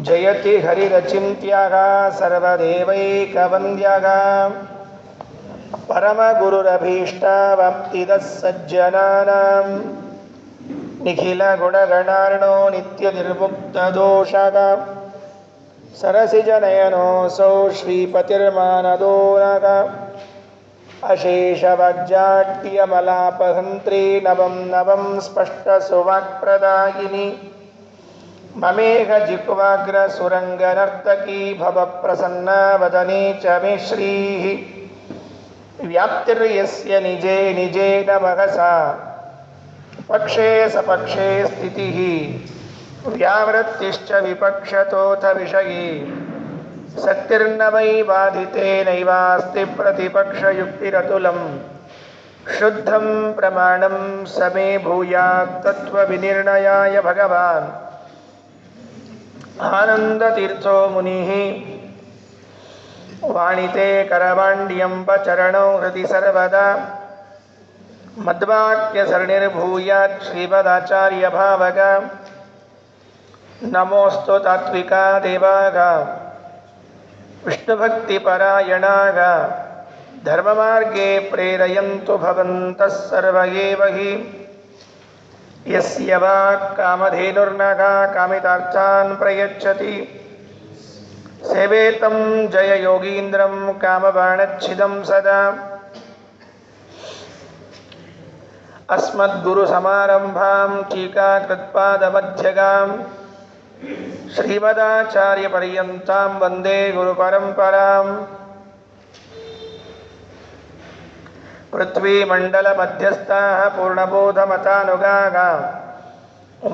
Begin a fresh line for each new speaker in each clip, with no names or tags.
ಜಯತಿ ಹರಿರಚಿಂತ್ಯಃ ಸರ್ವದೇವೈಕವಂದ್ಯಃ ಪರಮಗುರುರಭೀಷ್ಟವಾಪ್ತಿದಃ ಸಜ್ಜನಾನಾಂ ನಿಖಿಲಗುಣಗಣಾರ್ಣೋ ನಿತ್ಯನಿರ್ಮುಕ್ತದೋಷಃ ಸರಸಿಜನಯನೋऽಸೌ ಶ್ರೀಪತಿರ್ಮಾನದೋ ನಃ ಅಶೇಷವಾಗ್ಜಾಟ್ಯಮಲಾಪಹಂತ್ರಿ ನವಂ ನವಂ ಸ್ಪಷ್ಟಸುವಾಕ್ಪ್ರದಾಯಿನಿ ಮಮೇಘ ಜಿಹ್ವಾಗ್ರ ಸುರಂಗನರ್ತಕೀ ಭವಪ್ರಸನ್ನ ವದನೆ ಚ ಮೇ ಶ್ರೀಃ ವ್ಯಾಪ್ತಿರ್ಯಸ್ಯ ನಿಜೇ ನಿಜೇನ ಮಹಸಾ ಪಕ್ಷೇ ಸಪಕ್ಷೇ ಸ್ಥಿತಿಃ ವ್ಯಾವೃತ್ತಿಶ್ಚ ವಿಪಕ್ಷತೋಥ ವಿಷಯೇ ಸತ್ಯರ್ನ ವೈ ಬಾಧಿತೇನೈವಾಸ್ತಿ ಪ್ರತಿಪಕ್ಷಯುಕ್ತಿರತುಲಂ ಶುದ್ಧಂ ಪ್ರಮಾಣಂ ಸಮೇ ಭೂಯಾತ್ ತತ್ವವಿನಿರ್ಣಯಾಯ ಭಗವಾನ್ ಆನಂದತೀರ್ಥೋ ಮುನಿಃ ವಾಣಿತೆ ಕರವಾಣ್ಯಂಬ ಚರಣೌ ಹೃದಿ ಸರ್ವದಾ ಮದ್ವಾಕ್ಯಸರಣಿರ್ಭೂಯಾತ್ ಶ್ರೀಮದಾಚಾರ್ಯ ಭಾವಗ ನಮೋಸ್ತು ತಾತ್ವಿಕಾ ದೇವಾಗ ವಿಷ್ಣುಭಕ್ತಿಪರಾಯಣಾಗ ಧರ್ಮಮಾರ್ಗೇ ಪ್ರೇರಯಂತು ಭವಂತಃ ಸರ್ವ ಏವ ಹಿ ಯಸ್ಯ ವಾಕ್ ಕಾಮಧೇನುರ್ನಃ ಕಾಮಿತಾರ್ಥಾನ್ ಪ್ರಯಚ್ಛತಿ ಸೇವೇತಂ ಜಯ ಯೋಗೀಂದ್ರಂ ಕಾಮಬಾಣಚ್ಛಿದಂ ಸದಾ ಅಸ್ಮದ್ಗುರುಸಮಾರಂಭಾಂ ಟೀಕಾಕೃತ್ಪಾದಮಧ್ಯಗಾಂ ಶ್ರೀಮದಾಚಾರ್ಯಪರ್ಯಂತಾಂ ವಂದೇ ಗುರುಪರಂಪರಾಂ ಪೃಥ್ವೀಮಂಡಲಮಧ್ಯಸ್ಥಾಃ ಪೂರ್ಣಬೋಧಮತಾನುಗಾಃ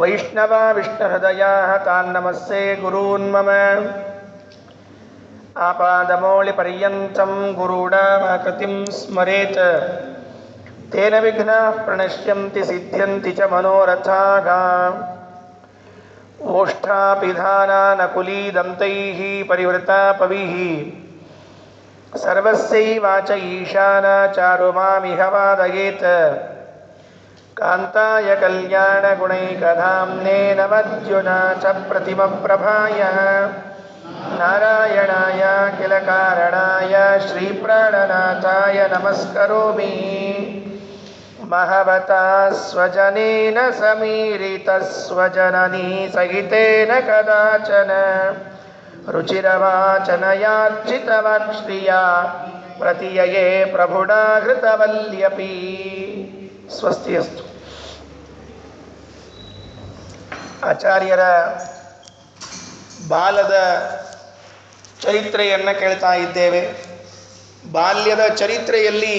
ವೈಷ್ಣವಾ ವಿಷ್ಣುಹೃದಯಾಃ ತಾನ್ ನಮಸ್ಸೇ ಗುರೂನ್ ಮಮ ಆಪಾದಮೌಳಿಪರ್ಯಂತಂ ಗುರುಣಾಮಾಕೃತಿಂ ಸ್ಮರೇತ್ ತೇನ ವಿಘ್ನಾಃ ಪ್ರಣಶ್ಯಂತಿ ಸಿದ್ಧ್ಯಂತಿ ಚ ಮನೋರಥಾಃ ಓಷ್ಠಾಪಿಧಾನಾನಕುಲೀದಂತೈಃ ಪರಿವೃತಾಪವಿಃ ಸರ್ವಸ್ಯೈವಾಚ ಈಶಾನಾ ಚಾರುಮಾಮಿಹ ವಾದಯೇತ್ ಕಾಂತಾಯ ಕಲ್ಯಾಣಗುಣೈಕಧಾಮ್ನೇ ನಮದ್ಯುನಾ ಚ ಪ್ರತಿಮಪ್ರಭಾಯ ನಾರಾಯಣಾಯ ಕಿಲ ಕಾರಣಾಯ ಶ್ರೀಪ್ರಾಣನಾಥಾಯ ನಮಸ್ಕರೋಮಿ ಮಹವತಾ ಸ್ವಜನೇನ ಸಮೀರಿತಸ್ವಜನನೀ ಸಹಿತೇನ ಕದಾಚನ ರುಚಿರವಾಚನಯಾರ್ಚಿತವಾಕ್ಶ್ರಿಯಾ ಪ್ರತಿಯಯೇ ಪ್ರಭುಡಾಹೃತವಲ್ಯಪಿ ಸ್ವಸ್ತಿಯಸ್ತು. ಆಚಾರ್ಯರ ಬಾಲದ ಚರಿತ್ರೆಯನ್ನು ಕೇಳ್ತಾ ಇದ್ದೇವೆ. ಬಾಲ್ಯದ ಚರಿತ್ರೆಯಲ್ಲಿ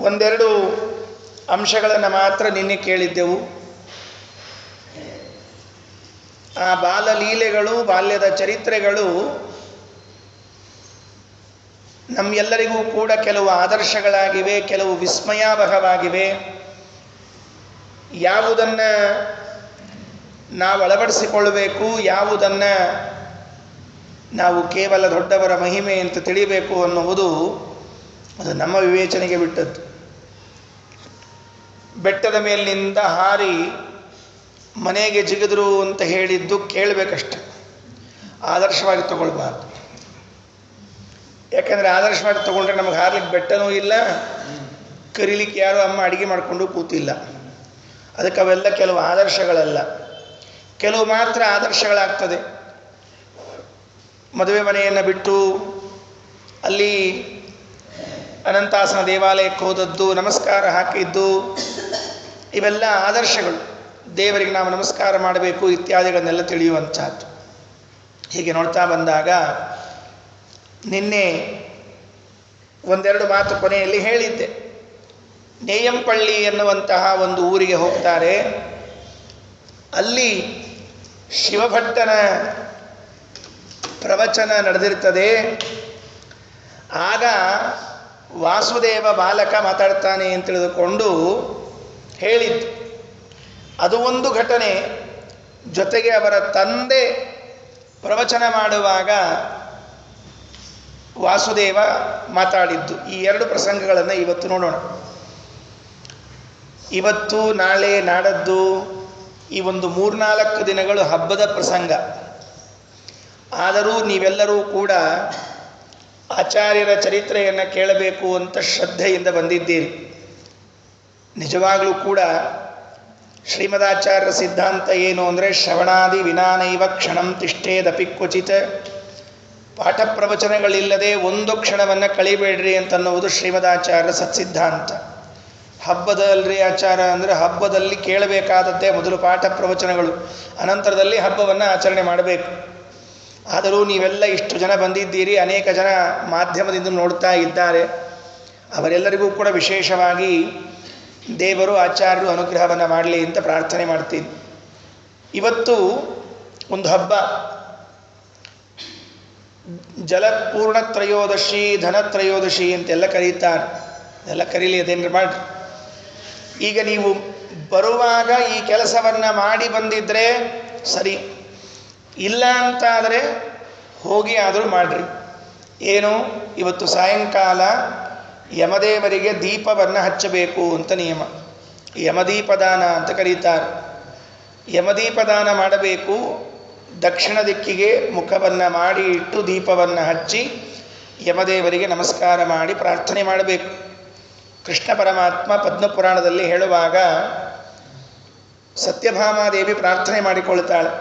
ಒಂದೆರಡು ಅಂಶಗಳನ್ನು ಮಾತ್ರ ನಿನ್ನೆ ಕೇಳಿದ್ದೆವು. ಆ ಬಾಲಲೀಲೆಗಳು, ಬಾಲ್ಯದ ಚರಿತ್ರೆಗಳು ನಮ್ಮೆಲ್ಲರಿಗೂ ಕೂಡ ಕೆಲವು ಆದರ್ಶಗಳಾಗಿವೆ, ಕೆಲವು ವಿಸ್ಮಯಾವಹವಾಗಿವೆ. ಯಾವುದನ್ನು ನಾವು ಅಳವಡಿಸಿಕೊಳ್ಳಬೇಕು, ಯಾವುದನ್ನು ನಾವು ಕೇವಲ ದೊಡ್ಡವರ ಮಹಿಮೆ ಅಂತ ತಿಳಿಬೇಕು ಅನ್ನುವುದು ಅದು ನಮ್ಮ ವಿವೇಚನೆಗೆ ಬಿಟ್ಟದ್ದು. ಬೆಟ್ಟದ ಮೇಲಿನಿಂದ ಹಾರಿ ಮನೆಗೆ ಜಿಗಿದ್ರು ಅಂತ ಹೇಳಿದ್ದು ಕೇಳಬೇಕಷ್ಟೆ, ಆದರ್ಶವಾಗಿ ತಗೊಳ್ಬಾರ್ದು. ಯಾಕೆಂದರೆ ಆದರ್ಶವಾಗಿ ತಗೊಂಡ್ರೆ ನಮಗೆ ಹಾರ್ಲಿಕ್ಕೆ ಬೆಟ್ಟನೂ ಇಲ್ಲ, ಕರೀಲಿಕ್ಕೆ ಯಾರು ಅಮ್ಮ ಅಡುಗೆ ಮಾಡಿಕೊಂಡು ಕೂತಿಲ್ಲ. ಅದಕ್ಕೆ ಅವೆಲ್ಲ ಕೆಲವು ಆದರ್ಶಗಳಲ್ಲ, ಕೆಲವು ಮಾತ್ರ ಆದರ್ಶಗಳಾಗ್ತದೆ. ಮದುವೆ ಮನೆಯನ್ನು ಬಿಟ್ಟು ಅಲ್ಲಿ ಅನಂತಾಸನ ದೇವಾಲಯಕ್ಕೆ ಹೋದದ್ದು, ನಮಸ್ಕಾರ ಹಾಕಿದ್ದು, ಇವೆಲ್ಲ ಆದರ್ಶಗಳು. ದೇವರಿಗೆ ನಾವು ನಮಸ್ಕಾರ ಮಾಡಬೇಕು ಇತ್ಯಾದಿಗಳನ್ನೆಲ್ಲ ತಿಳಿಯುವಂಥದ್ದು. ಹೀಗೆ ನೋಡ್ತಾ ಬಂದಾಗ ನಿನ್ನೆ ಒಂದೆರಡು ಮಾತು ಕೊನೆಯಲ್ಲಿ ಹೇಳಿದ್ದೆ. ನೇಯಂಪಳ್ಳಿ ಎನ್ನುವಂತಹ ಒಂದು ಊರಿಗೆ ಹೋಗ್ತಾರೆ. ಅಲ್ಲಿ ಶಿವಭಟ್ಟನ ಪ್ರವಚನ ನಡೆದಿರ್ತದೆ. ಆಗ ವಾಸುದೇವ ಬಾಲಕ ಮಾತಾಡ್ತಾನೆ ಅಂತ ತಿಳಿದುಕೊಂಡು ಹೇಳಿದ್ದು. ಅದು ಒಂದು ಘಟನೆ. ಜೊತೆಗೆ ಅವರ ತಂದೆ ಪ್ರವಚನ ಮಾಡುವಾಗ ವಾಸುದೇವ ಮಾತಾಡಿದ್ದು. ಈ ಎರಡು ಪ್ರಸಂಗಗಳನ್ನು ಇವತ್ತು ನೋಡೋಣ. ಇವತ್ತು ನಾಳೆ ನಾಡದ್ದು ಈ ಒಂದು 3-4 ದಿನಗಳು ಹಬ್ಬದ ಪ್ರಸಂಗ. ಆದರೂ ನೀವೆಲ್ಲರೂ ಕೂಡ ಆಚಾರ್ಯರ ಚರಿತ್ರೆಯನ್ನು ಕೇಳಬೇಕು ಅಂತ ಶ್ರದ್ಧೆಯಿಂದ ಬಂದಿದ್ದೀರಿ. ನಿಜವಾಗಲೂ ಕೂಡ ಶ್ರೀಮದಾಚಾರ್ಯರ ಸಿದ್ಧಾಂತ ಏನು ಅಂದರೆ ಶ್ರವಣಾದಿ ವಿನಾನೈವ ಕ್ಷಣಂ ತಿಷ್ಠೇದಪಿ ಕ್ವಚಿತ್. ಪಾಠ ಪ್ರವಚನಗಳಿಲ್ಲದೆ ಒಂದು ಕ್ಷಣವನ್ನು ಕಳಿಬೇಡ್ರಿ ಅಂತನ್ನುವುದು ಶ್ರೀಮದಾಚಾರ್ಯರ ಸತ್ಸಿದ್ಧಾಂತ. ಹಬ್ಬದಲ್ರಿ ಆಚಾರ ಅಂದರೆ ಹಬ್ಬದಲ್ಲಿ ಕೇಳಬೇಕಾದದ್ದೇ ಮೊದಲು ಪಾಠ ಪ್ರವಚನಗಳು, ಅನಂತರದಲ್ಲಿ ಹಬ್ಬವನ್ನು ಆಚರಣೆ ಮಾಡಬೇಕು. ಆದರೂ ನೀವೆಲ್ಲ ಇಷ್ಟು ಜನ ಬಂದಿದ್ದೀರಿ, ಅನೇಕ ಜನ ಮಾಧ್ಯಮದಿಂದ ನೋಡ್ತಾ ಇದ್ದಾರೆ. ಅವರೆಲ್ಲರಿಗೂ ಕೂಡ ವಿಶೇಷವಾಗಿ ದೇವರು ಆಚಾರ್ಯರು ಅನುಗ್ರಹವನ್ನು ಮಾಡಲಿ ಅಂತ ಪ್ರಾರ್ಥನೆ ಮಾಡ್ತೀನಿ. ಇವತ್ತು ಒಂದು ಹಬ್ಬ, ಜಲಪೂರ್ಣ ತ್ರಯೋದಶಿ, ಧನತ್ರಯೋದಶಿ ಅಂತೆಲ್ಲ ಕರೀತಾರೆ. ಎಲ್ಲ ಕರೀಲಿ, ಅದೇನು ಮಾಡಿ. ಈಗ ನೀವು ಬರುವಾಗ ಈ ಕೆಲಸವನ್ನು ಮಾಡಿ ಬಂದಿದ್ದರೆ ಸರಿ, ಇಲ್ಲ ಅಂತಾದರೆ ಹೋಗಿ ಆದರೂ ಮಾಡಿರಿ. ಏನು, ಇವತ್ತು ಸಾಯಂಕಾಲ ಯಮದೇವರಿಗೆ ದೀಪವನ್ನು ಹಚ್ಚಬೇಕು ಅಂತ ನಿಯಮ. ಯಮದೀಪದಾನ ಅಂತ ಕರೀತಾರೆ. ಯಮದೀಪದಾನ ಮಾಡಬೇಕು. ದಕ್ಷಿಣ ದಿಕ್ಕಿಗೆ ಮುಖವನ್ನು ಮಾಡಿ ಇಟ್ಟು ದೀಪವನ್ನು ಹಚ್ಚಿ ಯಮದೇವರಿಗೆ ನಮಸ್ಕಾರ ಮಾಡಿ ಪ್ರಾರ್ಥನೆ ಮಾಡಬೇಕು. ಕೃಷ್ಣ ಪರಮಾತ್ಮ ಪದ್ಮಪುರಾಣದಲ್ಲಿ ಹೇಳುವಾಗ ಸತ್ಯಭಾಮಾದೇವಿ ಪ್ರಾರ್ಥನೆ ಮಾಡಿಕೊಳ್ತಾಳೆ.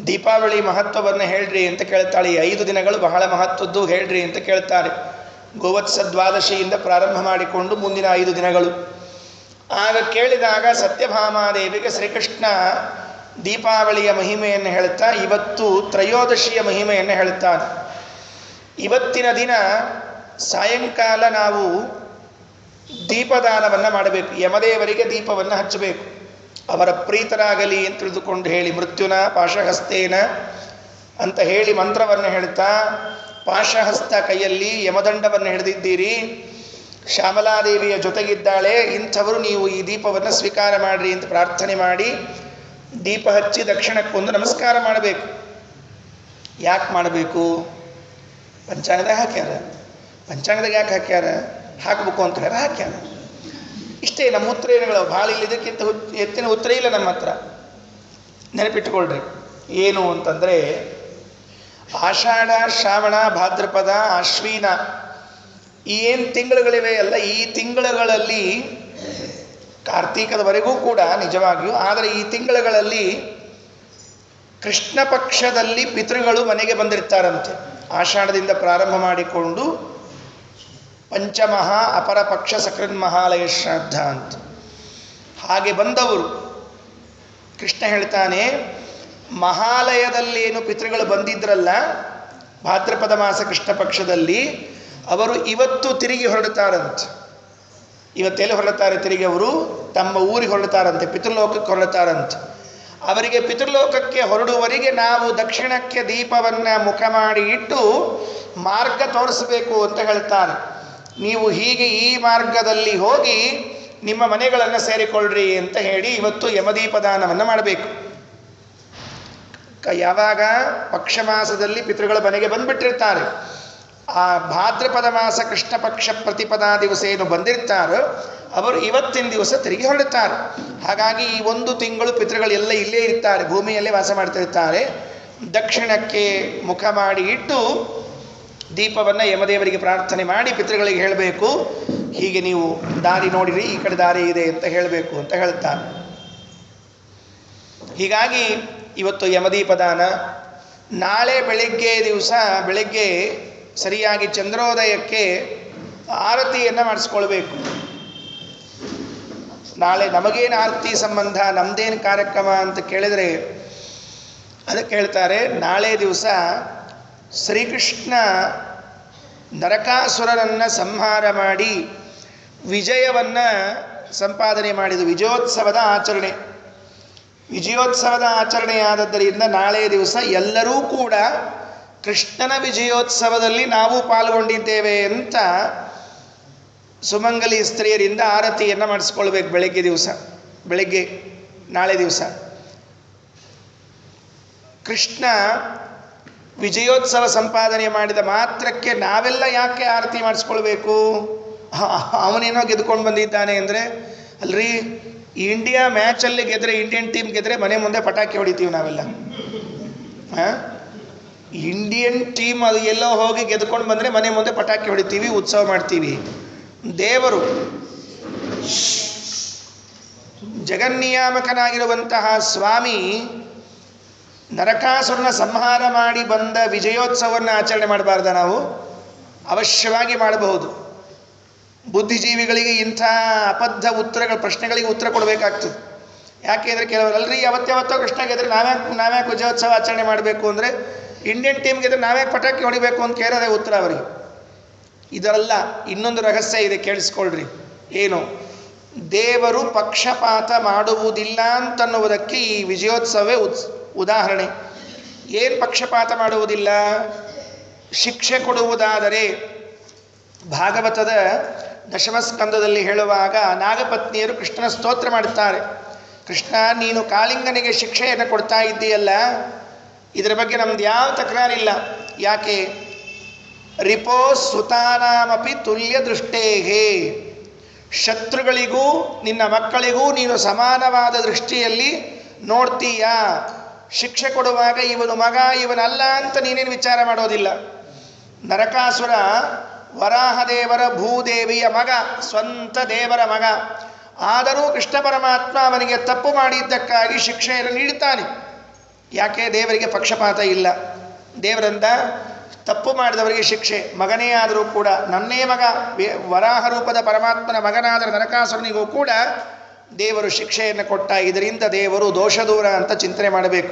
ದೀಪಾವಳಿ ಮಹತ್ವವನ್ನು ಹೇಳ್ರಿ ಅಂತ ಕೇಳ್ತಾಳೆ. ಈ 5 ದಿನಗಳು ಬಹಳ ಮಹತ್ವದ್ದು ಹೇಳ್ರಿ ಅಂತ ಕೇಳ್ತಾರೆ. ಗೋವತ್ಸ ದ್ವಾದಶಿಯಿಂದ ಪ್ರಾರಂಭ ಮಾಡಿಕೊಂಡು ಮುಂದಿನ 5 ದಿನಗಳು. ಆಗ ಕೇಳಿದಾಗ ಸತ್ಯಭಾಮಾದೇವಿಗೆ ಶ್ರೀಕೃಷ್ಣ ದೀಪಾವಳಿಯ ಮಹಿಮೆಯನ್ನು ಹೇಳ್ತಾ ಇವತ್ತು ತ್ರಯೋದಶಿಯ ಮಹಿಮೆಯನ್ನು ಹೇಳ್ತಾನೆ. ಇವತ್ತಿನ ದಿನ ಸಾಯಂಕಾಲ ನಾವು ದೀಪದಾನವನ್ನು ಮಾಡಬೇಕು. ಯಮದೇವರಿಗೆ ದೀಪವನ್ನು ಹಚ್ಚಬೇಕು, ಅವರ ಪ್ರೀತರಾಗಲಿ ಅಂತ ತಿಳಿದುಕೊಂಡು ಹೇಳಿ ಮೃತ್ಯುನ ಪಾಶಹಸ್ತೇನ ಅಂತ ಹೇಳಿ ಮಂತ್ರವನ್ನು ಹೇಳ್ತಾ, ಪಾಶಹಸ್ತ ಕೈಯಲ್ಲಿ ಯಮದಂಡವನ್ನು ಹಿಡಿದಿದ್ದೀರಿ, ಶ್ಯಾಮಲಾದೇವಿಯ ಜೊತೆಗಿದ್ದಾಳೆ, ಇಂಥವರು ನೀವು ಈ ದೀಪವನ್ನು ಸ್ವೀಕಾರ ಮಾಡಿರಿ ಅಂತ ಪ್ರಾರ್ಥನೆ ಮಾಡಿ ದೀಪ ಹಚ್ಚಿ ದಕ್ಷಿಣಕ್ಕೊಂದು ನಮಸ್ಕಾರ ಮಾಡಬೇಕು. ಯಾಕೆ ಮಾಡಬೇಕು? ಪಂಚಾಂಗದಾಗ ಹಾಕ್ಯಾರ. ಪಂಚಾಂಗದಾಗ ಯಾಕೆ ಹಾಕ್ಯಾರ? ಹಾಕಬೇಕು ಅಂತ ಹೇಳಿ ಹಾಕ್ಯಾರ. ಇಷ್ಟೇ. ನಮ್ಮ ಉತ್ತರ ಏನುಗಳು ಭಾಳ ಇಲ್ಲ, ಇದಕ್ಕಿಂತ ಎತ್ತಿನ ಉತ್ತರ ಇಲ್ಲ ನಮ್ಮ ಹತ್ರ. ನೆನಪಿಟ್ಟುಕೊಳ್ರಿ. ಏನು ಅಂತಂದರೆ ಆಷಾಢ, ಶ್ರಾವಣ, ಭಾದ್ರಪದ, ಅಶ್ವಿನ ಈ ಏನು ತಿಂಗಳುಗಳಿವೆ ಅಲ್ಲ, ಈ ತಿಂಗಳುಗಳಲ್ಲಿ ಕಾರ್ತೀಕದವರೆಗೂ ಕೂಡ ನಿಜವಾಗಿಯೂ, ಆದರೆ ಈ ತಿಂಗಳುಗಳಲ್ಲಿ ಕೃಷ್ಣ ಪಕ್ಷದಲ್ಲಿ ಪಿತೃಗಳು ಮನೆಗೆ ಬಂದಿರ್ತಾರಂತೆ. ಆಷಾಢದಿಂದ ಪ್ರಾರಂಭ ಮಾಡಿಕೊಂಡು ಪಂಚಮಹಾ ಅಪರ ಪಕ್ಷ ಸಕೃನ್ ಮಹಾಲಯ ಶ್ರಾದ್ದ ಅಂತ ಹಾಗೆ ಬಂದವರು. ಕೃಷ್ಣ ಹೇಳ್ತಾನೆ, ಮಹಾಲಯದಲ್ಲೇನು ಪಿತೃಗಳು ಬಂದಿದ್ರಲ್ಲ ಭಾದ್ರಪದ ಮಾಸ ಕೃಷ್ಣ ಪಕ್ಷದಲ್ಲಿ, ಅವರು ಇವತ್ತು ತಿರುಗಿ ಹೊರಡ್ತಾರಂತೆ. ಇವತ್ತೆಲ್ಲಿ ಹೊರಡ್ತಾರೆ ತಿರುಗಿ? ಅವರು ತಮ್ಮ ಊರಿಗೆ ಹೊರಡ್ತಾರಂತೆ, ಪಿತೃಲೋಕಕ್ಕೆ ಹೊರಡ್ತಾರಂತೆ. ಅವರಿಗೆ ಪಿತೃಲೋಕಕ್ಕೆ ಹೊರಡುವವರಿಗೆ ನಾವು ದಕ್ಷಿಣಕ್ಕೆ ದೀಪವನ್ನು ಮುಖ ಮಾಡಿ ಇಟ್ಟು ಮಾರ್ಗ ತೋರಿಸಬೇಕು ಅಂತ ಹೇಳ್ತಾನೆ. ನೀವು ಹೀಗೆ ಈ ಮಾರ್ಗದಲ್ಲಿ ಹೋಗಿ ನಿಮ್ಮ ಮನೆಗಳನ್ನು ಸೇರಿಕೊಳ್ಳ್ರಿ ಅಂತ ಹೇಳಿ ಇವತ್ತು ಯಮದೀಪದಾನವನ್ನು ಮಾಡಬೇಕು. ಯಾವಾಗ ಪಕ್ಷ ಮಾಸದಲ್ಲಿ ಪಿತೃಗಳ ಮನೆಗೆ ಬಂದುಬಿಟ್ಟಿರ್ತಾರೆ, ಆ ಭಾದ್ರಪದ ಮಾಸ ಕೃಷ್ಣ ಪಕ್ಷ ಪ್ರತಿಪದಾ ದಿವಸ ಏನು ಬಂದಿರ್ತಾರೋ ಅವರು ಇವತ್ತಿನ ದಿವಸ ತಿರುಗಿ ಹೊರಡುತ್ತಾರೆ. ಹಾಗಾಗಿ ಈ 1 ತಿಂಗಳು ಪಿತೃಗಳೆಲ್ಲ ಇಲ್ಲೇ ಇರ್ತಾರೆ, ಭೂಮಿಯಲ್ಲೇ ವಾಸ ಮಾಡ್ತಿರ್ತಾರೆ. ದಕ್ಷಿಣಕ್ಕೆ ಮುಖ ಮಾಡಿ ಇಟ್ಟು ದೀಪವನ್ನು ಯಮದೇವರಿಗೆ ಪ್ರಾರ್ಥನೆ ಮಾಡಿ ಪಿತೃಗಳಿಗೆ ಹೇಳಬೇಕು, ಹೀಗೆ ನೀವು ದಾರಿ ನೋಡಿರಿ, ಈ ಕಡೆ ದಾರಿ ಇದೆ ಅಂತ ಹೇಳಬೇಕು ಅಂತ ಹೇಳ್ತಾನೆ. ಹೀಗಾಗಿ ಇವತ್ತು ಯಮದೀಪದಾನ. ನಾಳೆ ಬೆಳಿಗ್ಗೆ ಸರಿಯಾಗಿ ಚಂದ್ರೋದಯಕ್ಕೆ ಆರತಿಯನ್ನು ಮಾಡಿಸ್ಕೊಳ್ಬೇಕು. ನಾಳೆ ನಮಗೇನು ಆರತಿ ಸಂಬಂಧ, ನಮ್ಮದೇನು ಕಾರ್ಯಕ್ರಮ ಅಂತ ಕೇಳಿದರೆ ಅದಕ್ಕೆ ಹೇಳ್ತಾರೆ, ನಾಳೆ ದಿವಸ ಶ್ರೀಕೃಷ್ಣ ನರಕಾಸುರನನ್ನು ಸಂಹಾರ ಮಾಡಿ ವಿಜಯವನ್ನು ಸಂಪಾದನೆ ಮಾಡಿದ ವಿಜಯೋತ್ಸವದ ಆಚರಣೆ. ವಿಜಯೋತ್ಸವದ ಆಚರಣೆಯಾದದ್ದರಿಂದ ನಾಳೆ ದಿವಸ ಎಲ್ಲರೂ ಕೂಡ ಕೃಷ್ಣನ ವಿಜಯೋತ್ಸವದಲ್ಲಿ ನಾವು ಪಾಲ್ಗೊಂಡಿದ್ದೇವೆ ಅಂತ ಸುಮಂಗಲಿ ಸ್ತ್ರೀಯರಿಂದ ಆರತಿಯನ್ನು ಮಾಡಿಸ್ಕೊಳ್ಬೇಕು ಬೆಳಗ್ಗೆ ನಾಳೆ ದಿವಸ. ಕೃಷ್ಣ ವಿಜಯೋತ್ಸವ ಸಂಪಾದನೆ ಮಾಡಿದ ಮಾತ್ರಕ್ಕೆ ನಾವೆಲ್ಲ ಯಾಕೆ ಆರತಿ ಮಾಡಿಸ್ಕೊಳ್ಬೇಕು? ಅವನೇನೋ ಗೆದ್ಕೊಂಡು ಬಂದಿದ್ದಾನೆ ಅಂದರೆ ಅಲ್ರಿ, ಇಂಡಿಯಾ ಮ್ಯಾಚಲ್ಲಿ ಗೆದ್ರೆ, ಇಂಡಿಯನ್ ಟೀಮ್ ಗೆದ್ರೆ ಮನೆ ಮುಂದೆ ಪಟಾಕಿ ಹೊಡಿತೀವಿ ನಾವೆಲ್ಲ. ಇಂಡಿಯನ್ ಟೀಮ್ ಅದು ಎಲ್ಲೋ ಹೋಗಿ ಗೆದ್ಕೊಂಡು ಬಂದರೆ ಮನೆ ಮುಂದೆ ಪಟಾಕಿ ಹೊಡಿತೀವಿ, ಉತ್ಸವ ಮಾಡ್ತೀವಿ. ದೇವರು ಜಗನ್ನಿಯಾಮಕನಾಗಿರುವಂತಹ ಸ್ವಾಮಿ ನರಕಾಸುರನ ಸಂಹಾರ ಮಾಡಿ ಬಂದ ವಿಜಯೋತ್ಸವವನ್ನು ಆಚರಣೆ ಮಾಡಬಾರ್ದ ನಾವು? ಅವಶ್ಯವಾಗಿ ಮಾಡಬಹುದು. ಬುದ್ಧಿಜೀವಿಗಳಿಗೆ ಇಂಥ ಅಬದ್ಧ ಪ್ರಶ್ನೆಗಳಿಗೆ ಉತ್ತರ ಕೊಡಬೇಕಾಗ್ತದೆ. ಯಾಕೆಂದರೆ ಕೆಲವರಲ್ರಿ ಯಾವತ್ತಾವತ್ತೋ ಕೃಷ್ಣ ಗೆದ್ರೆ ನಾವ್ಯಾಕೆ ವಿಜಯೋತ್ಸವ ಆಚರಣೆ ಮಾಡಬೇಕು ಅಂದರೆ, ಇಂಡಿಯನ್ ಟೀಮ್ ಗೆದ್ರೆ ನಾವ್ಯಾಕೆ ಪಟಾಕಿ ಹೊಡಿಬೇಕು ಅಂತ ಕೇಳೋದೇ ಉತ್ತರ ಅವರಿಗೆ. ಇದರಲ್ಲ, ಇನ್ನೊಂದು ರಹಸ್ಯ ಇದೆ, ಕೇಳಿಸ್ಕೊಳ್ರಿ. ಏನು? ದೇವರು ಪಕ್ಷಪಾತ ಮಾಡುವುದಿಲ್ಲ ಅಂತನ್ನುವುದಕ್ಕೆ ಈ ವಿಜಯೋತ್ಸವವೇ ಉದಾಹರಣೆ. ಏನು ಪಕ್ಷಪಾತ ಮಾಡುವುದಿಲ್ಲ? ಶಿಕ್ಷೆ ಕೊಡುವುದಾದರೆ ಭಾಗವತದ ದಶಮಸ್ಕಂದದಲ್ಲಿ ಹೇಳುವಾಗ ನಾಗಪತ್ನಿಯರು ಕೃಷ್ಣನ ಸ್ತೋತ್ರ ಮಾಡುತ್ತಾರೆ. ಕೃಷ್ಣ, ನೀನು ಕಾಳಿಂಗನಿಗೆ ಶಿಕ್ಷೆಯನ್ನು ಕೊಡ್ತಾ ಇದ್ದೀಯಲ್ಲ, ಇದರ ಬಗ್ಗೆ ನಮ್ದು ಯಾವ ತಕರಾರಿಲ್ಲ. ಯಾಕೆ? ರಿಪೋ ಸುತಾನಾಮಪಿ ತುಲ್ಯ ದೃಷ್ಟೇಹೇ, ಶತ್ರುಗಳಿಗೂ ನಿನ್ನ ಮಕ್ಕಳಿಗೂ ನೀನು ಸಮಾನವಾದ ದೃಷ್ಟಿಯಲ್ಲಿ ನೋಡ್ತೀಯ. ಶಿಕ್ಷೆ ಕೊಡುವಾಗ ಇವನು ಮಗ ಇವನಲ್ಲ ಅಂತ ನೀನೇನು ವಿಚಾರ ಮಾಡೋದಿಲ್ಲ. ನರಕಾಸುರ ವರಾಹದೇವರ ಭೂದೇವಿಯ ಮಗ, ಸ್ವಂತ ದೇವರ ಮಗ. ಆದರೂ ಕೃಷ್ಣ ಪರಮಾತ್ಮ ಅವನಿಗೆ ತಪ್ಪು ಮಾಡಿದ್ದಕ್ಕಾಗಿ ಶಿಕ್ಷೆಯನ್ನು ನೀಡುತ್ತಾನೆ. ಯಾಕೆ? ದೇವರಿಗೆ ಪಕ್ಷಪಾತ ಇಲ್ಲ. ದೇವರಂದ ತಪ್ಪು ಮಾಡಿದವರಿಗೆ ಶಿಕ್ಷೆ. ಮಗನೇ ಆದರೂ ಕೂಡ, ನನ್ನೇ ಮಗ, ವರಾಹ ರೂಪದ ಪರಮಾತ್ಮನ ಮಗನಾದ ನರಕಾಸುರನಿಗೂ ಕೂಡ ದೇವರು ಶಿಕ್ಷೆಯನ್ನು ಕೊಟ್ಟ. ಇದರಿಂದ ದೇವರು ದೋಷದೂರ ಅಂತ ಚಿಂತನೆ ಮಾಡಬೇಕು.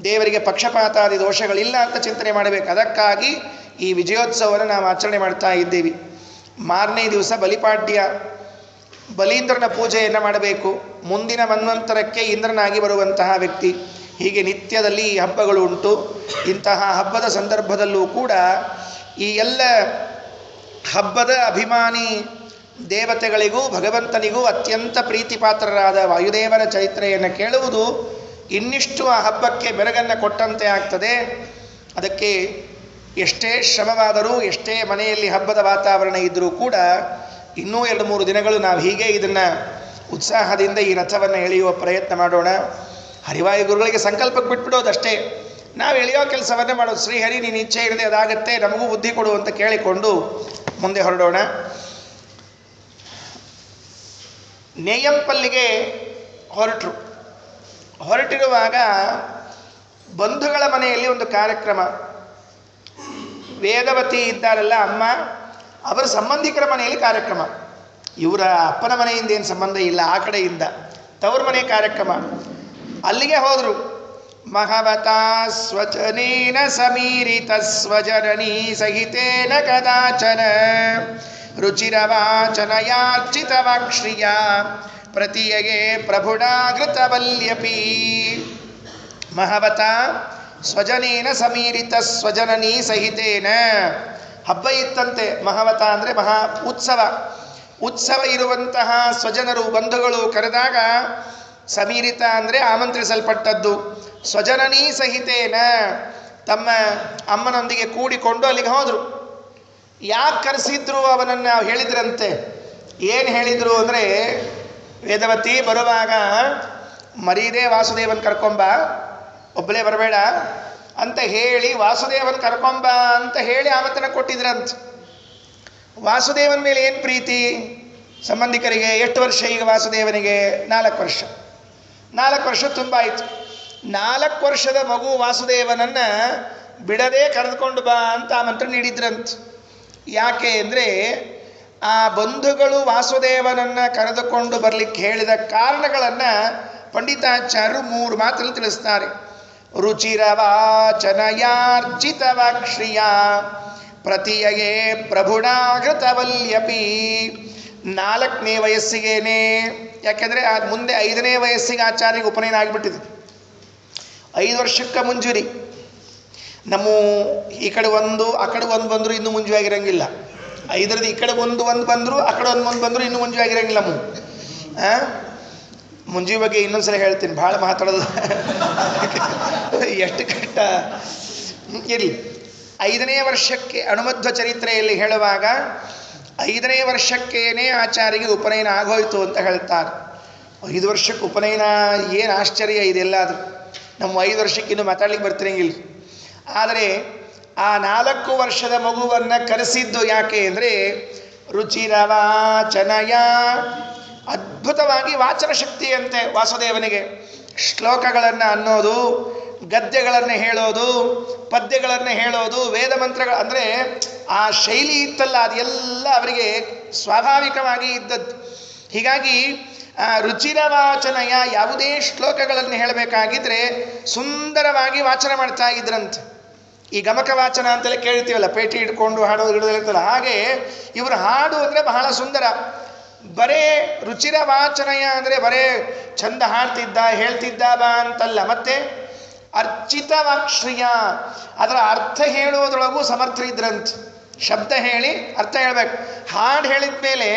ದೇವರಿಗೆ ಪಕ್ಷಪಾತಾದಿ ದೋಷಗಳಿಲ್ಲ ಅಂತ ಚಿಂತನೆ ಮಾಡಬೇಕು. ಅದಕ್ಕಾಗಿ ಈ ವಿಜಯೋತ್ಸವವನ್ನು ನಾವು ಆಚರಣೆ ಮಾಡ್ತಾ ಇದ್ದೀವಿ. ಮಾರನೇ ದಿವಸ ಬಲಿಪಾಡ್ಯ, ಬಲೀಂದ್ರನ ಪೂಜೆಯನ್ನು ಮಾಡಬೇಕು. ಮುಂದಿನ ಮನ್ವಂತರಕ್ಕೆ ಇಂದ್ರನಾಗಿ ಬರುವಂತಹ ವ್ಯಕ್ತಿ. ಹೀಗೆ ನಿತ್ಯದಲ್ಲಿ ಈ ಹಬ್ಬಗಳು ಉಂಟು. ಇಂತಹ ಹಬ್ಬದ ಸಂದರ್ಭದಲ್ಲೂ ಕೂಡ ಈ ಎಲ್ಲ ಹಬ್ಬದ ಅಭಿಮಾನಿ ದೇವತೆಗಳಿಗೂ ಭಗವಂತನಿಗೂ ಅತ್ಯಂತ ಪ್ರೀತಿಪಾತ್ರರಾದ ವಾಯುದೇವರ ಚರಿತ್ರೆಯನ್ನು ಕೇಳುವುದು ಇನ್ನಿಷ್ಟು ಆ ಹಬ್ಬಕ್ಕೆ ಮೆರಗನ್ನು ಕೊಟ್ಟಂತೆ ಆಗ್ತದೆ. ಅದಕ್ಕೆ ಎಷ್ಟೇ ಶ್ರಮವಾದರೂ, ಎಷ್ಟೇ ಮನೆಯಲ್ಲಿ ಹಬ್ಬದ ವಾತಾವರಣ ಇದ್ದರೂ ಕೂಡ ಇನ್ನೂ 2-3 ದಿನಗಳು ನಾವು ಹೀಗೆ ಇದನ್ನು ಉತ್ಸಾಹದಿಂದ ಈ ರಥವನ್ನು ಎಳೆಯುವ ಪ್ರಯತ್ನ ಮಾಡೋಣ. ಹರಿವಾಯು ಗುರುಗಳಿಗೆ ಸಂಕಲ್ಪಕ್ಕೆ ಬಿಟ್ಬಿಡೋದಷ್ಟೇ, ನಾವು ಎಳೆಯೋ ಕೆಲಸವನ್ನೇ ಮಾಡೋದು. ಶ್ರೀಹರಿ, ನೀನು ಇಚ್ಛೆ ಇರದೆ ಅದಾಗತ್ತೆ, ನಮಗೂ ಬುದ್ಧಿ ಕೊಡು ಅಂತ ಕೇಳಿಕೊಂಡು ಮುಂದೆ ಹೊರಡೋಣ. ನೇಯಂಪಲ್ಲಿಗೆ ಹೊರಟಿರುವಾಗ ಬಂಧುಗಳ ಮನೆಯಲ್ಲಿ ಒಂದು ಕಾರ್ಯಕ್ರಮ. ವೇದವತಿ ಇದ್ದಾರಲ್ಲ ಅಮ್ಮ, ಅವರ ಸಂಬಂಧಿಕರ ಮನೆಯಲ್ಲಿ ಕಾರ್ಯಕ್ರಮ. ಇವರ ಅಪ್ಪನ ಮನೆಯಿಂದ ಏನು ಸಂಬಂಧ ಇಲ್ಲ, ಆ ಕಡೆಯಿಂದ ತವ್ರ ಮನೆ ಕಾರ್ಯಕ್ರಮ. ಅಲ್ಲಿಗೆ ಹೋದರು. ಮಹವತಾ ಸ್ವಚನೇನ ಸಮೀರಿತ ಸ್ವಜನನೀ ಸಹಿತೇನ ಕದಾಚನ ರುಚಿರವಾಚನಯಾರ್ಚಿತವಾಕ್ಷ್ರಿಯ ಪ್ರತಿಯಗೆ ಪ್ರಭುಡಾಗೃತವಲ್ಯಪಿ. ಮಹವತಾ ಸ್ವಜನೇನ ಸಮೀರಿತ ಸ್ವಜನನೀ ಸಹಿತೇನ. ಹಬ್ಬ ಇತ್ತಂತೆ. ಮಹವತ ಅಂದರೆ ಮಹಾ ಉತ್ಸವ ಇರುವಂತಹ ಸ್ವಜನರು ಬಂಧುಗಳು ಕರೆದಾಗ, ಸಮೀರಿತ ಅಂದರೆ ಆಮಂತ್ರಿಸಲ್ಪಟ್ಟದ್ದು. ಸ್ವಜನನೀ ಸಹಿತೇನ, ತಮ್ಮ ಅಮ್ಮನೊಂದಿಗೆ ಕೂಡಿಕೊಂಡು ಅಲ್ಲಿಗೆ ಹೋದರು. ಯಾಕೆ ಕರೆಸಿದ್ರು ಅವನನ್ನು ಹೇಳಿದ್ರಂತೆ. ಏನು ಹೇಳಿದರು ಅಂದರೆ, ವೇದವತಿ ಬರುವಾಗ ಮರೀದೇ ವಾಸುದೇವನ್ ಕರ್ಕೊಂಬ, ಒಬ್ಬಳೇ ಬರಬೇಡ ಅಂತ ಹೇಳಿ ವಾಸುದೇವನ್ ಕರ್ಕೊಂಬ ಅಂತ ಹೇಳಿ ಆಮಂತ್ರಣ ಕೊಟ್ಟಿದ್ರಂತ. ವಾಸುದೇವನ ಮೇಲೆ ಏನು ಪ್ರೀತಿ ಸಂಬಂಧಿಕರಿಗೆ? ಎಷ್ಟು ವರ್ಷ ಈಗ ವಾಸುದೇವನಿಗೆ? 4 ವರ್ಷ. 4 ವರ್ಷ ತುಂಬ ಆಯಿತು. 4 ವರ್ಷದ ಮಗು ವಾಸುದೇವನನ್ನು ಬಿಡದೆ ಕರೆದುಕೊಂಡು ಬಾ ಅಂತ ಆಮಂತ್ರಣ ನೀಡಿದ್ರಂತ. ಯಾಕೆ ಅಂದರೆ, ಆ ಬಂಧುಗಳು ವಾಸುದೇವನನ್ನು ಕರೆದುಕೊಂಡು ಬರಲಿಕ್ಕೆ ಹೇಳಿದ ಕಾರಣಗಳನ್ನು ಪಂಡಿತಾಚಾರ್ಯರು 3 ಮಾತಲ್ಲಿ ತಿಳಿಸ್ತಾರೆ. ರುಚಿರವಾಚನಯಾರ್ಚಿತವಾಕ್ಷ್ರಿಯ ಪ್ರತಿಯಗೆ ಪ್ರಭುಡಾಗೃತವಲ್ಯಪಿ. 4ನೇ ವಯಸ್ಸಿಗೇನೆ, ಯಾಕೆಂದರೆ ಮುಂದೆ 5ನೇ ವಯಸ್ಸಿಗೆ ಆಚಾರ್ಯಗೆ ಉಪನಯನ ಆಗಿಬಿಟ್ಟಿದೆ. 5 ವರ್ಷಕ್ಕೆ ಮುಂಜುರಿ. ನಮ್ಮ ಈ ಕಡೆ ಒಂದು ಆ ಕಡೆ ಒಂದು ಬಂದರೂ ಇನ್ನೂ ಮುಂಜುವಾಗಿರಂಗಿಲ್ಲ. 5ರದ್ದು ಈ ಕಡೆ ಒಂದು ಬಂದರು, ಆ ಕಡೆ ಒಂದು ಬಂದರು, ಇನ್ನೂ ಮುಂಜುವಾಗಿರಂಗಿಲ್ಲ. ಮುಂಜಿ ಬಗ್ಗೆ ಇನ್ನೊಂದ್ಸಲ ಹೇಳ್ತೀನಿ, ಭಾಳ ಮಾತಾಡೋದು ಎಷ್ಟು ಕಷ್ಟ ಇರಲಿ. 5ನೇ ವರ್ಷಕ್ಕೆ ಅನುಮಧ್ವ ಚರಿತ್ರೆಯಲ್ಲಿ ಹೇಳುವಾಗ 5ನೇ ವರ್ಷಕ್ಕೇನೆ ಆಚಾರ್ಯಗೆ ಉಪನಯನ ಆಗೋಯ್ತು ಅಂತ ಹೇಳ್ತಾರೆ. 5 ವರ್ಷಕ್ಕೆ ಉಪನಯನ ಏನು ಆಶ್ಚರ್ಯ ಇದೆಲ್ಲ. ಅದು ನಮ್ಮ 5 ವರ್ಷಕ್ಕೆ ಇನ್ನೂ ಮಾತಾಡ್ಲಿಕ್ಕೆ ಬರ್ತಿರಂಗಿಲ್ಲ. ಆದರೆ ಆ 4 ವರ್ಷದ ಮಗುವನ್ನು ಕರೆಸಿದ್ದು ಯಾಕೆ ಅಂದರೆ ರುಚಿರವಾಚನಯ, ಅದ್ಭುತವಾಗಿ ವಾಚನ ಶಕ್ತಿಯಂತೆ ವಾಸುದೇವನಿಗೆ. ಶ್ಲೋಕಗಳನ್ನು ಅನ್ನೋದು, ಗದ್ಯಗಳನ್ನು ಹೇಳೋದು, ಪದ್ಯಗಳನ್ನು ಹೇಳೋದು, ವೇದ ಮಂತ್ರಗಳು, ಅಂದರೆ ಆ ಶೈಲಿ ಇತ್ತಲ್ಲ ಅದೆಲ್ಲ ಅವರಿಗೆ ಸ್ವಾಭಾವಿಕವಾಗಿ ಇದ್ದದ್ದು. ಹೀಗಾಗಿ ರುಚಿರವಾಚನಯ, ಯಾವುದೇ ಶ್ಲೋಕಗಳನ್ನು ಹೇಳಬೇಕಾಗಿದ್ರೆ ಸುಂದರವಾಗಿ ವಾಚನ ಮಾಡ್ತಾ ಇದ್ರಂತೆ. ಈ ಗಮಕ ವಾಚನ ಅಂತೆಲ್ಲ ಕೇಳ್ತೀವಲ್ಲ, ಪೇಟಿ ಇಟ್ಕೊಂಡು ಹಾಡೋದು ಇಡೋದಿರ್ತಲ್ಲ, ಹಾಗೆ ಇವರು ಹಾಡು ಅಂದರೆ ಬಹಳ ಸುಂದರ. ಬರೇ ರುಚಿರ ವಾಚನಯ ಅಂದರೆ ಬರೇ ಚಂದ ಹಾಡ್ತಿದ್ದ ಹೇಳ್ತಿದ್ದ ಬಾ ಅಂತಲ್ಲ, ಮತ್ತೆ ಅರ್ಚಿತ ವಾಕ್ಶ್ರಿಯ, ಅದರ ಅರ್ಥ ಹೇಳುವುದರೊಳಗೂ ಸಮರ್ಥರಿದ್ರಂತೆ. ಶಬ್ದ ಹೇಳಿ ಅರ್ಥ ಹೇಳ್ಬೇಕು. ಹಾಡು ಹೇಳಿದ ಮೇಲೆ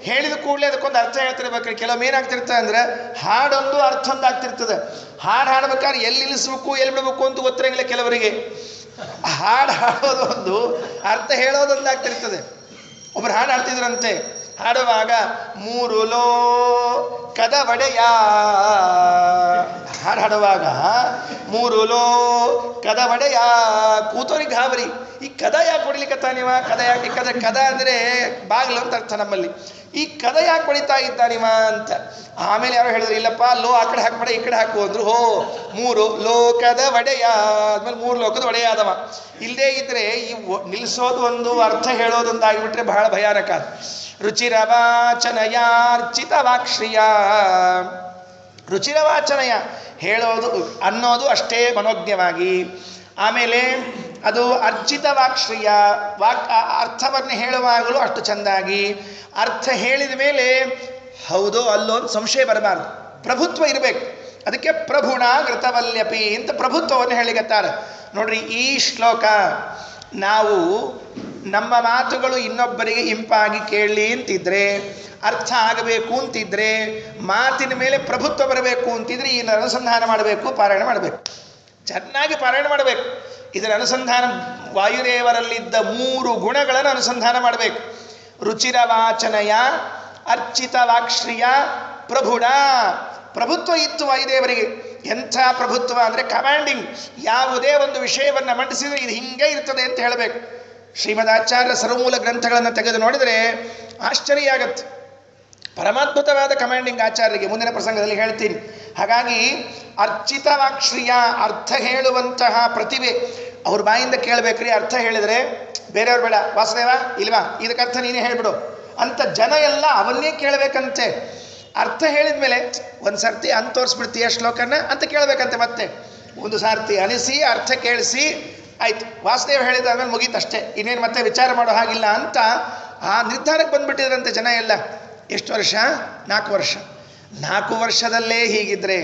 ಹೇಳಿದ ಕೂಡಲೇ ಅದಕ್ಕೊಂದು ಅರ್ಥ ಹೇಳ್ತಿರ್ಬೇಕು. ಕೆಲವೊಮ್ಮೆ ಏನಾಗ್ತಿರ್ತದೆ ಅಂದರೆ ಹಾಡೊಂದು ಅರ್ಥೊಂದು ಆಗ್ತಿರ್ತದೆ. ಹಾಡು ಹಾಡ್ಬೇಕಾದ್ರೆ ಎಲ್ಲಿ ನಿಲ್ಲಿಸ್ಬೇಕು ಎಲ್ಲಿ ಬಿಡಬೇಕು ಅಂತ ಗೊತ್ತಿರಂಗಿಲ್ಲ ಕೆಲವರಿಗೆ. ಹಾಡು ಹಾಡೋದು ಒಂದು, ಅರ್ಥ ಹೇಳೋದೊಂದು ಆಗ್ತಿರ್ತದೆ. ಒಬ್ಬರು ಹಾಡು ಹಾಡ್ತಿದ್ರಂತೆ. ಹಾಡುವಾಗ 3 ಲೋಕದ ಒಡೆಯ, ಹಾಡು ಹಾಡುವಾಗ 3 ಲೋಕದ ಒಡೆಯ, ಕೂತೋರಿಗೆ ಗಾಬರಿ. ಈ ಕದ ಯಾಕೆ ಹೊಡಿಲಿಕ್ಕತ್ತ ನೀವ? ಕದ ಯಾಕೆ? ಕದ ಅಂದರೆ ಬಾಗಿಲು ಅಂತ ಅರ್ಥ ನಮ್ಮಲ್ಲಿ. ಈ ಕದ ಯಾಕೆ ಹೊಡಿತಾ ಇದ್ದ ನೀವ ಅಂತ. ಆಮೇಲೆ ಯಾರೋ ಹೇಳಿದ್ರು, ಇಲ್ಲಪ್ಪ ಲೋ ಆ ಕಡೆ ಹಾಕ್ಬೇಡ ಈ ಕಡೆ ಹಾಕು ಅಂದ್ರು. 3 ಲೋಕದ ಒಡೆಯ ಆದ್ಮೇಲೆ 3 ಲೋಕದ ಒಡೆಯ ಆದವ. ಇಲ್ಲದೇ ಇದ್ರೆ ಈ ನಿಲ್ಲಿಸೋದು ಒಂದು, ಅರ್ಥ ಹೇಳೋದೊಂದು ಆಗಿಬಿಟ್ರೆ ಬಹಳ ಭಯಾನಕ. ರುಚಿರವಾಚನಯಾರ್ಚಿತ ವಾಕ್ಶ್ರಿಯ, ರುಚಿರವಾಚನಯ ಹೇಳೋದು ಅನ್ನೋದು ಅಷ್ಟೇ ಮನೋಜ್ಞವಾಗಿ, ಆಮೇಲೆ ಅದು ಅರ್ಚಿತ ವಾಕ್ಶ್ರಿಯ, ಅರ್ಥವನ್ನು ಹೇಳುವಾಗಲೂ ಅಷ್ಟು ಚೆಂದಾಗಿ, ಅರ್ಥ ಹೇಳಿದ ಮೇಲೆ ಹೌದೋ ಅಲ್ಲೋ ಅಂತ ಸಂಶಯ ಬರಬಾರ್ದು, ಪ್ರಭುತ್ವ ಇರಬೇಕು. ಅದಕ್ಕೆ ಪ್ರಭುಣ ಘೃತವಲ್ಯಪಿ ಅಂತ ಪ್ರಭುತ್ವವನ್ನು ಹೇಳಿಗತ್ತಾರೆ. ನೋಡ್ರಿ, ಈ ಶ್ಲೋಕ ನಾವು ನಮ್ಮ ಮಾತುಗಳು ಇನ್ನೊಬ್ಬರಿಗೆ ಇಂಪಾಗಿ ಕೇಳಲಿ ಅಂತಿದ್ರೆ, ಅರ್ಥ ಆಗಬೇಕು ಅಂತಿದ್ರೆ, ಮಾತಿನ ಮೇಲೆ ಪ್ರಭುತ್ವ ಬರಬೇಕು ಅಂತಿದ್ರೆ ಈ ಅನುಸಂಧಾನ ಮಾಡಬೇಕು, ಪಾರಾಯಣ ಮಾಡಬೇಕು, ಚೆನ್ನಾಗಿ ಪಾರಾಯಣ ಮಾಡಬೇಕು. ಇದರ ಅನುಸಂಧಾನ ವಾಯುದೇವರಲ್ಲಿದ್ದ 3 ಗುಣಗಳನ್ನು ಅನುಸಂಧಾನ ಮಾಡಬೇಕು. ರುಚಿರವಾಚನಯ, ಅರ್ಚಿತ ವಾಕ್ಶ್ರಿಯ, ಪ್ರಭುಣ. ಪ್ರಭುತ್ವ ಇತ್ತು ವಾಯುದೇವರಿಗೆ. ಎಂಥ ಪ್ರಭುತ್ವ ಅಂದರೆ ಕಮಾಂಡಿಂಗ್. ಯಾವುದೇ ಒಂದು ವಿಷಯವನ್ನು ಮಂಡಿಸಿದರೆ ಇದು ಹಿಂಗೆ ಇರ್ತದೆ ಅಂತ ಹೇಳಬೇಕು. ಶ್ರೀಮದಾಚಾರ್ಯ ಸರ್ವಮೂಲ ಗ್ರಂಥಗಳನ್ನು ತೆಗೆದು ನೋಡಿದರೆ ಆಶ್ಚರ್ಯ ಆಗತ್ತೆ. ಪರಮಾದ್ಭುತವಾದ ಕಮಾಂಡಿಂಗ್ ಆಚಾರ್ಯರಿಗೆ ಮುಂದಿನ ಪ್ರಸಂಗದಲ್ಲಿ ಹೇಳ್ತೀನಿ. ಹಾಗಾಗಿ ಅರ್ಚಿತ ವಾಕ್ಶ್ರಿಯ, ಅರ್ಥ ಹೇಳುವಂತಹ ಪ್ರತಿಭೆ ಅವ್ರ ಬಾಯಿಂದ ಕೇಳಬೇಕ್ರಿ. ಅರ್ಥ ಹೇಳಿದರೆ ಬೇರೆಯವ್ರು ಬೇಡ, ವಾಸುದೇವ ಇಲ್ವಾ ಇದಕ್ಕೆ ಅರ್ಥ ನೀನೇ ಹೇಳಿಬಿಡು ಅಂತ ಜನ ಎಲ್ಲ ಅವನ್ನೇ ಕೇಳಬೇಕಂತೆ. ಅರ್ಥ ಹೇಳಿದ ಮೇಲೆ ಒಂದು ಸರ್ತಿ ಅಂತ ತೋರಿಸ್ಬಿಡ್ತೀಯ ಶ್ಲೋಕನ ಅಂತ ಕೇಳಬೇಕಂತೆ. ಮತ್ತೆ ಒಂದು ಸಾರ್ತಿ ಅನಿಸಿ ಅರ್ಥ ಕೇಳಿಸಿ ಆಯ್ತು, ವಾಸುದೇವ ಹೇಳಿದಾದ್ಮೇಲೆ ಮುಗೀತಷ್ಟೇ, ಇನ್ನೇನು ಮತ್ತೆ ವಿಚಾರ ಮಾಡೋ ಹಾಗಿಲ್ಲ ಅಂತ ಆ ನಿರ್ಧಾರಕ್ಕೆ ಬಂದ್ಬಿಟ್ಟಿದ್ರಂತೆ ಜನ ಎಲ್ಲ. ಎಷ್ಟು ವರ್ಷ? 4 ವರ್ಷ. 4 ವರ್ಷದಲ್ಲೇ ಹೀಗಿದ್ರೆ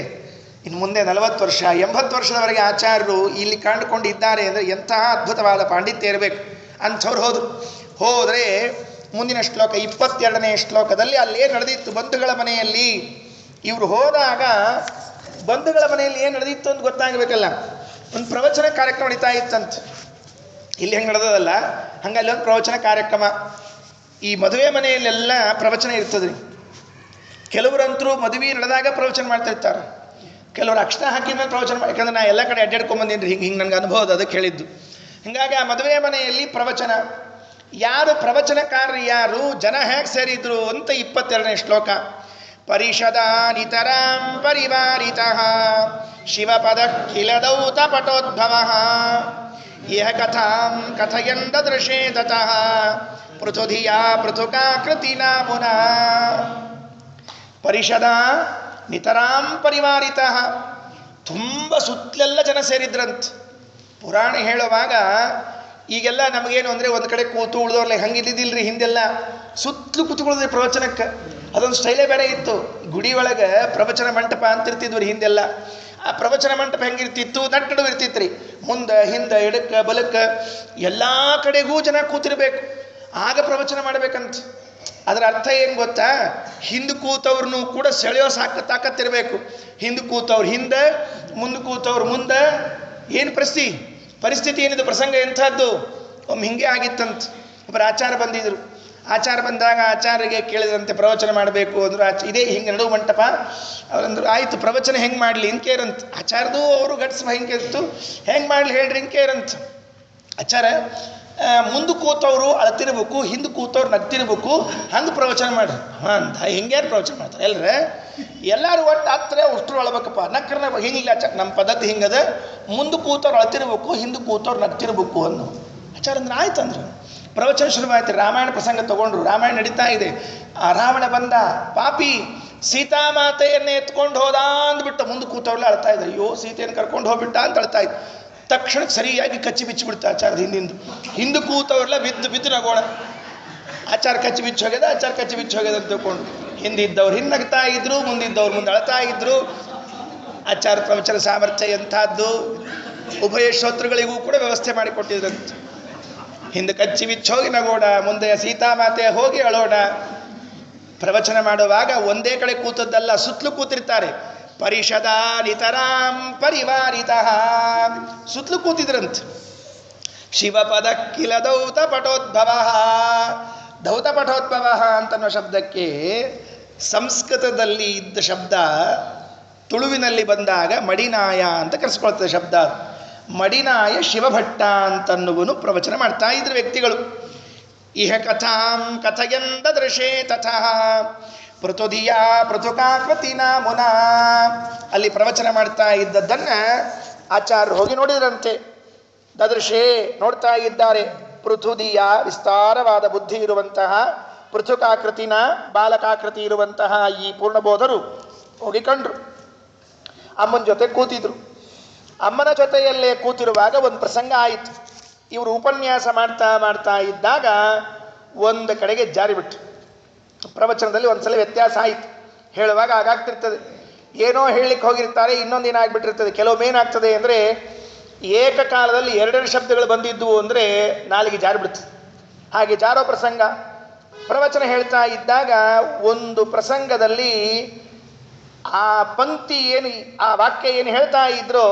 ಇನ್ನು ಮುಂದೆ 40 ವರ್ಷ 80 ವರ್ಷದವರೆಗೆ ಆಚಾರ್ಯರು ಇಲ್ಲಿ ಕಂಡುಕೊಂಡಿದ್ದಾರೆ ಅಂದರೆ ಎಂತಹ ಅದ್ಭುತವಾದ ಪಾಂಡಿತ್ಯ ಇರಬೇಕು. ಅಂಥವ್ರು ಹೋದರೆ ಮುಂದಿನ ಶ್ಲೋಕ 22ನೇ ಶ್ಲೋಕದಲ್ಲಿ ಅಲ್ಲೇ ನಡೆದಿತ್ತು ಬಂಧುಗಳ ಮನೆಯಲ್ಲಿ. ಇವರು ಹೋದಾಗ ಬಂಧುಗಳ ಮನೆಯಲ್ಲಿ ಏನು ನಡೆದಿತ್ತು ಅಂತ ಗೊತ್ತಾಗಬೇಕಲ್ಲ. ಒಂದು ಪ್ರವಚನ ಕಾರ್ಯಕ್ರಮ ನಡೀತಾ ಇತ್ತಂತೆ. ಇಲ್ಲಿ ಹೆಂಗೆ ನಡೆದದಲ್ಲ ಹಂಗೆ ಅಲ್ಲಿ ಒಂದು ಪ್ರವಚನ ಕಾರ್ಯಕ್ರಮ. ಈ ಮದುವೆ ಮನೆಯಲ್ಲೆಲ್ಲ ಪ್ರವಚನ ಇರ್ತದೆ. ಕೆಲವರಂತರೂ ಮದುವೆ ನಡೆದಾಗ ಪ್ರವಚನ ಮಾಡ್ತಿರ್ತಾರೆ, ಕೆಲವರು ಅಕ್ಷರ ಹಾಕಿದ್ಮೇಲೆ ಪ್ರವಚನ ಮಾಡಿ. ಯಾಕಂದ್ರೆ ನಾ ಎಲ್ಲ ಕಡೆ ಅಡ್ಡಾಡ್ಕೊಂಬಂದಿನಿ, ಹಿಂಗೆ ನನಗೆ ಅನುಭವ ಅದು, ಅದಕ್ಕೆ ಹೇಳಿದ್ದು. ಹೀಗಾಗಿ ಆ ಮದುವೆ ಮನೆಯಲ್ಲಿ ಪ್ರವಚನ, ಯಾರು ಪ್ರವಚನಕಾರರು ಯಾರು, ಜನ ಹೇಗೆ ಸೇರಿದ್ರು ಅಂತ 22ನೇ ಶ್ಲೋಕ. ಪರಿಷದ ನಿತರಾಂ ಪರಿವಾರಿತಃ ಶಿವಪದ ಕಿಲದೌತ ಪಟೋದ್ಭವ ಇಹ ಕಥಾಂ ಕಥಯನ್ ದದೃಶೇ ತತಃ ಪೃಥುಧಿಯ ಪೃಥುಕಾಕೃತಿ ನಾಮುನ. ಪರಿಷದ ನಿತರಾಂ ಪರಿವಾರಿತಃ, ತುಂಬ ಸುತ್ತಲೆಲ್ಲ ಜನ ಸೇರಿದ್ರಂತ. ಪುರಾಣ ಹೇಳುವಾಗ ಈಗೆಲ್ಲ ನಮಗೇನು ಅಂದರೆ ಒಂದು ಕಡೆ ಕೂತು ಉಳಿದವ್ರಲ್ಲ ಹಂಗಿದ್ದಿದ್ದಿಲ್ರಿ. ಹಿಂದೆಲ್ಲ ಸುತ್ತಲೂ ಕೂತ್ಕೊಳ್ಳೋದ್ರಿ ಪ್ರವಚನಕ್ಕೆ. ಅದೊಂದು ಸ್ಟೈಲೇ ಬೇರೆ ಇತ್ತು. ಗುಡಿ ಒಳಗೆ ಪ್ರವಚನ ಮಂಟಪ ಅಂತಿರ್ತಿದ್ವಿ ಹಿಂದೆಲ್ಲ. ಆ ಪ್ರವಚನ ಮಂಟಪ ಹೆಂಗಿರ್ತಿತ್ತು, ನಟ್ಟಡು ಇರ್ತಿತ್ತು ರೀ. ಮುಂದೆ ಹಿಂದೆ ಎಡಕ್ಕೆ ಬಲಕ್ಕೆ ಎಲ್ಲ ಕಡೆಗೂ ಜನ ಕೂತಿರ್ಬೇಕು, ಆಗ ಪ್ರವಚನ ಮಾಡ್ಬೇಕಂತ. ಅದರ ಅರ್ಥ ಏನು ಗೊತ್ತಾ? ಹಿಂದೆ ಕೂತವ್ರನ್ನೂ ಕೂಡ ಸೆಳೆಯೋ ತಾಕತ್ತಿರಬೇಕು. ಹಿಂದೆ ಕೂತವ್ರು ಹಿಂದೆ, ಮುಂದೆ ಕೂತವ್ರು ಮುಂದೆ. ಏನು ಪರಿಸ್ಥಿತಿ ಏನಿದೆ, ಪ್ರಸಂಗ ಎಂಥದ್ದು. ಒಮ್ಮೆ ಹಿಂಗೆ ಆಗಿತ್ತಂತ. ಒಬ್ಬರು ಆಚಾರ ಬಂದಿದ್ರು. ಆಚಾರ ಬಂದಾಗ ಆಚಾರ್ಯಗೆ ಕೇಳಿದಂತೆ ಪ್ರವಚನ ಮಾಡಬೇಕು ಅಂದರು. ಇದೇ ಹಿಂಗೆ ನಡುವು ಮಂಟಪ. ಅವರಂದ್ರು ಆಯಿತು ಪ್ರವಚನ ಹೆಂಗೆ ಮಾಡಲಿ ಇಂಕೇರಂತ. ಆಚಾರದು ಅವರು ಗಟ್ಸ್ ಹಿಂಗೆ ಇತ್ತು, ಹೆಂಗೆ ಮಾಡಲಿ ಹೇಳ್ರಿ ಇಂಕೇರಂತ. ಆಚಾರ ಮುಂದೆ ಕೂತವರು ಅಳತಿರ್ಬೇಕು, ಹಿಂದೆ ಕೂತವ್ರು ನಗ್ತಿರ್ಬೇಕು, ಹಂಗೆ ಪ್ರವಚನ ಮಾಡ್ರಿ. ಹಾಂ ಅಂತ ಹಿಂಗ್ಯಾರು ಪ್ರವಚನ ಮಾಡ್ತಾರೆ ಎಲ್ರ ಎಲ್ಲರೂ ಒಟ್ಟು ಹತ್ರ ಅಷ್ಟ್ರು ಅಳ್ಬೇಕಪ್ಪ. ನಕ್ರನ ಹಿಂಗಿಲ್ಲ ಆಚಾರ, ನಮ್ಮ ಪದ್ಧತಿ ಹಿಂಗದ, ಮುಂದೆ ಕೂತವ್ರು ಅಳ್ತಿರ್ಬೇಕು, ಹಿಂದೆ ಕೂತವ್ರು ನಗ್ತಿರ್ಬೇಕು ಅನ್ನೋ. ಆಚಾರ ಅಂದ್ರೆ ಆಯ್ತು ಅಂದ್ರು. ಪ್ರವಚನ ಶುರುವಾಯ್ತು. ರಾಮಾಯಣ ಪ್ರಸಂಗ ತಗೊಂಡ್ರು. ರಾಮಾಯಣ ನಡೀತಾ ಇದೆ. ಆ ರಾವಣ ಬಂದ, ಪಾಪಿ ಸೀತಾಮಾತೆಯನ್ನೇ ಎತ್ಕೊಂಡು ಹೋದ ಅಂದ್ಬಿಟ್ಟು ಮುಂದೆ ಕೂತವ್ರಲ್ಲ ಅಳ್ತಾ ಇದ್ದ. ಅಯ್ಯೋ ಸೀತೆಯನ್ನು ಕರ್ಕೊಂಡು ಹೋಗ್ಬಿಟ್ಟ ಅಂತ ಅಳ್ತಾ ಇದ್ದ. ತಕ್ಷಣಕ್ಕೆ ಸರಿಯಾಗಿ ಕಚ್ಚಿ ಬಿಚ್ಚಿಬಿಡ್ತ ಆಚಾರದ ಹಿಂದೆ ಕೂತವ್ರಲ್ಲ ಬಿದ್ದು ನಗೋಣ. ಆಚಾರ ಕಚ್ಚಿ ಬಿಚ್ಚಿ ಹೋಗ್ಯದ, ಆಚಾರ ಕಚ್ಚಿ ಬಿಚ್ಚಿ ಹೋಗ್ಯದ ಅಂತ ತಿಳ್ಕೊಂಡು ಹಿಂದಿದ್ದವ್ರು ಹಿನ್ನಗ್ತಾ ಇದ್ರು, ಮುಂದಿದ್ದವ್ರು ಮುಂದೆ ಅಳ್ತಾ ಇದ್ರು. ಆಚಾರ ಪ್ರವಚನ ಸಾಮರ್ಥ್ಯ ಎಂಥದ್ದು. ಉಭಯ ಶ್ರೋತೃಗಳಿಗೂ ಕೂಡ ವ್ಯವಸ್ಥೆ ಮಾಡಿಕೊಟ್ಟಿದ್ರಂತೆ. ಹಿಂದೆ ಕಚ್ಚಿ ಬಿಚ್ಚಿ ಹೋಗಿ ನಗೋಣ, ಮುಂದೆ ಸೀತಾಮಾತೆ ಹೋಗಿ ಅಳೋಣ. ಪ್ರವಚನ ಮಾಡುವಾಗ ಒಂದೇ ಕಡೆ ಕೂತದ್ದಲ್ಲ, ಸುತ್ತಲೂ ಕೂತಿರ್ತಾರೆ. ಪರಿಷದ ನಿತರಾಂ ಪರಿವಾರಿತ, ಸುತ್ತಲೂ ಕೂತಿದ್ರಂತೆ. ಶಿವಪದ ಕಿಲ ದೌತ ಪಟೋದ್ಭವ. ದೌತ ಪಟೋದ್ಭವ ಅಂತನ್ನೋ ಶಬ್ದಕ್ಕೆ ಸಂಸ್ಕೃತದಲ್ಲಿ ಇದ್ದ ಶಬ್ದ ತುಳುವಿನಲ್ಲಿ ಬಂದಾಗ ಮಡಿನಾಯ ಅಂತ ಕರೆಸ್ಕೊಳ್ತದೆ ಶಬ್ದ. ಮಡಿನಾಯ ಶಿವಭಟ್ಟ ಅಂತನ್ನುವನು ಪ್ರವಚನ ಮಾಡ್ತಾ ಇದ್ರು ವ್ಯಕ್ತಿಗಳು. ಇಹ ಕಥಾಂ ಕಥಯಂದ ದೃಶೇ ತಥಾ ಪೃಥುಧಿಯ ಪೃಥುಕಾಕೃತಿನ ಮುನ. ಅಲ್ಲಿ ಪ್ರವಚನ ಮಾಡ್ತಾ ಇದ್ದದ್ದನ್ನು ಆಚಾರ್ಯರು ಹೋಗಿ ನೋಡಿದ್ರಂತೆ. ದದೃಶೇ ನೋಡ್ತಾ ಇದ್ದಾರೆ. ಪೃಥುದಿಯ ವಿಸ್ತಾರವಾದ ಬುದ್ಧಿ ಇರುವಂತಹ, ಪೃಥುಕಾಕೃತಿನ ಬಾಲಕಾಕೃತಿ ಇರುವಂತಹ ಈ ಪೂರ್ಣಬೋಧರು ಹೋಗಿ ಕಂಡ್ರು. ಅಮ್ಮನ ಜೊತೆ ಕೂತಿದ್ರು. ಅಮ್ಮನ ಜೊತೆಯಲ್ಲೇ ಕೂತಿರುವಾಗ ಒಂದು ಪ್ರಸಂಗ ಆಯಿತು. ಇವರು ಉಪನ್ಯಾಸ ಮಾಡ್ತಾ ಇದ್ದಾಗ ಒಂದು ಕಡೆಗೆ ಜಾರಿಬಿಟ್ಟು ಪ್ರವಚನದಲ್ಲಿ ಒಂದ್ಸಲ ವ್ಯತ್ಯಾಸ ಆಯಿತು. ಹೇಳುವಾಗ ಆಗಾಗ್ತಿರ್ತದೆ, ಏನೋ ಹೇಳಲಿಕ್ಕೆ ಹೋಗಿರ್ತಾರೆ, ಇನ್ನೊಂದು ಏನಾಗ್ಬಿಟ್ಟಿರ್ತದೆ. ಕೆಲವೊಮ್ಮೆ ಏನಾಗ್ತದೆ ಅಂದರೆ ಏಕಕಾಲದಲ್ಲಿ ಎರಡೆರಡು ಶಬ್ದಗಳು ಬಂದಿದ್ವು ಅಂದರೆ ನಾಲಿಗೆ ಜಾರಿಬಿಡ್ತದೆ. ಹಾಗೆ ಜಾರೋ ಪ್ರಸಂಗ. ಪ್ರವಚನ ಹೇಳ್ತಾ ಇದ್ದಾಗ ಒಂದು ಪ್ರಸಂಗದಲ್ಲಿ ಆ ಪಂಕ್ತಿ ಏನು, ಆ ವಾಕ್ಯ ಏನು ಹೇಳ್ತಾ ಇದ್ರೋ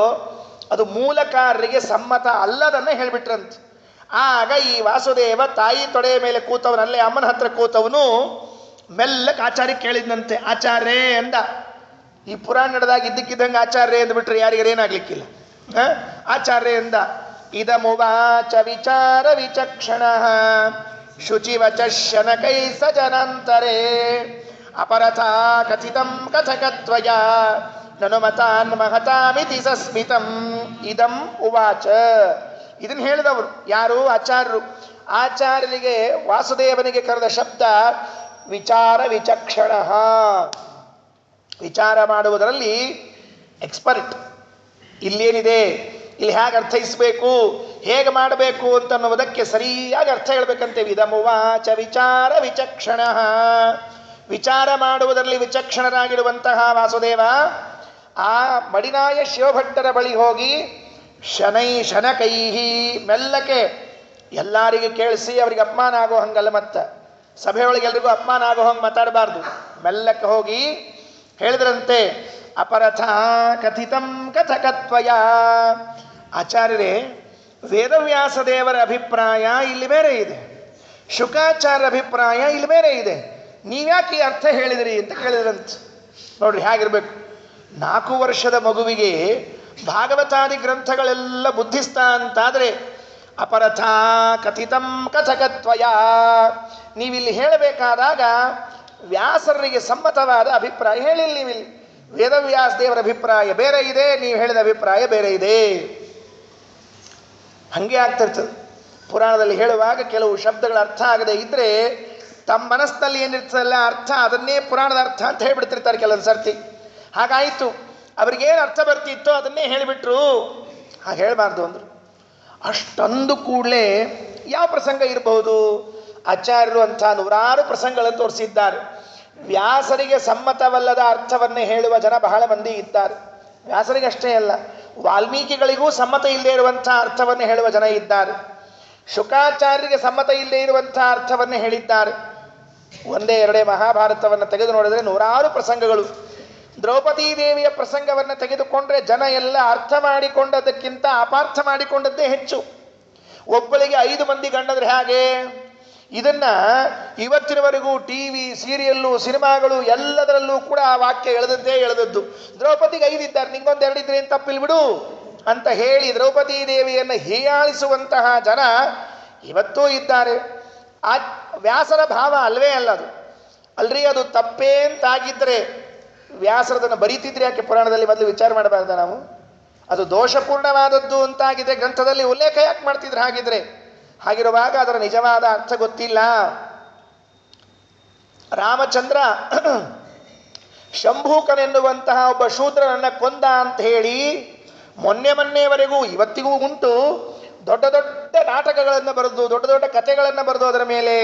ಅದು ಮೂಲಕಾರರಿಗೆ ಸಮ್ಮತ ಅಲ್ಲದನ್ನು ಹೇಳಿಬಿಟ್ರಂತೆ. ಆಗ ಈ ವಾಸುದೇವ ತಾಯಿ ತೊಡೆಯ ಮೇಲೆ ಕೂತವನಲ್ಲೇ ಅಮ್ಮನ ಹತ್ರ ಕೂತವನು ಮೆಲ್ಲಕ್ಕೆ ಆಚಾರ್ಯ ಕೇಳಿದಂತೆ. ಆಚಾರ್ಯೇ ಅಂದ. ಈ ಪುರಾಣ ನಡೆದಾಗ ಇದ್ದಕ್ಕಿದ್ದಂಗೆ ಆಚಾರ್ಯ ಅಂದ್ಬಿಟ್ರೆ ಯಾರಿಗಾರ ಏನಾಗ್ಲಿಕ್ಕಿಲ್ಲ. ಆಚಾರ್ಯ ಎಂದ. ಇದಮುವಾಚ ವಿಚಾರ ವಿಚಕ್ಷಣ ಶುಚಿವಚ ಶನಕೈ ಸಜನಾಂತರೇ ಅಪರಥಾ ಕಥಿತಂ ಕಥಕತ್ವಯ ನನು ಮತಾನ್ ಮಹತಾಮಿತಿ ಸಸ್ಮಿತಂ. ಇದಂ ಉವಾಚ. ಇದನ್ನು ಹೇಳಿದವರು ಯಾರು? ಆಚಾರ್ಯರು. ಆಚಾರ್ಯರಿಗೆ ವಾಸುದೇವನಿಗೆ ಕರೆದ ಶಬ್ದ ವಿಚಾರ ವಿಚಕ್ಷಣ. ವಿಚಾರ ಮಾಡುವುದರಲ್ಲಿ ಎಕ್ಸ್ಪರ್ಟ್. ಇಲ್ಲೇನಿದೆ, ಇಲ್ಲಿ ಹೇಗೆ ಅರ್ಥೈಸಬೇಕು, ಹೇಗೆ ಮಾಡಬೇಕು ಅಂತನ್ನುವುದಕ್ಕೆ ಸರಿಯಾಗಿ ಅರ್ಥ ಹೇಳ್ಬೇಕಂತೇವೆ. ಇದಮುವಾಚ ವಿಚಾರ ವಿಚಕ್ಷಣ. ವಿಚಾರ ಮಾಡುವುದರಲ್ಲಿ ವಿಚಕ್ಷಣರಾಗಿರುವಂತಹ ವಾಸುದೇವ ಆ ಮಡಿನಾಯ ಶಿವಭಟ್ಟರ ಬಳಿ ಹೋಗಿ ಶನಕೈಹಿ ಮೆಲ್ಲಕ್ಕೆ ಎಲ್ಲರಿಗೆ ಕೇಳಿಸಿ ಅವರಿಗೆ ಅಪಮಾನ ಆಗೋ ಹಂಗಲ್ಲ, ಮತ್ತೆ ಸಭೆಯೊಳಗೆ ಎಲ್ರಿಗೂ ಅಪಮಾನ ಆಗೋ ಹಂಗೆ ಮಾತಾಡಬಾರ್ದು. ಮೆಲ್ಲಕ್ಕೆ ಹೋಗಿ ಹೇಳಿದ್ರಂತೆ. ಅಪರಥ ಕಥಿತಂ ಕಥಕತ್ವಯ. ಆಚಾರ್ಯರೇ, ವೇದವ್ಯಾಸ ದೇವರ ಅಭಿಪ್ರಾಯ ಇಲ್ಲಿ ಬೇರೆ ಇದೆ, ಶುಕಾಚಾರ್ಯ ಅಭಿಪ್ರಾಯ ಇಲ್ಲಿ ಬೇರೆ ಇದೆ. ನೀವ್ಯಾಕೆ ಈ ಅರ್ಥ ಹೇಳಿದಿರಿ ಅಂತ ಕೇಳಿದ್ರಂತೆ. ನೋಡ್ರಿ ಹೇಗಿರ್ಬೇಕು. 4 ವರ್ಷದ ಮಗುವಿಗೆ ಭಾಗವತಾದಿ ಗ್ರಂಥಗಳೆಲ್ಲ ಬುದ್ಧಿಸ್ತ ಅಂತಾದರೆ ಅಪರಥ ಕಥಿತಂ ಕಥಕತ್ವಯ. ನೀವಿಲ್ಲಿ ಹೇಳಬೇಕಾದಾಗ ವ್ಯಾಸರಿಗೆ ಸಮ್ಮತವಾದ ಅಭಿಪ್ರಾಯ ಹೇಳಿಲ್ಲ. ನೀವಿಲ್ಲಿ ವೇದವ್ಯಾಸ ದೇವರ ಅಭಿಪ್ರಾಯ ಬೇರೆ ಇದೆ, ನೀವು ಹೇಳಿದ ಅಭಿಪ್ರಾಯ ಬೇರೆ ಇದೆ. ಹಾಗೆ ಆಗ್ತಿರ್ತದೆ. ಪುರಾಣದಲ್ಲಿ ಹೇಳುವಾಗ ಕೆಲವು ಶಬ್ದಗಳ ಅರ್ಥ ಆಗದೆ ಇದ್ದರೆ ತಮ್ಮ ಮನಸ್ಸಿನಲ್ಲಿ ಏನಿರ್ತದಲ್ಲ ಅರ್ಥ, ಅದನ್ನೇ ಪುರಾಣದ ಅರ್ಥ ಅಂತ ಹೇಳಿಬಿಡ್ತಿರ್ತಾರೆ ಕೆಲವೊಂದು ಸರ್ತಿ. ಹಾಗಾಯಿತು, ಅವ್ರಿಗೇನು ಅರ್ಥ ಬರ್ತಿತ್ತೋ ಅದನ್ನೇ ಹೇಳಿಬಿಟ್ರು. ಹಾಗೆ ಹೇಳಬಾರ್ದು ಅಂದರು. ಅಷ್ಟೊಂದು ಕೂಡಲೇ ಯಾವ ಪ್ರಸಂಗ ಇರಬಹುದು? ಆಚಾರ್ಯರು ಅಂಥ 100 ಪ್ರಸಂಗಗಳನ್ನು ತೋರಿಸಿದ್ದಾರೆ. ವ್ಯಾಸರಿಗೆ ಸಮ್ಮತವಲ್ಲದ ಅರ್ಥವನ್ನೇ ಹೇಳುವ ಜನ ಬಹಳ ಮಂದಿ ಇದ್ದಾರೆ. ವ್ಯಾಸರಿಗೆ ಅಷ್ಟೇ ಅಲ್ಲ, ವಾಲ್ಮೀಕಿಗಳಿಗೂ ಸಮ್ಮತ ಇಲ್ಲದೆ ಇರುವಂಥ ಅರ್ಥವನ್ನು ಹೇಳುವ ಜನ ಇದ್ದಾರೆ. ಶುಕಾಚಾರ್ಯರಿಗೆ ಸಮ್ಮತ ಇಲ್ಲದೆ ಇರುವಂಥ ಅರ್ಥವನ್ನೇ ಹೇಳಿದ್ದಾರೆ. ಒಂದೇ ಎರಡೇ ಮಹಾಭಾರತವನ್ನು ತೆಗೆದು ನೋಡಿದರೆ 100 ಪ್ರಸಂಗಗಳು. ದ್ರೌಪದೀ ದೇವಿಯ ಪ್ರಸಂಗವನ್ನು ತೆಗೆದುಕೊಂಡ್ರೆ ಜನ ಎಲ್ಲ ಅರ್ಥ ಮಾಡಿಕೊಂಡದಕ್ಕಿಂತ ಅಪಾರ್ಥ ಮಾಡಿಕೊಂಡದ್ದೇ ಹೆಚ್ಚು. ಒಬ್ಬಳಿಗೆ 5 ಮಂದಿ ಗಂಡಂದ್ರೆ ಹೇಗೆ? ಇದನ್ನ ಇವತ್ತಿನವರೆಗೂ ಟಿವಿ, ಸೀರಿಯಲ್ಲು, ಸಿನಿಮಾಗಳು ಎಲ್ಲದರಲ್ಲೂ ಕೂಡ ಆ ವಾಕ್ಯ ಎಳೆದದ್ದೇ ಎಳೆದದ್ದು. ದ್ರೌಪದಿಗೆ 5 ಇದ್ದಾರೆ, ನಿಂಗೊಂದು 2 ಇದ್ರೆ ಏನು ತಪ್ಪಿಲ್ ಬಿಡು ಅಂತ ಹೇಳಿ ದ್ರೌಪದಿ ದೇವಿಯನ್ನು ಹೀಯಾಳಿಸುವಂತಹ ಜನ ಇವತ್ತೂ ಇದ್ದಾರೆ. ಆ ವ್ಯಾಸರ ಭಾವ ಅಲ್ವೇ ಅಲ್ಲ ಅದು. ಅಲ್ರಿ ಅದು ತಪ್ಪೇ ಅಂತಾಗಿದ್ದರೆ ವ್ಯಾಸರದನ್ನು ಬರೀತಿದ್ರೆ ಯಾಕೆ ಪುರಾಣದಲ್ಲಿ ಮೊದಲು ವಿಚಾರ ಮಾಡಬಾರ್ದ ನಾವು? ಅದು ದೋಷಪೂರ್ಣವಾದದ್ದು ಅಂತಾಗಿದೆ ಗ್ರಂಥದಲ್ಲಿ ಉಲ್ಲೇಖ ಯಾಕೆ ಮಾಡ್ತಿದ್ರು ಹಾಗಿದ್ರೆ? ಹಾಗಿರುವಾಗ ಅದರ ನಿಜವಾದ ಅರ್ಥ ಗೊತ್ತಿಲ್ಲ. ರಾಮಚಂದ್ರ ಶಂಭೂಕನೆನ್ನುವಂತಹ ಒಬ್ಬ ಶೂದ್ರನನ್ನ ಕೊಂದ ಅಂತ ಹೇಳಿ ಮೊನ್ನೆವರೆಗೂ ಇವತ್ತಿಗೂ ಉಂಟು. ದೊಡ್ಡ ದೊಡ್ಡ ನಾಟಕಗಳನ್ನು ಬರೆದು, ದೊಡ್ಡ ದೊಡ್ಡ ಕಥೆಗಳನ್ನು ಬರೆದು ಅದರ ಮೇಲೆ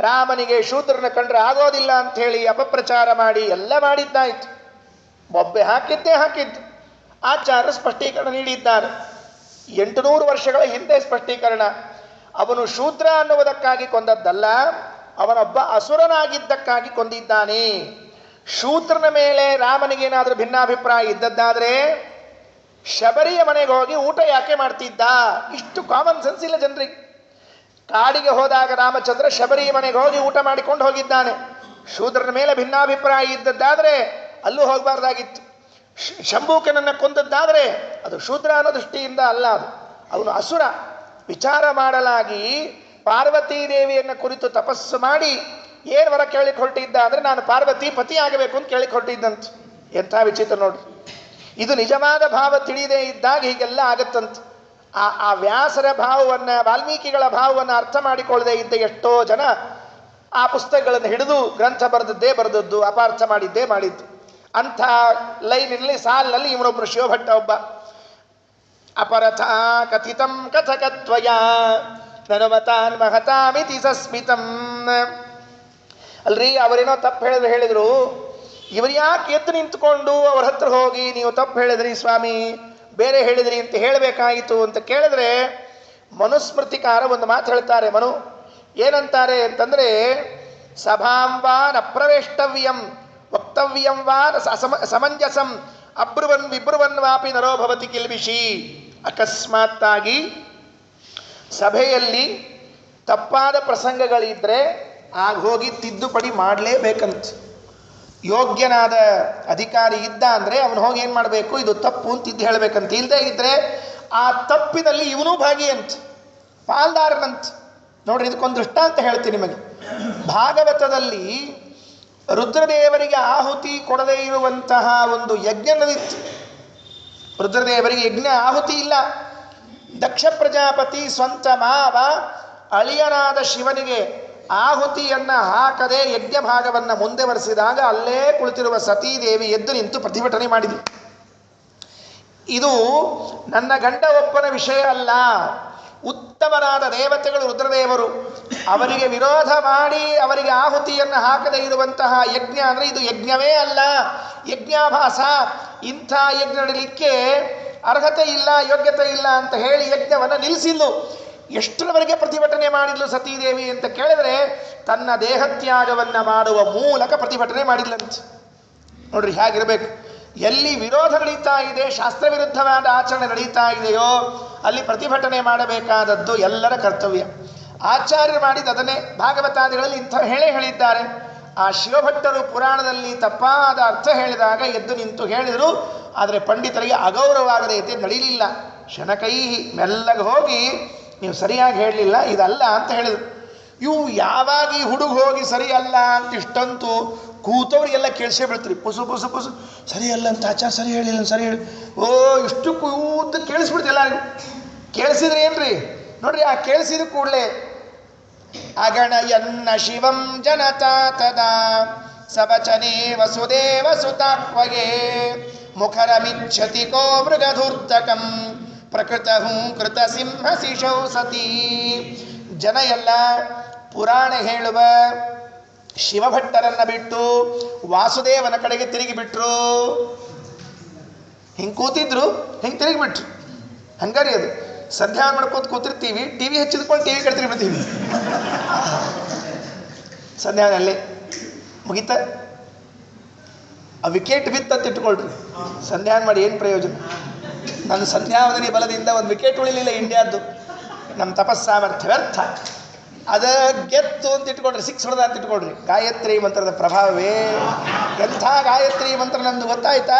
ರಾಮನಿಗೆ ಶೂದ್ರನ ಕಂಡ್ರೆ ಆಗೋದಿಲ್ಲ ಅಂತ ಹೇಳಿ ಅಪಪ್ರಚಾರ ಮಾಡಿ ಎಲ್ಲ ಮಾಡಿದ್ದಾಯಿತು. ಬೊಬ್ಬೆ ಹಾಕಿದ್ದೇ ಹಾಕಿದ್ದು. ಆಚಾರ್ಯರು ಸ್ಪಷ್ಟೀಕರಣ ನೀಡಿದ್ದಾರೆ. 800 ವರ್ಷಗಳ ಹಿಂದೆ ಸ್ಪಷ್ಟೀಕರಣ. ಅವನು ಶೂದ್ರ ಅನ್ನುವುದಕ್ಕಾಗಿ ಕೊಂದದ್ದಲ್ಲ, ಅವನೊಬ್ಬ ಅಸುರನಾಗಿದ್ದಕ್ಕಾಗಿ ಕೊಂದಿದ್ದಾನೆ. ಶೂದ್ರನ ಮೇಲೆ ರಾಮನಿಗೇನಾದರೂ ಭಿನ್ನಾಭಿಪ್ರಾಯ ಇದ್ದದ್ದಾದರೆ ಶಬರಿಯ ಮನೆಗೆ ಹೋಗಿ ಊಟ ಯಾಕೆ ಮಾಡ್ತಿದ್ದ? ಇಷ್ಟು ಕಾಮನ್ ಸೆನ್ಸ್ ಇಲ್ಲ ಜನರಿಗೆ. ಕಾಡಿಗೆ ಹೋದಾಗ ರಾಮಚಂದ್ರ ಶಬರಿಯ ಮನೆಗೆ ಹೋಗಿ ಊಟ ಮಾಡಿಕೊಂಡು ಹೋಗಿದ್ದಾನೆ. ಶೂದ್ರನ ಮೇಲೆ ಭಿನ್ನಾಭಿಪ್ರಾಯ ಇದ್ದದ್ದಾದರೆ ಅಲ್ಲೂ ಹೋಗಬಾರ್ದಾಗಿತ್ತು. ಶಂಭೂಕನನ್ನು ಕೊಂದದ್ದಾದರೆ ಅದು ಶೂದ್ರ ಅನ್ನೋ ದೃಷ್ಟಿಯಿಂದ ಅಲ್ಲ, ಅವನು ಅಸುರ. ವಿಚಾರ ಮಾಡಲಾಗಿ ಪಾರ್ವತೀ ದೇವಿಯನ್ನು ಕುರಿತು ತಪಸ್ಸು ಮಾಡಿ ಏನು ವರ ಕೇಳಿಕ್ ಹೊರಟಿದ್ದ ಅಂದರೆ ನಾನು ಪಾರ್ವತಿ ಪತಿ ಆಗಬೇಕು ಅಂತ ಕೇಳಿಕ್ ಹೊರಟಿದ್ದಂತ. ಎಂಥ ವಿಚಿತ್ರ ನೋಡಿ. ಇದು ನಿಜವಾದ ಭಾವ ತಿಳಿಯದೇ ಇದ್ದಾಗ ಹೀಗೆಲ್ಲ ಆಗತ್ತಂತ. ಆ ವ್ಯಾಸರ ಭಾವವನ್ನು, ವಾಲ್ಮೀಕಿಗಳ ಭಾವವನ್ನು ಅರ್ಥ ಮಾಡಿಕೊಳ್ಳದೆ ಇದ್ದ ಎಷ್ಟೋ ಜನ ಆ ಪುಸ್ತಕಗಳನ್ನು ಹಿಡಿದು ಗ್ರಂಥ ಬರೆದದ್ದು ಅಪಾರ್ಥ ಮಾಡಿದ್ದೇ ಮಾಡಿದ್ದು. ಅಂಥ ಲೈನಿನಲ್ಲಿ ಸಾಲಿನಲ್ಲಿ ಇವನೊಬ್ಬರು ಶಿವಭಟ್ಟ ಒಬ್ಬ. ಅಪರಥ ಕಥಿತಂ ಕಥಕತ್ವಯ ನನುಮತಾನ್ ಮಹತಾಮಿತಿ ಸಸ್ಮಿತಂ. ಅಲ್ರಿ, ಅವರೇನೋ ತಪ್ಪು ಹೇಳಿದ್ರು. ಇವರು ಯಾಕೆ ಎದ್ದು ನಿಂತ್ಕೊಂಡು ಅವ್ರ ಹತ್ರ ಹೋಗಿ ನೀವು ತಪ್ಪು ಹೇಳಿದ್ರಿ ಸ್ವಾಮಿ, ಬೇರೆ ಹೇಳಿದ್ರಿ ಅಂತ ಹೇಳಬೇಕಾಯಿತು ಅಂತ ಕೇಳಿದ್ರೆ ಮನುಸ್ಮೃತಿಕಾರ ಒಂದು ಮಾತು ಹೇಳ್ತಾರೆ. ಮನು ಏನಂತಾರೆ ಅಂತಂದರೆ, ಸಭಾಂವಾ ನ ಪ್ರವೇಷ್ಟವ್ಯಂ ವಕ್ತವ್ಯಂ ವಾ ಸಮಂಜಸಂ ಅಬ್ರುವನ್ ವಿಬ್ರುವನ್ ವಾಪಿ ನರೋ ಭವತಿ ಕಿಲ್ಬಿಷಿ. ಅಕಸ್ಮಾತ್ತಾಗಿ ಸಭೆಯಲ್ಲಿ ತಪ್ಪಾದ ಪ್ರಸಂಗಗಳಿದ್ದರೆ ಆಗ ಹೋಗಿ ತಿದ್ದುಪಡಿ ಮಾಡಲೇಬೇಕಂತ. ಯೋಗ್ಯನಾದ ಅಧಿಕಾರಿ ಇದ್ದ ಅಂದರೆ ಅವನು ಹೋಗಿ ಏನು ಮಾಡಬೇಕು, ಇದು ತಪ್ಪು ಅಂತ ಇದ್ದು ಹೇಳಬೇಕಂತ. ಇಲ್ಲದೆ ಇದ್ದರೆ ಆ ತಪ್ಪಿನಲ್ಲಿ ಇವನೂ ಭಾಗಿ ಅಂತ, ಪಾಲ್ದಾರನಂತ. ನೋಡ್ರಿ, ಇದಕ್ಕೊಂದು ದೃಷ್ಟಾಂತ ಹೇಳ್ತೀನಿ ನಿಮಗೆ. ಭಾಗವತದಲ್ಲಿ ರುದ್ರದೇವರಿಗೆ ಆಹುತಿ ಕೊಡದೇ ಇರುವಂತಹ ಒಂದು ಯಜ್ಞ ನಡೆದಿತ್ತು. ರುದ್ರದೇವರಿಗೆ ಯಜ್ಞ ಆಹುತಿ ಇಲ್ಲ. ದಕ್ಷ ಪ್ರಜಾಪತಿ ಸ್ವಂತ ಮಾವ ಅಳಿಯನಾದ ಶಿವನಿಗೆ ಆಹುತಿಯನ್ನು ಹಾಕದೆ ಯಜ್ಞ ಭಾಗವನ್ನು ಮುಂದೆ ಬರೆಸಿದಾಗ ಅಲ್ಲೇ ಕುಳಿತಿರುವ ಸತೀದೇವಿ ಎದ್ದು ನಿಂತು ಪ್ರತಿಭಟನೆ ಮಾಡಿದರು. ಇದು ನನ್ನ ಗಂಡ ಒಬ್ಬನ ವಿಷಯ ಅಲ್ಲ, ಉತ್ತಮರಾದ ದೇವತೆಗಳು ರುದ್ರದೇವರು, ಅವರಿಗೆ ವಿರೋಧ ಮಾಡಿ ಅವರಿಗೆ ಆಹುತಿಯನ್ನು ಹಾಕದೇ ಇರುವಂತಹ ಯಜ್ಞ ಅಂದರೆ ಇದು ಯಜ್ಞವೇ ಅಲ್ಲ, ಯಜ್ಞಾಭಾಸ. ಇಂಥ ಯಜ್ಞ ನಡೀಲಿಕ್ಕೆ ಅರ್ಹತೆ ಇಲ್ಲ, ಯೋಗ್ಯತೆ ಇಲ್ಲ ಅಂತ ಹೇಳಿ ಯಜ್ಞವನ್ನು ನಿಲ್ಲಿಸಿದ್ಲು. ಎಷ್ಟರವರೆಗೆ ಪ್ರತಿಭಟನೆ ಮಾಡಿದ್ಲು ಸತೀದೇವಿ ಅಂತ ಕೇಳಿದ್ರೆ ತನ್ನ ದೇಹತ್ಯಾಗವನ್ನು ಮಾಡುವ ಮೂಲಕ ಪ್ರತಿಭಟನೆ ಮಾಡಿದ್ಲಂತೆ. ನೋಡ್ರಿ ಹೇಗಿರಬೇಕು. ಎಲ್ಲಿ ವಿರೋಧ ನಡೀತಾ ಇದೆ, ಶಾಸ್ತ್ರ ವಿರುದ್ಧವಾದ ಆಚರಣೆ ನಡೀತಾ ಇದೆಯೋ ಅಲ್ಲಿ ಪ್ರತಿಭಟನೆ ಮಾಡಬೇಕಾದದ್ದು ಎಲ್ಲರ ಕರ್ತವ್ಯ. ಆಚಾರ್ಯರು ಮಾಡಿದ ಅದನ್ನೇ ಭಾಗವತಾದಿಗಳಲ್ಲಿ ಇಂಥ ಹೇಳಿದ್ದಾರೆ. ಆ ಶಿವಭಟ್ಟರು ಪುರಾಣದಲ್ಲಿ ತಪ್ಪಾದ ಅರ್ಥ ಹೇಳಿದಾಗ ಎದ್ದು ನಿಂತು ಹೇಳಿದರು. ಆದರೆ ಪಂಡಿತರಿಗೆ ಅಗೌರವವಾಗದೇ ಇದ್ದೇ ನಡೀಲಿಲ್ಲ. ಶನಕೈಹಿ ಮೆಲ್ಲಗೆ ಹೋಗಿ ನೀವು ಸರಿಯಾಗಿ ಹೇಳಲಿಲ್ಲ, ಇದಲ್ಲ ಅಂತ ಹೇಳಿದರು. ಇವು ಯಾವಾಗ ಈ ಹುಡುಗ ಹೋಗಿ ಸರಿ ಅಲ್ಲ ಅಂತ ಇಷ್ಟಂತೂ ಕೂತವ್ರಿಗೆಲ್ಲ ಕೇಳಿಸೇ ಬಿಡ್ತೀರಿ. ಪುಸು ಪುಸು ಪುಸು ಸರಿ ಅಲ್ಲ ಅಂತ ಆಚಾರ ಸರಿ ಹೇಳಿಲ್ಲ, ಸರಿ ಹೇಳಿ. ಓ ಇಷ್ಟು ಕೂತು ಕೇಳಿಸ್ಬಿಡ್ತಿಲ್ಲ. ಕೇಳಿಸಿದ್ರೆ ಏನ್ರಿ ನೋಡ್ರಿ, ಆ ಕೇಳಿಸಿದ ಕೂಡಲೇ ಅಗಣಯನ್ನ ಶಿವಂ ಜನತಾ ತದಾ ಸವಚನೇ ವಸುದೇವ ಸುತಾಕ್ವಗೆ ಮುಖರಮಿಚ್ಛತಿ ಕೋ ಮೃಗಧೂರ್ತಕಂ ಪ್ರಕೃತಹೂ ಕೃತ ಸಿಂಹ ಶಿಶೌ ಸತೀ. ಜನ ಎಲ್ಲ ಪುರಾಣ ಹೇಳುವ ಶಿವಭಟ್ಟರನ್ನ ಬಿಟ್ಟು ವಾಸುದೇವನ ಕಡೆಗೆ ತಿರುಗಿಬಿಟ್ರು. ಹಿಂಗೆ ಕೂತಿದ್ರು, ಹಿಂಗೆ ತಿರುಗಿಬಿಟ್ರು. ಹಂಗಾರಿ ಅದು ಸಂಧ್ಯಾ ಮಾಡ್ಕೋತ ಕೂತಿರ್ತೀವಿ, ಟಿವಿ ಹಚ್ಚಿದ್ಕೊಂಡು ಟಿವಿ ಕಡೆ ತಿರುಗಿಬಿಡ್ತೀವಿ. ಸಂಧ್ಯಾನಲ್ಲೇ ಮುಗಿತ ಆ ವಿಕೆಟ್ ಬಿತ್ತಂತ ಇಟ್ಕೊಳ್ರಿ. ಸಂಧ್ಯಾನ ಮಾಡಿ ಏನು ಪ್ರಯೋಜನ? ನನ್ನ ಸಂಧ್ಯಾವಧನೆ ಬಲದಿಂದ ಒಂದು ವಿಕೆಟ್ ಉಳಿಲಿಲ್ಲ ಇಂಡಿಯಾದ್ದು. ನಮ್ಮ ತಪಸ್ಸಾಮರ್ಥ್ಯ ವ್ಯರ್ಥ. ಅದ ಗೆತ್ತು ಅಂತ ಇಟ್ಕೊಡ್ರಿ, 6 ಹೊಡೆದ ಅಂತ ಇಟ್ಕೊಡ್ರಿ. ಗಾಯತ್ರಿ ಮಂತ್ರದ ಪ್ರಭಾವವೇ ಎಂಥ ಗಾಯತ್ರಿ ಮಂತ್ರ ನಮ್ದು ಗೊತ್ತಾಯ್ತಾ?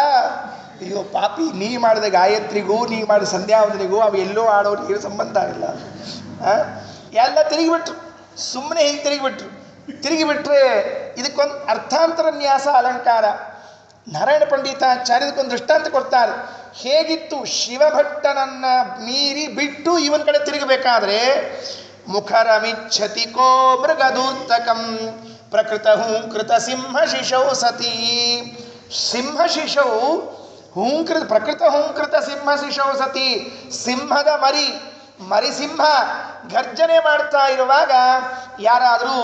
ಅಯ್ಯೋ ಪಾಪಿ, ನೀ ಮಾಡಿದ ಗಾಯತ್ರಿಗೂ ನೀ ಮಾಡಿದ ಸಂಧ್ಯಾವಂದನಿಗೂ ಅವು ಎಲ್ಲೋ ಆಡೋರಿಗೆ ಸಂಬಂಧ ಇಲ್ಲ. ಎಲ್ಲ ತಿರುಗಿಬಿಟ್ರು, ಸುಮ್ಮನೆ ಹೀಗೆ ತಿರುಗಿಬಿಟ್ರೆ ಇದಕ್ಕೊಂದು ಅರ್ಥಾಂತರ ನ್ಯಾಸ ಅಲಂಕಾರ. ನಾರಾಯಣ ಪಂಡಿತಾಚಾರ್ಯದಕ್ಕೊಂದು ದೃಷ್ಟಾಂತ ಕೊಡ್ತಾರೆ. ಹೇಗಿತ್ತು ಶಿವಭಟ್ಟನನ್ನ ಮೀರಿ ಬಿಟ್ಟು ಇವನ ಕಡೆ ತಿರುಗಬೇಕಾದ್ರೆ, ಮುಖರಮಿಚ್ಛತಿ ಕೋ ಮೃಗದೂರ್ತಕಂ ಪ್ರಕೃತ ಹೂಂಕೃತ ಸಿಂಹ ಶಿಶೌ ಸತಿ. ಸಿಂಹ ಶಿಶೌ ಹೂಂಕೃತ ಪ್ರಕೃತ ಹೂಂಕೃತ ಸಿಂಹ ಶಿಶೌ ಸತಿ. ಸಿಂಹದ ಮರಿ ಸಿಂಹ ಗರ್ಜನೆ ಮಾಡ್ತಾ ಇರುವಾಗ ಯಾರಾದರೂ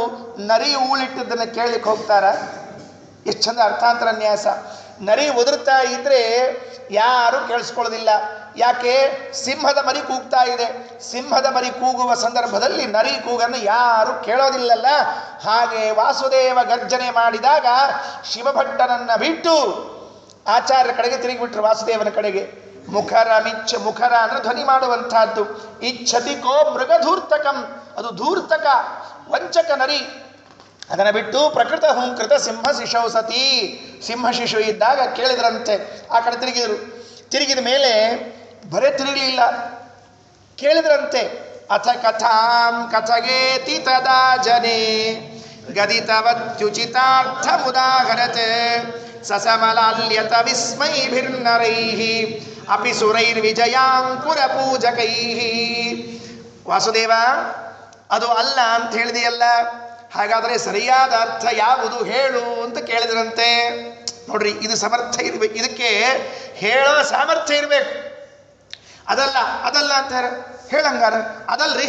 ನರಿ ಊಳಿಟ್ಟಿದ್ದನ್ನು ಕೇಳಲಿಕ್ಕೆ ಹೋಗ್ತಾರ? ಎಷ್ಟು ಚಂದ ಅರ್ಥಾಂತರ ನ್ಯಾಸ. ನರಿ ಒದರ್ತಾ ಇದ್ರೆ ಯಾರು ಕೇಳಿಸ್ಕೊಳ್ಳೋದಿಲ್ಲ. ಯಾಕೆ? ಸಿಂಹದ ಮರಿ ಕೂಗ್ತಾ ಇದೆ. ಸಿಂಹದ ಮರಿ ಕೂಗುವ ಸಂದರ್ಭದಲ್ಲಿ ನರಿ ಕೂಗನ್ನು ಯಾರು ಕೇಳೋದಿಲ್ಲಲ್ಲ. ಹಾಗೆ ವಾಸುದೇವ ಗರ್ಜನೆ ಮಾಡಿದಾಗ ಶಿವಭಟ್ಟನನ್ನ ಬಿಟ್ಟು ಆಚಾರ್ಯರ ಕಡೆಗೆ ತಿರುಗಿಬಿಟ್ರು, ವಾಸುದೇವನ ಕಡೆಗೆ. ಮುಖರ ಅಂದ್ರೆ ಧ್ವನಿ ಮಾಡುವಂತಹದ್ದು. ಇಚ್ಛತಿ ಕೋ ಮೃಗಧೂರ್ತಕಂ, ಅದು ಧೂರ್ತಕ ವಂಚಕ ನರಿ. ಅದನ್ನು ಬಿಟ್ಟು ಪ್ರಕೃತ ಹೂಂಕೃತ ಸಿಂಹ ಶಿಶೌ ಸತಿ, ಸಿಂಹ ಶಿಶು ಇದ್ದಾಗ ಕೇಳಿದ್ರಂತೆ. ಆ ಕಡೆ ತಿರುಗಿದ ಮೇಲೆ ಬರೇ ತಿರುಗಲಿಲ್ಲ, ಕೇಳಿದ್ರಂತೆ. ಅಥ ಕಥಾಂ ಕಥಗೇತಿ ತದಾ ಜನೇ ಗದಿತವತ್ಯುಚಿತಾರ್ಥ ಮುದಾಹರತ್ ಸಸಮಲಾಲ್ಯತ ವಿಸ್ಮೈಭಿರ್ನರೈಃ ಅಪಿ ಸುರೈರ್ವಿಜಯಾಂಕುರ ಪೂಜಕೈಃ. ವಾಸುದೇವ, ಅದು ಅಲ್ಲ ಅಂತ ಹೇಳಿದೆಯಲ್ಲ, ಹಾಗಾದರೆ ಸರಿಯಾದ ಅರ್ಥ ಯಾವುದು ಹೇಳು ಅಂತ ಕೇಳಿದ್ರಂತೆ. ನೋಡ್ರಿ, ಇದು ಸಮರ್ಥ ಇರಬೇಕು, ಇದಕ್ಕೆ ಹೇಳೋ ಸಾಮರ್ಥ್ಯ ಇರಬೇಕು. ಅದಲ್ಲ ಅಂತ ಹೇಳಂಗಾರ ಅದಲ್ರಿ,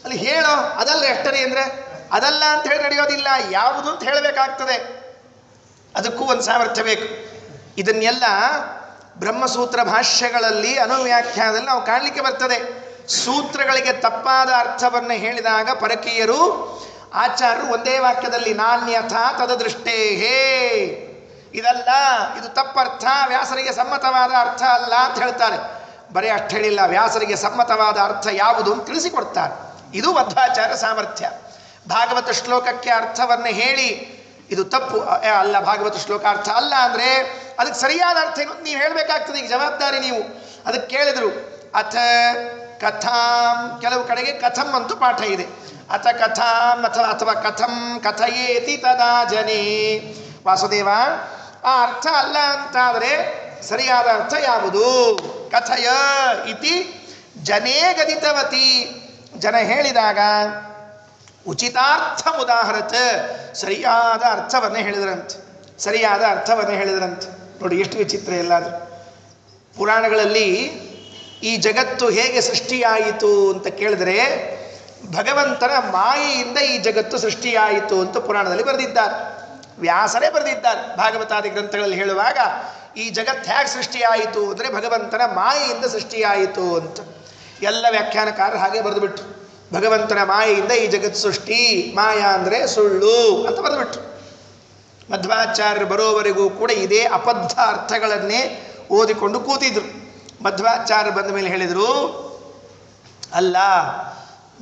ಅಲ್ಲಿ ಹೇಳೋ ಅದಲ್ರಿ ಅಷ್ಟರಿ ಅಂದರೆ ಅದಲ್ಲ ಅಂತ ಹೇಳಿ ನಡೆಯೋದಿಲ್ಲ, ಯಾವುದು ಅಂತ ಹೇಳಬೇಕಾಗ್ತದೆ. ಅದಕ್ಕೂ ಒಂದು ಸಾಮರ್ಥ್ಯ ಬೇಕು. ಇದನ್ನೆಲ್ಲ ಬ್ರಹ್ಮಸೂತ್ರ ಭಾಷ್ಯಗಳಲ್ಲಿ ಅನುವ್ಯಾಖ್ಯಾನದಲ್ಲಿ ನಾವು ಕಾಣಲಿಕ್ಕೆ ಬರ್ತದೆ. ಸೂತ್ರಗಳಿಗೆ ತಪ್ಪಾದ ಅರ್ಥವನ್ನು ಹೇಳಿದಾಗ ಪರಕೀಯರು ಆಚಾರ್ಯರು ಒಂದೇ ವಾಕ್ಯದಲ್ಲಿ ನಾನ್ಯಥ ತದದೃಷ್ಟೇ ಹೇ, ಇದಲ್ಲ, ಇದು ತಪ್ಪರ್ಥ, ವ್ಯಾಸರಿಗೆ ಸಮ್ಮತವಾದ ಅರ್ಥ ಅಲ್ಲ ಅಂತ ಹೇಳ್ತಾರೆ. ಬರೀ ಅಷ್ಟು ಹೇಳಿಲ್ಲ, ವ್ಯಾಸರಿಗೆ ಸಮ್ಮತವಾದ ಅರ್ಥ ಯಾವುದು ಅಂತ ತಿಳಿಸಿಕೊಡ್ತಾರೆ. ಇದು ಮಧ್ವಾಚಾರ್ಯ ಸಾಮರ್ಥ್ಯ. ಭಾಗವತ ಶ್ಲೋಕಕ್ಕೆ ಅರ್ಥವನ್ನು ಹೇಳಿ ಇದು ತಪ್ಪು ಅಲ್ಲ, ಭಾಗವತ ಶ್ಲೋಕ ಅರ್ಥ ಅಲ್ಲ ಅಂದರೆ ಅದಕ್ಕೆ ಸರಿಯಾದ ಅರ್ಥ ಏನು ನೀವು ಹೇಳಬೇಕಾಗ್ತದೆ. ಈಗ ಜವಾಬ್ದಾರಿ ನೀವು. ಅದಕ್ಕೆ ಕೇಳಿದ್ರು. ಅಥ ಕಥಾಂ, ಕೆಲವು ಕಡೆಗೆ ಕಥಂ ಅಂತೂ ಪಾಠ ಇದೆ. ಅಥ ಕಥಾಂ ಅಥವಾ ಕಥಂ ಕಥಯೇತಿ ತದಾ ಜನೇ. ವಾಸುದೇವ, ಆ ಅರ್ಥ ಅಲ್ಲ ಅಂತಾದರೆ ಸರಿಯಾದ ಅರ್ಥ ಯಾವುದು? ಕಥಯ ಇತಿ ಜನೇ ಗದಿತವತಿ, ಜನ ಹೇಳಿದಾಗ ಉಚಿತಾರ್ಥ ಉದಾಹರತ, ಸರಿಯಾದ ಅರ್ಥವನ್ನೇ ಹೇಳಿದ್ರಂತೆ. ನೋಡಿ ಎಷ್ಟು ವಿಚಿತ್ರ ಎಲ್ಲಾದರೂ. ಪುರಾಣಗಳಲ್ಲಿ ಈ ಜಗತ್ತು ಹೇಗೆ ಸೃಷ್ಟಿಯಾಯಿತು ಅಂತ ಕೇಳಿದ್ರೆ, ಭಗವಂತನ ಮಾಯೆಯಿಂದ ಈ ಜಗತ್ತು ಸೃಷ್ಟಿಯಾಯಿತು ಅಂತ ಪುರಾಣದಲ್ಲಿ ಬರೆದಿದ್ದಾರೆ. ವ್ಯಾಸರೇ ಬರೆದಿದ್ದಾರೆ ಭಾಗವತಾದಿ ಗ್ರಂಥಗಳಲ್ಲಿ ಹೇಳುವಾಗ, ಈ ಜಗತ್ತು ಹೇಗೆ ಸೃಷ್ಟಿಯಾಯಿತು ಅಂದರೆ ಭಗವಂತನ ಮಾಯೆಯಿಂದ ಸೃಷ್ಟಿಯಾಯಿತು ಅಂತ. ಎಲ್ಲ ವ್ಯಾಖ್ಯಾನಕಾರರು ಹಾಗೆ ಬರೆದುಬಿಟ್ರು. ಭಗವಂತನ ಮಾಯೆಯಿಂದ ಈ ಜಗತ್ತು ಸೃಷ್ಟಿ, ಮಾಯಾ ಅಂದರೆ ಸುಳ್ಳು ಅಂತ ಬರೆದುಬಿಟ್ರು. ಮಧ್ವಾಚಾರ್ಯರು ಬರೋವರೆಗೂ ಕೂಡ ಇದೇ ಅಬದ್ಧ ಅರ್ಥಗಳನ್ನೇ ಓದಿಕೊಂಡು ಕೂತಿದ್ರು. ಮಧ್ವಾಚಾರ್ಯರು ಬಂದ ಮೇಲೆ ಹೇಳಿದರು, ಅಲ್ಲ,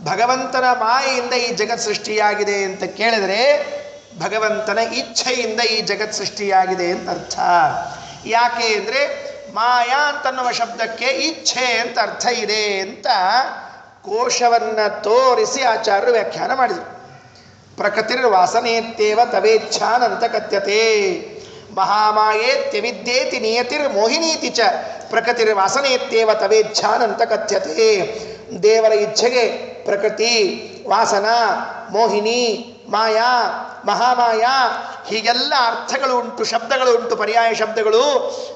ಭಗವಂತನ ಮಾಯೆಯಿಂದ ಈ ಜಗತ್ ಸೃಷ್ಟಿಯಾಗಿದೆ ಅಂತ ಕೇಳಿದರೆ ಭಗವಂತನ ಇಚ್ಛೆಯಿಂದ ಈ ಜಗತ್ ಸೃಷ್ಟಿಯಾಗಿದೆ ಅಂತ ಅರ್ಥ. ಯಾಕೆ ಅಂದರೆ ಮಾಯಾ ಅಂತನ್ನುವ ಶಬ್ದಕ್ಕೆ ಇಚ್ಛೆ ಅಂತ ಅರ್ಥ ಇದೆ ಅಂತ ಕೋಶವನ್ನು ತೋರಿಸಿ ಆಚಾರ್ಯರು ವ್ಯಾಖ್ಯಾನ ಮಾಡಿದರು. ಪ್ರಕೃತಿರ್ ವಾಸನೇತ್ಯೇವ ತವೇಚ್ಛಾನಂತ ಕಥ್ಯತೆ, ಮಹಾಮಾಯೇತ್ಯವಿದ್ಯೇತಿ ನಿಯತಿರ್ ಮೋಹಿನೀತಿ ಚ ಪ್ರಕೃತಿರ್ ವಾಸನೇತ್ಯೇವ ತವೇಚ್ಛಾನಂತ ಕಥ್ಯತೆ. ದೇವರ ಇಚ್ಛೆಗೆ ಪ್ರಕೃತಿ, ವಾಸನ, ಮೋಹಿನಿ, ಮಾಯಾ, ಮಹಾಮಾಯಾ ಹೀಗೆಲ್ಲ ಅರ್ಥಗಳು ಉಂಟು, ಶಬ್ದಗಳು ಉಂಟು, ಪರ್ಯಾಯ ಶಬ್ದಗಳು.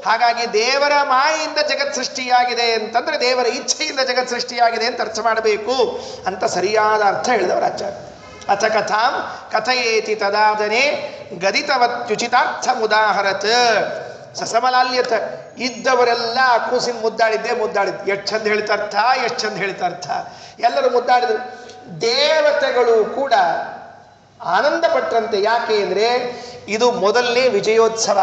ಹಾಗಾಗಿ ದೇವರ ಮಾಯೆಯಿಂದ ಜಗತ್ ಸೃಷ್ಟಿಯಾಗಿದೆ ಅಂತಂದರೆ ದೇವರ ಇಚ್ಛೆಯಿಂದ ಜಗತ್ ಸೃಷ್ಟಿಯಾಗಿದೆ ಅಂತ ಅರ್ಥ ಮಾಡಬೇಕು ಅಂತ ಸರಿಯಾದ ಅರ್ಥ ಹೇಳಿದವರು ಆಚಾರ್ಯ. ಅಥ ಕಥಾಂ ಕಥಯೇತಿ ತದಾದನೆ ಗದಿತವತ್ಯುಚಿತಾರ್ಥ ಮುದಾಹರತ್ ಸಸಮಲಾಲ್ಯತ. ಇದ್ದವರೆಲ್ಲ ಕೂಸಿನ ಮುದ್ದಾಡಿದ್ದು. ಎಷ್ಟು ಚಂದ ಹೇಳ್ತಾರ್ಥ, ಎಲ್ಲರೂ ಮುದ್ದಾಡಿದರು. ದೇವತೆಗಳು ಕೂಡ ಆನಂದ ಪಟ್ಟರಂತೆ. ಯಾಕೆ ಅಂದರೆ ಇದು ಮೊದಲನೇ ವಿಜಯೋತ್ಸವ.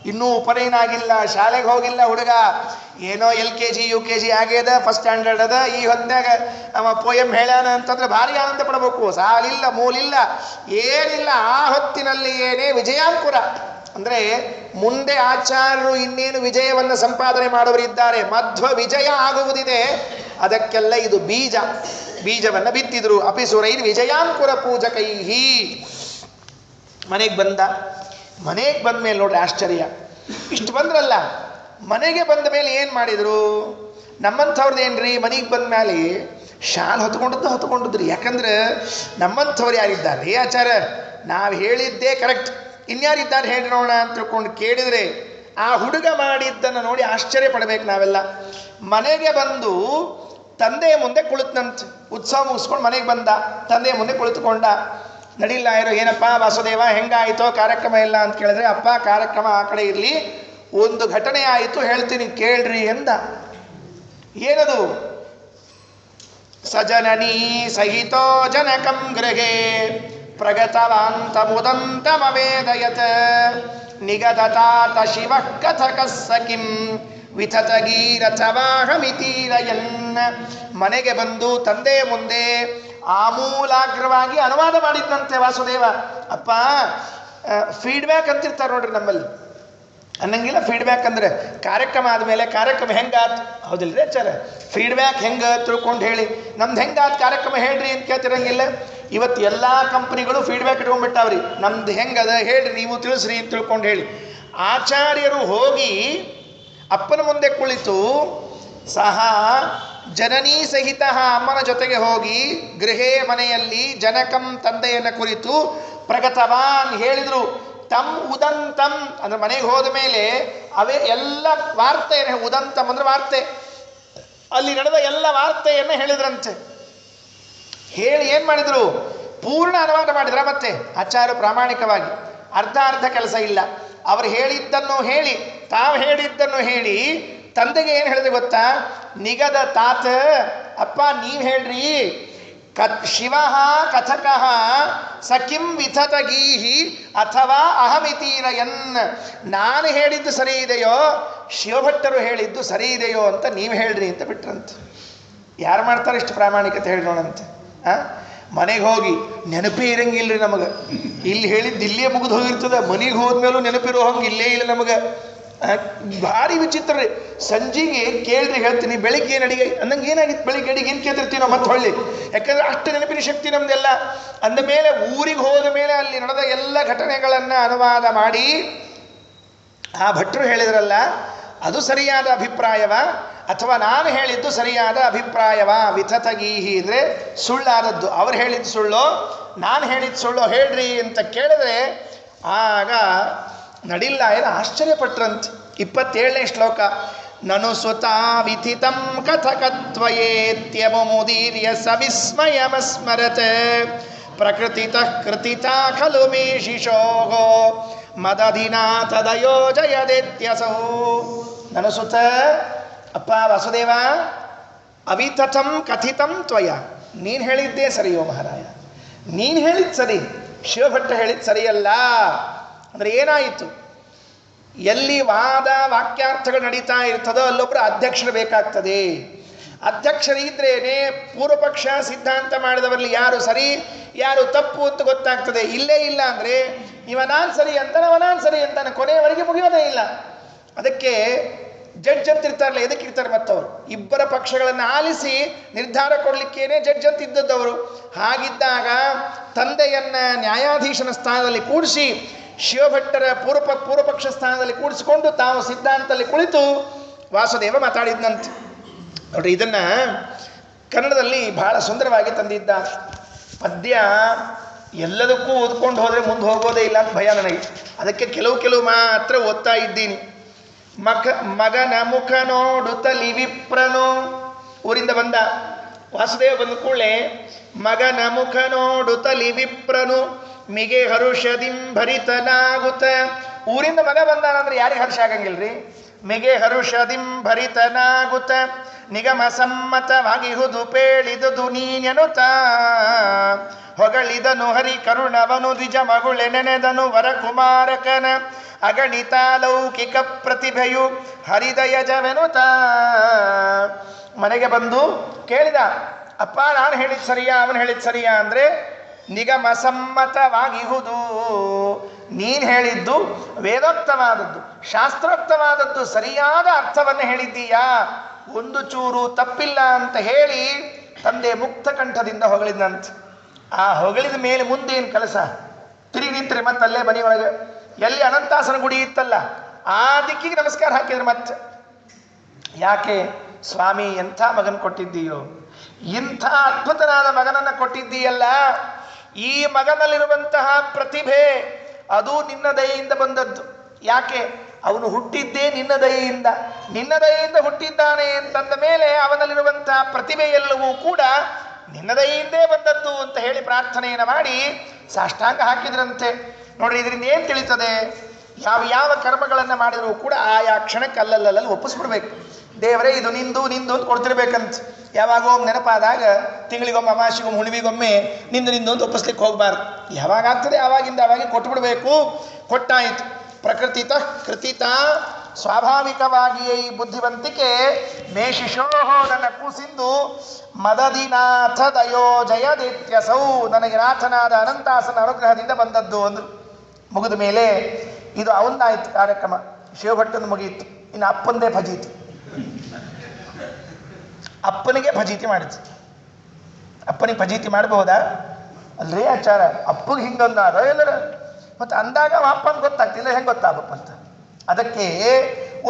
ಇನ್ನೂ ಉಪನಯನ ಆಗಿಲ್ಲ, ಶಾಲೆಗೆ ಹೋಗಿಲ್ಲ ಹುಡುಗ, ಏನೋ LKG UKG ಆಗ್ಯದ, ಫಸ್ಟ್ ಸ್ಟ್ಯಾಂಡರ್ಡ್ ಅದ. ಈ ಹೊತ್ನಾಗ ಅವ ಪೋಯಮ್ ಹೇಳ್ಯಾನ ಅಂತಂದ್ರೆ ಭಾರಿ ಆನಂದ ಪಡಬೇಕು. ಸಾಲಿಲ್ಲ ಮೂಲಿಲ್ಲ ಏನಿಲ್ಲ. ಆ ಹೊತ್ತಿನಲ್ಲಿ ಏನೇ ವಿಜಯಾಂಕುರ ಅಂದರೆ ಮುಂದೆ ಆಚಾರ್ಯರು ಇನ್ನೇನು ವಿಜಯವನ್ನು ಸಂಪಾದನೆ ಮಾಡುವರಿದ್ದಾರೆ, ಮಧ್ವ ವಿಜಯ ಆಗುವುದಿದೆ, ಅದಕ್ಕೆಲ್ಲ ಇದು ಬೀಜವನ್ನು ಬಿತ್ತಿದ್ರು. ಅಪಿಸುರೈರ್ ವಿಜಯಾಂಕುರ ಪೂಜಕೈಹಿ. ಮನೆಗೆ ಬಂದ ಮೇಲೆ ನೋಡ್ರಿ ಆಶ್ಚರ್ಯ. ಇಷ್ಟು ಬಂದ್ರಲ್ಲ, ಮನೆಗೆ ಬಂದ ಮೇಲೆ ಏನು ಮಾಡಿದರು? ನಮ್ಮಂಥವ್ರದ್ದು ಏನ್ರಿ, ಮನೆಗೆ ಬಂದ ಮೇಲೆ ಶಾಲ್ ಹೊತ್ಕೊಂಡದ್ರಿ. ಯಾಕಂದ್ರೆ ನಮ್ಮಂಥವ್ರು ಯಾರಿದ್ದಾರೆ ಆಚಾರ್ಯ, ನಾವು ಹೇಳಿದ್ದೇ ಕರೆಕ್ಟ್, ಇನ್ಯಾರಿದ್ದಾರೆ ಹೇಳಿ ನೋಡೋಣ ಅಂತ ತಿಳ್ಕೊಂಡು ಕೇಳಿದರೆ ಆ ಹುಡುಗ ಮಾಡಿದ್ದನ್ನು ನೋಡಿ ಆಶ್ಚರ್ಯ ಪಡಬೇಕು ನಾವೆಲ್ಲ. ಮನೆಗೆ ಬಂದು ತಂದೆಯ ಮುಂದೆ ಕುಳಿತನಂತೆ. ಉತ್ಸವ ಮುಗಿಸ್ಕೊಂಡು ಮನೆಗೆ ಬಂದ, ತಂದೆಯ ಮುಂದೆ ಕುಳಿತುಕೊಂಡ. ನಡಿಲ್ಲ ಇರೋ, ಏನಪ್ಪ ವಾಸುದೇವ ಹೆಂಗಾಯಿತೋ ಕಾರ್ಯಕ್ರಮ ಎಲ್ಲ ಅಂತ ಕೇಳಿದ್ರೆ, ಅಪ್ಪ ಕಾರ್ಯಕ್ರಮ ಆ ಕಡೆ ಇರಲಿ, ಒಂದು ಘಟನೆ ಆಯಿತು ಹೇಳ್ತೀನಿ ಕೇಳ್ರಿ ಎಂದ. ಏನದು? ಸಜನನೀ ಸಹಿತೋ ಜನಕಂ ಗೃಹೇ ಪ್ರಗತವಾಂತ ಮುದಂತಮವೇದಯತ್ ನಿಗದತಾತ ಶಿವ ಕಥಕ ಸಖಿಂ ವಿಥತಗೀರಥವಾಹಮಿತೀರಯನ್. ಮನೆಗೆ ಬಂದು ತಂದೆಯ ಮುಂದೆ ಆಮೂಲಾಗ್ರವಾಗಿ ಅನುವಾದ ಮಾಡಿದ್ನಂತೆ ವಾಸುದೇವ. ಅಪ್ಪ, ಫೀಡ್ಬ್ಯಾಕ್ ಅಂತಿರ್ತಾರೆ ನೋಡ್ರಿ ನಮ್ಮಲ್ಲಿ, ಅನ್ನಂಗಿಲ್ಲ. ಫೀಡ್ಬ್ಯಾಕ್ ಅಂದರೆ ಕಾರ್ಯಕ್ರಮ ಆದಮೇಲೆ ಕಾರ್ಯಕ್ರಮ ಹೆಂಗಾತ್, ಹೌದಿಲ್ರಿ ಆಚಾರ, ಫೀಡ್ಬ್ಯಾಕ್ ಹೆಂಗೆ ತಿಳ್ಕೊಂಡು ಹೇಳಿ. ನಮ್ದು ಹೆಂಗಾತ್ ಕಾರ್ಯಕ್ರಮ ಹೇಳ್ರಿ ಅಂತ ಕೇಳ್ತಿರಂಗಿಲ್ಲ. ಇವತ್ತು ಎಲ್ಲ ಕಂಪ್ನಿಗಳು ಫೀಡ್ಬ್ಯಾಕ್ ಇಟ್ಕೊಂಡ್ಬಿಟ್ಟಾವ್ರಿ, ನಮ್ದು ಹೆಂಗದ ಹೇಳ್ರಿ, ನೀವು ತಿಳಿಸ್ರಿ ಅಂತ ತಿಳ್ಕೊಂಡು ಹೇಳಿ. ಆಚಾರ್ಯರು ಹೋಗಿ ಅಪ್ಪನ ಮುಂದೆ ಕುಳಿತು ಸಹ ಜನನೀ ಸಹಿತ ಅಮ್ಮನ ಜೊತೆಗೆ ಹೋಗಿ ಗೃಹೇ ಮನೆಯಲ್ಲಿ ಜನಕಂ ತಂದೆಯನ್ನು ಕುರಿತು ಪ್ರಗತವಾನ್ ಹೇಳಿದರು. ತಮ್ ಉದಂತಂ ಅಂದ್ರೆ ಮನೆಗೆ ಹೋದ ಮೇಲೆ ಅವೇ ಎಲ್ಲ ವಾರ್ತೆಯನ್ನು, ಉದಂತಂ ಅಂದ್ರೆ ವಾರ್ತೆ, ಅಲ್ಲಿ ನಡೆದ ಎಲ್ಲ ವಾರ್ತೆಯನ್ನು ಹೇಳಿದ್ರಂತೆ. ಹೇಳಿ ಏನು ಮಾಡಿದರು? ಪೂರ್ಣ ಅನುವಾದ ಮಾಡಿದ್ರ. ಮತ್ತೆ ಆಚಾರ್ಯ ಪ್ರಾಮಾಣಿಕವಾಗಿ ಅರ್ಧ ಕೆಲಸ ಇಲ್ಲ. ಅವರು ಹೇಳಿದ್ದನ್ನು ಹೇಳಿ, ತಾವು ಹೇಳಿದ್ದನ್ನು ಹೇಳಿ ತಂದೆಗೆ ಏನು ಹೇಳಿದೆ ಗೊತ್ತಾ? ನಿಗದ ತಾತ, ಅಪ್ಪ ನೀವು ಹೇಳ್ರಿ, ಶಿವ ಕಥಕಃ ಸಖಿಂ ವಿಥತಗೀಹಿ ಅಥವಾ ಅಹಮಿತೀರಯನ್. ನಾನು ಹೇಳಿದ್ದು ಸರಿ ಇದೆಯೋ, ಶಿವಭಟ್ಟರು ಹೇಳಿದ್ದು ಸರಿ ಇದೆಯೋ ಅಂತ ನೀವು ಹೇಳ್ರಿ ಅಂತ ಬಿಟ್ರಂತ. ಯಾರು ಮಾಡ್ತಾರೆ ಇಷ್ಟು ಪ್ರಾಮಾಣಿಕತೆ ಹೇಳಿ ನೋಡಂತೆ. ಮನೆಗೆ ಹೋಗಿ ನೆನಪೇ ಇರಂಗಿಲ್ಲರಿ ನಮಗೆ. ಇಲ್ಲಿ ಹೇಳಿದ್ದು ಇಲ್ಲೇ ಮುಗಿದು ಹೋಗಿರ್ತದೆ, ಮನೆಗೆ ಹೋದ್ಮೇಲೂ ನೆನಪಿರೋ ಹಂಗೆ ಇಲ್ಲೇ ಇಲ್ಲ ನಮಗೆ. ಭಾರಿ ವಿಚಿತ್ರ ರೀ. ಸಂಜೆಗೆ ಕೇಳ್ರಿ ಹೇಳ್ತೀನಿ, ಬೆಳಿಗ್ಗೆ ಏನು ಅಡಿಗೆ ಅನ್ನಂಗೆ ಏನಾಗಿತ್ತು, ಬೆಳಿಗ್ಗೆ ಅಡಿಗೆ ಏನು ಕೇಳ್ತಿರ್ತೀವಿ ನಾವು ಮತ್ತೆ ಹೊಳ್ಳಿ, ಯಾಕಂದ್ರೆ ಅಷ್ಟು ನೆನಪಿನ ಶಕ್ತಿ ನಮ್ದೆಲ್ಲ. ಅಂದ ಮೇಲೆ ಊರಿಗೆ ಹೋದ ಮೇಲೆ ಅಲ್ಲಿ ನಡೆದ ಎಲ್ಲ ಘಟನೆಗಳನ್ನು ಅನುವಾದ ಮಾಡಿ ಆ ಭಟ್ರು ಹೇಳಿದ್ರಲ್ಲ, ಅದು ಸರಿಯಾದ ಅಭಿಪ್ರಾಯವ ಅಥವಾ ನಾನು ಹೇಳಿದ್ದು ಸರಿಯಾದ ಅಭಿಪ್ರಾಯವ? ವಿಥತಗೀಹಿ ಅಂದರೆ ಸುಳ್ಳಾದದ್ದು. ಅವ್ರು ಹೇಳಿದ್ದು ಸುಳ್ಳು, ನಾನು ಹೇಳಿದ್ದು ಸುಳ್ಳು ಹೇಳ್ರಿ ಅಂತ ಕೇಳಿದ್ರೆ ಆಗ ನಡಿಲ್ಲ ಏನು ಆಶ್ಚರ್ಯಪಟ್ರಂತೆ. 27ನೇ ಶ್ಲೋಕ. ನನು ಸ್ವತಾ ವಿಥಿತಂ ಕಥಕತ್ವಯೇತ್ಯಮುದೀರ್ಯ ಸವಿಸ್ಮಯಮಸ್ಮರತ್ ಪ್ರಕೃತಿತಃ ಕೃತಿತಾ ಖಲು ಮೇ ಶಿಶೋಹೋ ಮದಧಿನಾ ತದಯೋಜಯದೇತ್ಯಸೌ. ನನು ಸುತ, ಅಪ್ಪ ವಾಸುದೇವ, ಅವಿತಥಂ ಕಥಿತಂ ತ್ವಯ, ನೀನು ಹೇಳಿದ್ದೇ ಸರಿಯೋ ಮಹಾರಾಯ, ನೀನು ಹೇಳಿದ್ದು ಸರಿ, ಶಿವಭಟ್ಟ ಹೇಳಿದ್ದು ಸರಿಯಲ್ಲ. ಅಂದರೆ ಏನಾಯಿತು? ಎಲ್ಲಿ ವಾದ ವಾಕ್ಯಾರ್ಥಗಳು ನಡೀತಾ ಇರ್ತದೋ ಅಲ್ಲೊಬ್ಬರು ಅಧ್ಯಕ್ಷರು ಬೇಕಾಗ್ತದೆ. ಅಧ್ಯಕ್ಷರಿದ್ರೇನೆ ಪೂರ್ವಪಕ್ಷ ಸಿದ್ಧಾಂತ ಮಾಡಿದವರಲ್ಲಿ ಯಾರು ಸರಿ ಯಾರು ತಪ್ಪು ಅಂತ ಗೊತ್ತಾಗ್ತದೆ. ಇಲ್ಲೇ ಇಲ್ಲ ಅಂದರೆ ಇವ ನಾನು ಸರಿ ಅಂತಾನೆ, ಅವ ನಾನು ಸರಿ ಅಂತಾನೆ, ಕೊನೆಯವರೆಗೆ ಮುಗಿಯೋದೇ ಇಲ್ಲ. ಅದಕ್ಕೆ ಜಡ್ಜ್ ಅಂತ ಇರ್ತಾರಲ್ಲ, ಎದಕ್ಕೆ ಇರ್ತಾರೆ ಮತ್ತವರು? ಇಬ್ಬರ ಪಕ್ಷಗಳನ್ನು ಆಲಿಸಿ ನಿರ್ಧಾರ ಕೊಡಲಿಕ್ಕೇನೆ ಜಡ್ಜ್ ಅಂತ ಇದ್ದದ್ದವರು. ಹಾಗಿದ್ದಾಗ ತಂದೆಯನ್ನ ನ್ಯಾಯಾಧೀಶನ ಸ್ಥಾನದಲ್ಲಿ ಕೂಡಿಸಿ ಶಿವಭಟ್ಟರ ಪೂರ್ವಪಕ್ಷ ಸ್ಥಾನದಲ್ಲಿ ಕೂಡಿಸಿಕೊಂಡು ತಾವು ಸಿದ್ಧಾಂತದಲ್ಲಿ ಕುಳಿತು ವಾಸುದೇವ ಮಾತಾಡಿದ್ನಂತೆ. ನೋಡ್ರಿ, ಇದನ್ನ ಕನ್ನಡದಲ್ಲಿ ಬಹಳ ಸುಂದರವಾಗಿ ತಂದಿದ್ದ ಪದ್ಯ. ಎಲ್ಲದಕ್ಕೂ ಓದ್ಕೊಂಡು ಹೋದರೆ ಮುಂದೆ ಹೋಗೋದೇ ಇಲ್ಲ ಅಂತ ಭಯ ನನಗೆ. ಅದಕ್ಕೆ ಕೆಲವು ಮಾತ್ರ ಓದ್ತಾ ಇದ್ದೀನಿ. ಮಗನ ಮುಖ ನೋಡುತ್ತಲಿ ವಿಪ್ರನು, ಊರಿಂದ ಬಂದ ವಾಸುದೇವ. ಬಂದ ಕೂಡಲೇ ಮಗನ ಮುಖ ನೋಡುತ್ತಲಿ ವಿಪ್ರನು ಮಿಗೆ ಹರುಷದಿಂ ಭರಿತನಾಗುತ್ತ. ಊರಿಂದ ಮಗ ಬಂದಾನಂದ್ರೆ ಯಾರಿಗೆ ಹರ್ಷ ಆಗಂಗಿಲ್ರಿ? ಮಿಗೆ ಹರುಷದಿಂ ಭರಿತನಾಗುತ್ತ ನಿಗಮ ಸಮ್ಮತವಾಗಿಹುದು ಪೇಳಿದುದು ನೀನೆನುತ ಹೊಗಳಿದನು ಹರಿ ಕರುಣವನು ದ್ವಿಜ ಮಗುಳೆ ನೆನೆದನು ವರಕುಮಾರಕನ ಅಗಣಿತ ಲೌಕಿಕ ಪ್ರತಿಭೆಯು ಹರಿದಯಜವೆನುತ. ಮನೆಗೆ ಬಂದು ಕೇಳಿದ, ಅಪ್ಪ ನಾನು ಹೇಳಿದ ಸರಿಯಾ ಅವನು ಹೇಳಿದ ಸರಿಯಾ ಅಂದರೆ, ನಿಗಮ ಸಮ್ಮತವಾಗಿಹುದು, ನೀನು ಹೇಳಿದ್ದು ವೇದೋಕ್ತವಾದದ್ದು ಶಾಸ್ತ್ರೋಕ್ತವಾದದ್ದು ಸರಿಯಾದ ಅರ್ಥವನ್ನು ಹೇಳಿದ್ದೀಯಾ, ಒಂದು ಚೂರು ತಪ್ಪಿಲ್ಲ ಅಂತ ಹೇಳಿ ತಂದೆ ಮುಕ್ತ ಕಂಠದಿಂದ ಹೊಗಳಿದಂತೆ. ಆ ಹೊಗಳಿದ ಮೇಲೆ ಮುಂದೇನು ಕೆಲಸ? ತಿರುಗಿ ನಿಂತರೆ ಮತ್ತಲ್ಲೇ ಮನೆಯೊಳಗೆ ಎಲ್ಲಿ ಅನಂತಾಸನ ಗುಡಿ ಇತ್ತಲ್ಲ ಆ ದಿಕ್ಕಿಗೆ ನಮಸ್ಕಾರ ಹಾಕಿದ್ರೆ ಮತ್ತೆ. ಯಾಕೆ? ಸ್ವಾಮಿ ಎಂಥ ಮಗನ ಕೊಟ್ಟಿದ್ದೀಯೋ, ಇಂಥ ಅದ್ಭುತನಾದ ಮಗನನ್ನು ಕೊಟ್ಟಿದ್ದೀಯಲ್ಲ, ಈ ಮಗನಲ್ಲಿರುವಂತಹ ಪ್ರತಿಭೆ ಅದು ನಿನ್ನ ದಯೆಯಿಂದ ಬಂದದ್ದು. ಯಾಕೆ? ಅವನು ಹುಟ್ಟಿದ್ದೇ ನಿನ್ನ ದಯೆಯಿಂದ, ನಿನ್ನ ದಯೆಯಿಂದ ಹುಟ್ಟಿದ್ದಾನೆ ಅಂತಂದ ಮೇಲೆ ಅವನಲ್ಲಿರುವಂತಹ ಪ್ರತಿಭೆ ಎಲ್ಲವೂ ಕೂಡ ನಿನ್ನ ದಯೆಯಿಂದೇ ಬಂದದ್ದು ಅಂತ ಹೇಳಿ ಪ್ರಾರ್ಥನೆಯನ್ನು ಮಾಡಿ ಸಾಷ್ಟಾಂಗ ಹಾಕಿದ್ರಂತೆ. ನೋಡ್ರಿ, ಇದರಿಂದ ಏನು ತಿಳಿತದೆ? ಯಾವ ಕರ್ಮಗಳನ್ನು ಮಾಡಿದರೂ ಕೂಡ ಆಯಾ ಕ್ಷಣಕ್ಕೆ ಅಲ್ಲಲ್ಲಿ ಒಪ್ಪಿಸ್ಬಿಡ್ಬೇಕು. ದೇವರೇ ಇದು ನಿಂದು ನಿಂದು ಅಂತ ಕೊಡ್ತಿರ್ಬೇಕಂತ. ಯಾವಾಗೋ ನೆನಪಾದಾಗ ತಿಂಗಳಿಗೊಮ್ಮೆ ಅಮಾಸಿಗೊಮ್ಮೆ ಹುಣ್ಣಿಮೆಗೊಮ್ಮೆ ನಿಂದು ಅಂತ ಒಪ್ಪಿಸ್ಲಿಕ್ಕೆ ಹೋಗಬಾರ್ದು. ಯಾವಾಗ ಆಗ್ತದೆ ಆವಾಗಿಂದ ಅವಾಗೆ ಕೊಟ್ಬಿಡ್ಬೇಕು. ಕೊಟ್ಟಾಯಿತು. ಪ್ರಕೃತಿತ ಕೃತಿತ ಸ್ವಾಭಾವಿಕವಾಗಿಯೇ ಈ ಬುದ್ಧಿವಂತಿಕೆ ಮೇಷಿಶೋಹೋ ನನ್ನ ಕೂಸಿಂದು ಮದದಿನಾಥ ದಯೋ ಜಯದಿತ್ಯಸೌ, ನನಗೆ ನಾಥನಾದ ಅನಂತಾಸನ ಅನುಗ್ರಹದಿಂದ ಬಂದದ್ದು ಅಂದರು. ಮುಗಿದ ಮೇಲೆ ಇದು ಅವಂದಾಯ್ತು ಕಾರ್ಯಕ್ರಮ, ಶಿವಭಟ್ಟನ ಮುಗಿಯಿತು. ಇನ್ನು ಅಪ್ಪಂದೇ ಫಜೀತಿ, ಅಪ್ಪನಿಗೆ ಫಜೀತಿ ಮಾಡಿತು. ಅಪ್ಪನಿಗೆ ಫಜೀತಿ ಮಾಡಬಹುದಾ? ಅಲ್ರೇ ಆಚಾರ, ಅಪ್ಪಗೆ ಹಿಂಗೊಂದಾರ ಎಲ್ಲರ ಮತ್ತು ಅಂದಾಗ ಅಪ್ಪನ ಗೊತ್ತಾಗ್ತಿಲ್ಲ, ಹೆಂಗೆ ಗೊತ್ತಾಗಬೇಕಂತ. ಅದಕ್ಕೆ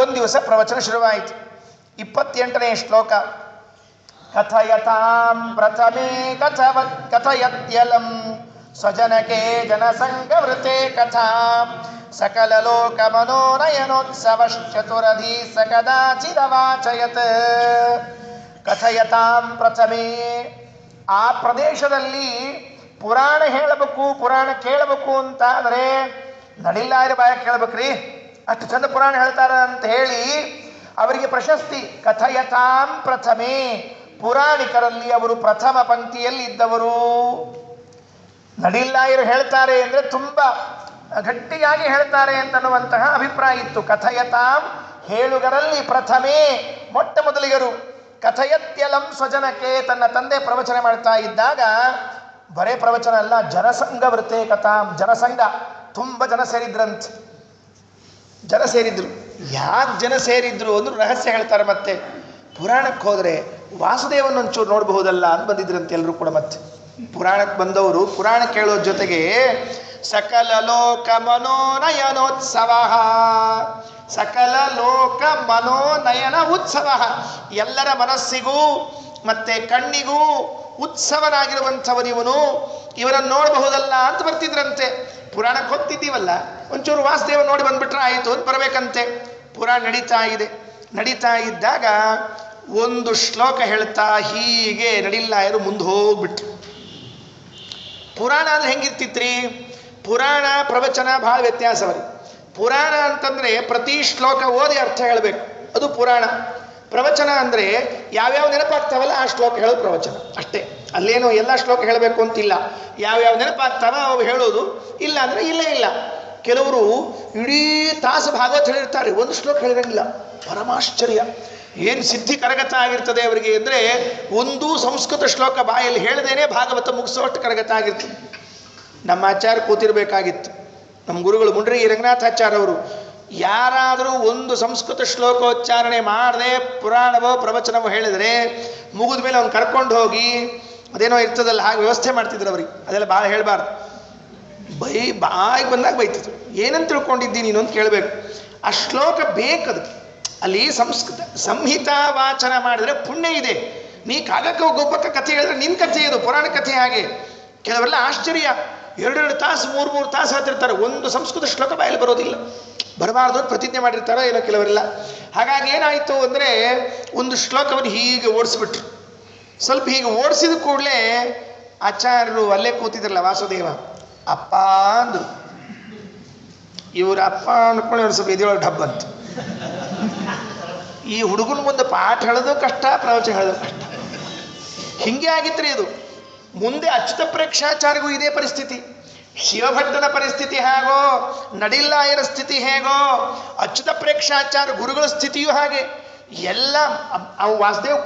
ಒಂದು ದಿವಸ ಪ್ರವಚನ ಶುರುವಾಯಿತು. 28ನೇ ಶ್ಲೋಕ. ಕಥಯತಾಂ ಪ್ರಥಮೇ ಕಥಯತ್ಯಲಂ ಸ್ವಜನಕೆ ಜನಸಂಗವೃತೆ ಕಥಾ ಸಕಲ ಲೋಕ ಮನೋನಯನೋತ್ಸವಶ್ಚತುರಧಿ ಸಕದಾಚಿದವಾಚಯತ್. ಕಥಯತಾಂ ಪ್ರಥಮೇ, ಆ ಪ್ರದೇಶದಲ್ಲಿ ಪುರಾಣ ಹೇಳಬೇಕು, ಪುರಾಣ ಕೇಳಬೇಕು ಅಂತ ಆದರೆ ನಡಿಲ್ಲ ಬಾಯ ಕೇಳಬೇಕ್ರಿ, ಅಷ್ಟು ಚಂದ ಪುರಾಣ ಹೇಳ್ತಾರ ಅಂತ ಹೇಳಿ ಅವರಿಗೆ ಪ್ರಶಸ್ತಿ. ಕಥಯತಾಂ ಪ್ರಥಮೇ, ಪುರಾಣಿಕರಲ್ಲಿ ಅವರು ಪ್ರಥಮ ಪಂಕ್ತಿಯಲ್ಲಿ ಇದ್ದವರು. ನಡಿಲ್ಲಾಯರು ಹೇಳ್ತಾರೆ ಅಂದರೆ ತುಂಬ ಗಟ್ಟಿಯಾಗಿ ಹೇಳ್ತಾರೆ ಅಂತನ್ನುವಂತಹ ಅಭಿಪ್ರಾಯ ಇತ್ತು. ಕಥಯತಾಂ, ಹೇಳುಗರಲ್ಲಿ ಪ್ರಥಮೇ, ಮೊಟ್ಟ ಮೊದಲಿಗರು. ಕಥಯತ್ಯಲಂ ಸ್ವಜನಕ್ಕೆ, ತನ್ನ ತಂದೆ ಪ್ರವಚನ ಮಾಡ್ತಾ ಇದ್ದಾಗ ಬರೇ ಪ್ರವಚನ ಅಲ್ಲ, ಜನಸಂಘ ವೃತೆ ಕಥಾಂ, ಜನಸಂಘ, ತುಂಬ ಜನ ಸೇರಿದ್ರಂತೆ. ಜನ ಸೇರಿದ್ರು. ಯಾಕೆ ಜನ ಸೇರಿದ್ರು ಅಂದ್ರು ರಹಸ್ಯ ಹೇಳ್ತಾರೆ. ಮತ್ತೆ ಪುರಾಣಕ್ಕೆ ಹೋದರೆ ವಾಸುದೇವನೊಂಚೂರು ನೋಡಬಹುದಲ್ಲ ಅಂತ ಬಂದಿದ್ರಂತೆ ಎಲ್ಲರೂ ಕೂಡ. ಮತ್ತೆ ಪುರಾಣಕ್ಕೆ ಬಂದವರು ಪುರಾಣ ಕೇಳೋದ್ರ ಜೊತೆಗೆ ಸಕಲ ಲೋಕ ಮನೋನಯನೋತ್ಸವ, ಸಕಲ ಲೋಕ ಮನೋನಯನ ಉತ್ಸವ, ಎಲ್ಲರ ಮನಸ್ಸಿಗೂ ಮತ್ತೆ ಕಣ್ಣಿಗೂ ಉತ್ಸವನಾಗಿರುವಂಥವನಿವನು, ಇವರನ್ನು ನೋಡಬಹುದಲ್ಲ ಅಂತ ಬರ್ತಿದ್ರಂತೆ. ಪುರಾಣಕ್ಕೆ ಹೋಗ್ತಿದ್ದೀವಲ್ಲ, ಒಂಚೂರು ವಾಸುದೇವ ನೋಡಿ ಬಂದ್ಬಿಟ್ರೆ ಆಯಿತು ಅಂತ ಬರಬೇಕಂತೆ. ಪುರಾಣ ನಡೀತಾ ಇದ್ದಾಗ ಒಂದು ಶ್ಲೋಕ ಹೇಳ್ತಾ ಹೀಗೆ ನಡಿಲ್ಲಾಯರು ಮುಂದೆ ಹೋಗ್ಬಿಟ್ರು. ಪುರಾಣ ಅಂದ್ರೆ ಹೆಂಗಿರ್ತಿತ್ರಿ? ಪುರಾಣ ಪ್ರವಚನ ಭಾಳ ವ್ಯತ್ಯಾಸವರಿ. ಪುರಾಣ ಅಂತಂದರೆ ಪ್ರತಿ ಶ್ಲೋಕ ಓದಿ ಅರ್ಥ ಹೇಳಬೇಕು, ಅದು ಪುರಾಣ. ಪ್ರವಚನ ಅಂದರೆ ಯಾವ್ಯಾವ ನೆನಪಾಗ್ತಾವಲ್ಲ ಆ ಶ್ಲೋಕ ಹೇಳೋದು ಪ್ರವಚನ ಅಷ್ಟೇ. ಅಲ್ಲೇನೋ ಎಲ್ಲ ಶ್ಲೋಕ ಹೇಳಬೇಕು ಅಂತಿಲ್ಲ, ಯಾವ್ಯಾವ ನೆನಪಾಗ್ತಾವ ಅವು ಹೇಳೋದು. ಇಲ್ಲ ಅಂದರೆ ಇಲ್ಲೇ ಇಲ್ಲ. ಕೆಲವರು ಇಡೀ ತಾಸು ಭಾಗವತ ಹೇಳಿರ್ತಾರೆ, ಒಂದು ಶ್ಲೋಕ ಹೇಳಿರಂಗಿಲ್ಲ. ಪರಮಾಶ್ಚರ್ಯ, ಏನು ಸಿದ್ಧಿ ಕರಗತ ಆಗಿರ್ತದೆ ಅವರಿಗೆ ಅಂದರೆ ಒಂದು ಸಂಸ್ಕೃತ ಶ್ಲೋಕ ಬಾಯಲ್ಲಿ ಹೇಳದೇನೆ ಭಾಗವತ ಮುಗಿಸೋಷ್ಟು ಕರಗತ ಆಗಿರ್ತದೆ. ನಮ್ಮ ಆಚಾರ್ಯ ಕೂತಿರ್ಬೇಕಾಗಿತ್ತು, ನಮ್ಮ ಗುರುಗಳು ಮುಂಡ್ರಿ ರಂಗನಾಥಾಚಾರ್ಯ ಅವರು. ಯಾರಾದರೂ ಒಂದು ಸಂಸ್ಕೃತ ಶ್ಲೋಕೋಚ್ಚಾರಣೆ ಮಾಡದೆ ಪುರಾಣವೋ ಪ್ರವಚನವೋ ಹೇಳಿದರೆ ಮುಗಿದ ಮೇಲೆ ಅವ್ನು ಕರ್ಕೊಂಡು ಹೋಗಿ ಅದೇನೋ ಇರ್ತದಲ್ಲ ಹಾಗೆ ವ್ಯವಸ್ಥೆ ಮಾಡ್ತಿದ್ರು ಅವ್ರಿಗೆ. ಅದೆಲ್ಲ ಭಾಳ ಹೇಳಬಾರ್ದು, ಬಾಯಿಗೆ ಬಂದಾಗ ಬೈತಿದ್ರು. ಏನಂತ ತಿಳ್ಕೊಂಡಿದ್ದೀನಿ ನೀನು ಅಂತ ಕೇಳಬೇಕು. ಆ ಶ್ಲೋಕ ಬೇಕದು. ಅಲ್ಲಿ ಸಂಸ್ಕೃತ ಸಂಹಿತಾ ವಾಚನ ಮಾಡಿದರೆ ಪುಣ್ಯ ಇದೆ. ನೀ ಕಾಗಕ್ಕೆ ಗೊಬ್ಬಕ್ಕ ಕಥೆ ಹೇಳಿದ್ರೆ ನಿನ್ನ ಕಥೆ ಇದು, ಪುರಾಣ ಕಥೆ. ಹಾಗೆ ಕೆಲವರೆಲ್ಲ ಆಶ್ಚರ್ಯ, 2 ತಾಸು 3 ತಾಸು ಹೇಳ್ತಿರ್ತಾರೆ, ಒಂದು ಸಂಸ್ಕೃತ ಶ್ಲೋಕ ಬಾಯಲ್ಲಿ ಬರೋದಿಲ್ಲ. ಬರಬಾರ್ದು ಅಂತ ಪ್ರತಿಜ್ಞೆ ಮಾಡಿರ್ತಾರೋ ಏನೋ ಕೆಲವರೆಲ್ಲ. ಹಾಗಾಗಿ ಏನಾಯಿತು ಅಂದರೆ ಒಂದು ಶ್ಲೋಕವನ್ನು ಹೀಗೆ ಓಡಿಸ್ಬಿಟ್ರು. ಸ್ವಲ್ಪ ಹೀಗೆ ಓಡಿಸಿದ ಕೂಡಲೇ ಆಚಾರ್ಯರು ಅಲ್ಲೇ ಕೂತಿದ್ರಲ್ಲ ವಾಸುದೇವ, ಅಪ್ಪ ಅಂದರು. ಇವರು ಅಪ್ಪ ಅಂದ್ಕೊಂಡು ಇವ್ರು ಸ್ವಲ್ಪ ಎದೆಯೊಳಗೆ ಡಬ್ ಅಂತ ಈ ಹುಡುಗನ ಮುಂದೆ ಪಾಠ ಹೇಳೋದು ಕಷ್ಟ, ಪ್ರವಚನ ಹೇಳೋದು ಕಷ್ಟ. ಹಿಂಗೆ ಆಗಿತ್ರಿ ಇದು. ಮುಂದೆ ಅಚ್ಯುತ ಪ್ರೇಕ್ಷಾಚಾರ್ಯಗೂ ಇದೇ ಪರಿಸ್ಥಿತಿ. ಶಿವಭಟ್ಟನ ಪರಿಸ್ಥಿತಿ ಹೇಗೋ, ನಡಿಲ್ಲಾಯರ ಸ್ಥಿತಿ ಹೇಗೋ, ಅಚ್ಯುತ ಪ್ರೇಕ್ಷಾಚಾರ್ಯ ಗುರುಗಳ ಸ್ಥಿತಿಯೂ ಹಾಗೆ. ಎಲ್ಲ ಅವು ವಾಸುದೇವ್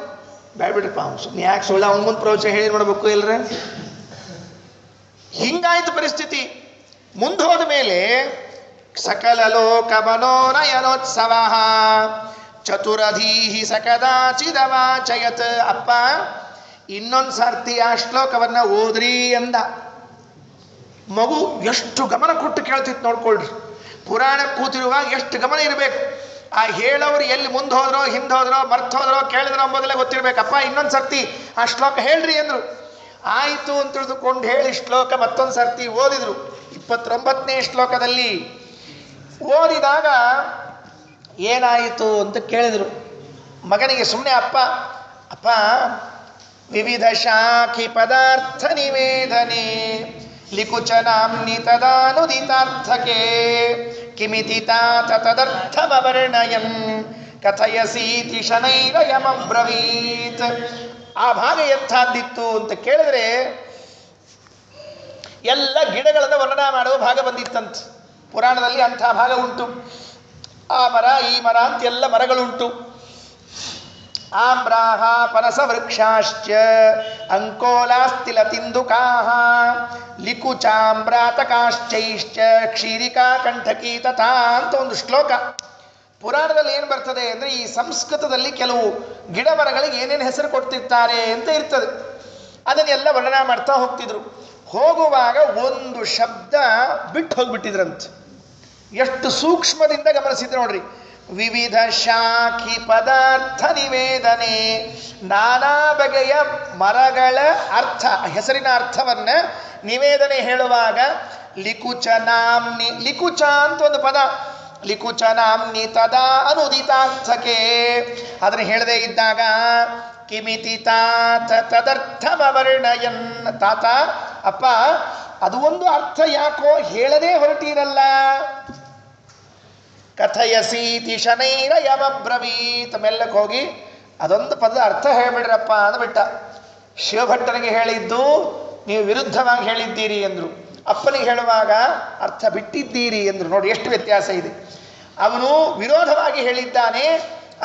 ಬೇಡ್ಬಿಡ್ರಪ್ಪ, ಅವ್ನು ಸುಮ್ಮನೆ ಯಾಕೆ ಸುಳ್ಳು ಅವನ ಮುಂದೆ ಪ್ರವಚನ ಹೇಳಿ ನೋಡ್ಬೇಕು ಇಲ್ರ. ಹಿಂಗಾಯ್ತು ಪರಿಸ್ಥಿತಿ. ಮುಂದೆ ಹೋದ ಮೇಲೆ ಸಕಲ ಲೋಕ ಮನೋನಯನೋತ್ಸವ ಚತುರಧೀಹಿ ಸಕದಾಚಿದವಾಚಯತ್. ಅಪ್ಪ ಇನ್ನೊಂದು ಸರ್ತಿ ಆ ಶ್ಲೋಕವನ್ನ ಓದ್ರಿ ಅಂದ. ಮಗು ಎಷ್ಟು ಗಮನ ಕೊಟ್ಟು ಕೇಳ್ತಿತ್ತು ನೋಡ್ಕೊಳ್ರಿ. ಪುರಾಣ ಕೂತಿರುವಾಗ ಎಷ್ಟು ಗಮನ ಇರಬೇಕು. ಆ ಹೇಳೋರು ಎಲ್ಲಿ ಮುಂದೆ ಹೋದ್ರೋ ಹಿಂದೆ ಹೋದ್ರೋ ಮರ್ತು ಹೋದ್ರೋ ಕೇಳಿದ್ರೋ ಅಂಬೋದೆಲ್ಲ ಗೊತ್ತಿರ್ಬೇಕಪ್ಪ. ಇನ್ನೊಂದು ಸರ್ತಿ ಆ ಶ್ಲೋಕ ಹೇಳ್ರಿ ಅಂದ್ರು. ಆಯಿತು ಅಂತ ತಿಳಿದುಕೊಂಡು ಹೇಳಿ ಶ್ಲೋಕ ಮತ್ತೊಂದು ಸರ್ತಿ ಓದಿದ್ರು. 29ನೇ ಶ್ಲೋಕದಲ್ಲಿ ಓದಿದಾಗ ಏನಾಯಿತು ಅಂತ ಕೇಳಿದರು. ಮಗನಿಗೆ ಸುಮ್ಮನೆ ಅಪ್ಪ ವಿವಿಧ ಶಾಖಿ ಪದಾರ್ಥ ನಿವೇದನೆ ಲಿಕುಚನಾಮ್ನಿ ತದಾನುದಿತಾರ್ಥಕೆ ಕಿಮಿತಿ ತಾತ ತದರ್ಥಮವರ್ಣಯಂ ಕಥಯಸೀತಿ ಶನೈರಯಮಬ್ರವೀತ್. ಆ ಭಾಗ ಎಂಥದ್ದಿತ್ತು ಅಂತ ಕೇಳಿದ್ರೆ ಎಲ್ಲ ಗಿಡಗಳನ್ನು ವರ್ಣನ ಮಾಡುವ ಭಾಗ ಬಂದಿತ್ತಂತೆ. ಪುರಾಣದಲ್ಲಿ ಅಂಥ ಭಾಗ ಉಂಟು. ಆ ಮರ ಈ ಮರ ಅಂತ ಎಲ್ಲ ಮರಗಳುಂಟು. ಆಮ್ರಾಹ ಪನಸ ವೃಕ್ಷಾಶ್ಚ ಅಂಕೋಲಾಸ್ತಿಲ ತಿಂದುಕಾಹ ಲಿಕುಚಾಮ್ರಾತಕಾಶ್ಚೈಶ್ಚ ಕ್ಷೀರಿಕಾ ಕಂಠಕಿ ತಥಾ ಅಂತ ಒಂದು ಶ್ಲೋಕ. ಪುರಾಣದಲ್ಲಿ ಏನು ಬರ್ತದೆ ಅಂದರೆ, ಈ ಸಂಸ್ಕೃತದಲ್ಲಿ ಕೆಲವು ಗಿಡ ಮರಗಳಿಗೆ ಏನೇನು ಹೆಸರು ಕೊಡ್ತಿರ್ತಾರೆ ಅಂತ ಇರ್ತದೆ. ಅದನ್ನೆಲ್ಲ ವರ್ಣನ ಮಾಡ್ತಾ ಹೋಗ್ತಿದ್ರು. ಹೋಗುವಾಗ ಒಂದು ಶಬ್ದ ಬಿಟ್ಟು ಹೋಗ್ಬಿಟ್ಟಿದ್ರಂತೆ. ಎಷ್ಟು ಸೂಕ್ಷ್ಮದಿಂದ ಗಮನಿಸಿದ್ರು ನೋಡ್ರಿ. ವಿವಿಧ ಶಾಖಿ ಪದಾರ್ಥ ನಿವೇದನೆ, ನಾನಾ ಬಗೆಯ ಮರಗಳ ಅರ್ಥ, ಹೆಸರಿನ ಅರ್ಥವನ್ನ ನಿವೇದನೆ ಹೇಳುವಾಗ ಲಿಕುಚ ನಾಮ್ನಿ, ಲಿಕುಚ ಅಂತ ಒಂದು ಪದ, ಲಿಕುಚ ನಾಮ್ನಿ ತದಾ ಅನುದಿತಾರ್ಥಕೆ, ಅದನ್ನು ಹೇಳದೇ ಇದ್ದಾಗ ಕಿಮಿತಿ ತಾತ ತದರ್ಥಮವರ್ಣಯನ್. ತಾತ ಅಪ್ಪ ಅದು ಒಂದು ಅರ್ಥ ಯಾಕೋ ಹೇಳದೇ ಹೊರಟಿರಲ್ಲ. ಕಥಯಸೀತಿ ಶನೈರಯಮಬ್ರವೀತ್, ಮೆಲ್ಲಕ್ಕೆ ಹೋಗಿ ಅದೊಂದು ಪದದ ಅರ್ಥ ಹೇಳ್ಬಿಡ್ರಪ್ಪ ಅಂದ್ಬಿಟ್ಟ. ಶಿವಭಟ್ಟನಿಗೆ ಹೇಳಿದ್ದು ನೀವು ವಿರುದ್ಧವಾಗಿ ಹೇಳಿದ್ದೀರಿ ಎಂದರು. ಅಪ್ಪನಿಗೆ ಹೇಳುವಾಗ ಅರ್ಥ ಬಿಟ್ಟಿದ್ದೀರಿ ಎಂದರು. ನೋಡಿ ಎಷ್ಟು ವ್ಯತ್ಯಾಸ ಇದೆ. ಅವನು ವಿರೋಧವಾಗಿ ಹೇಳಿದ್ದಾನೆ,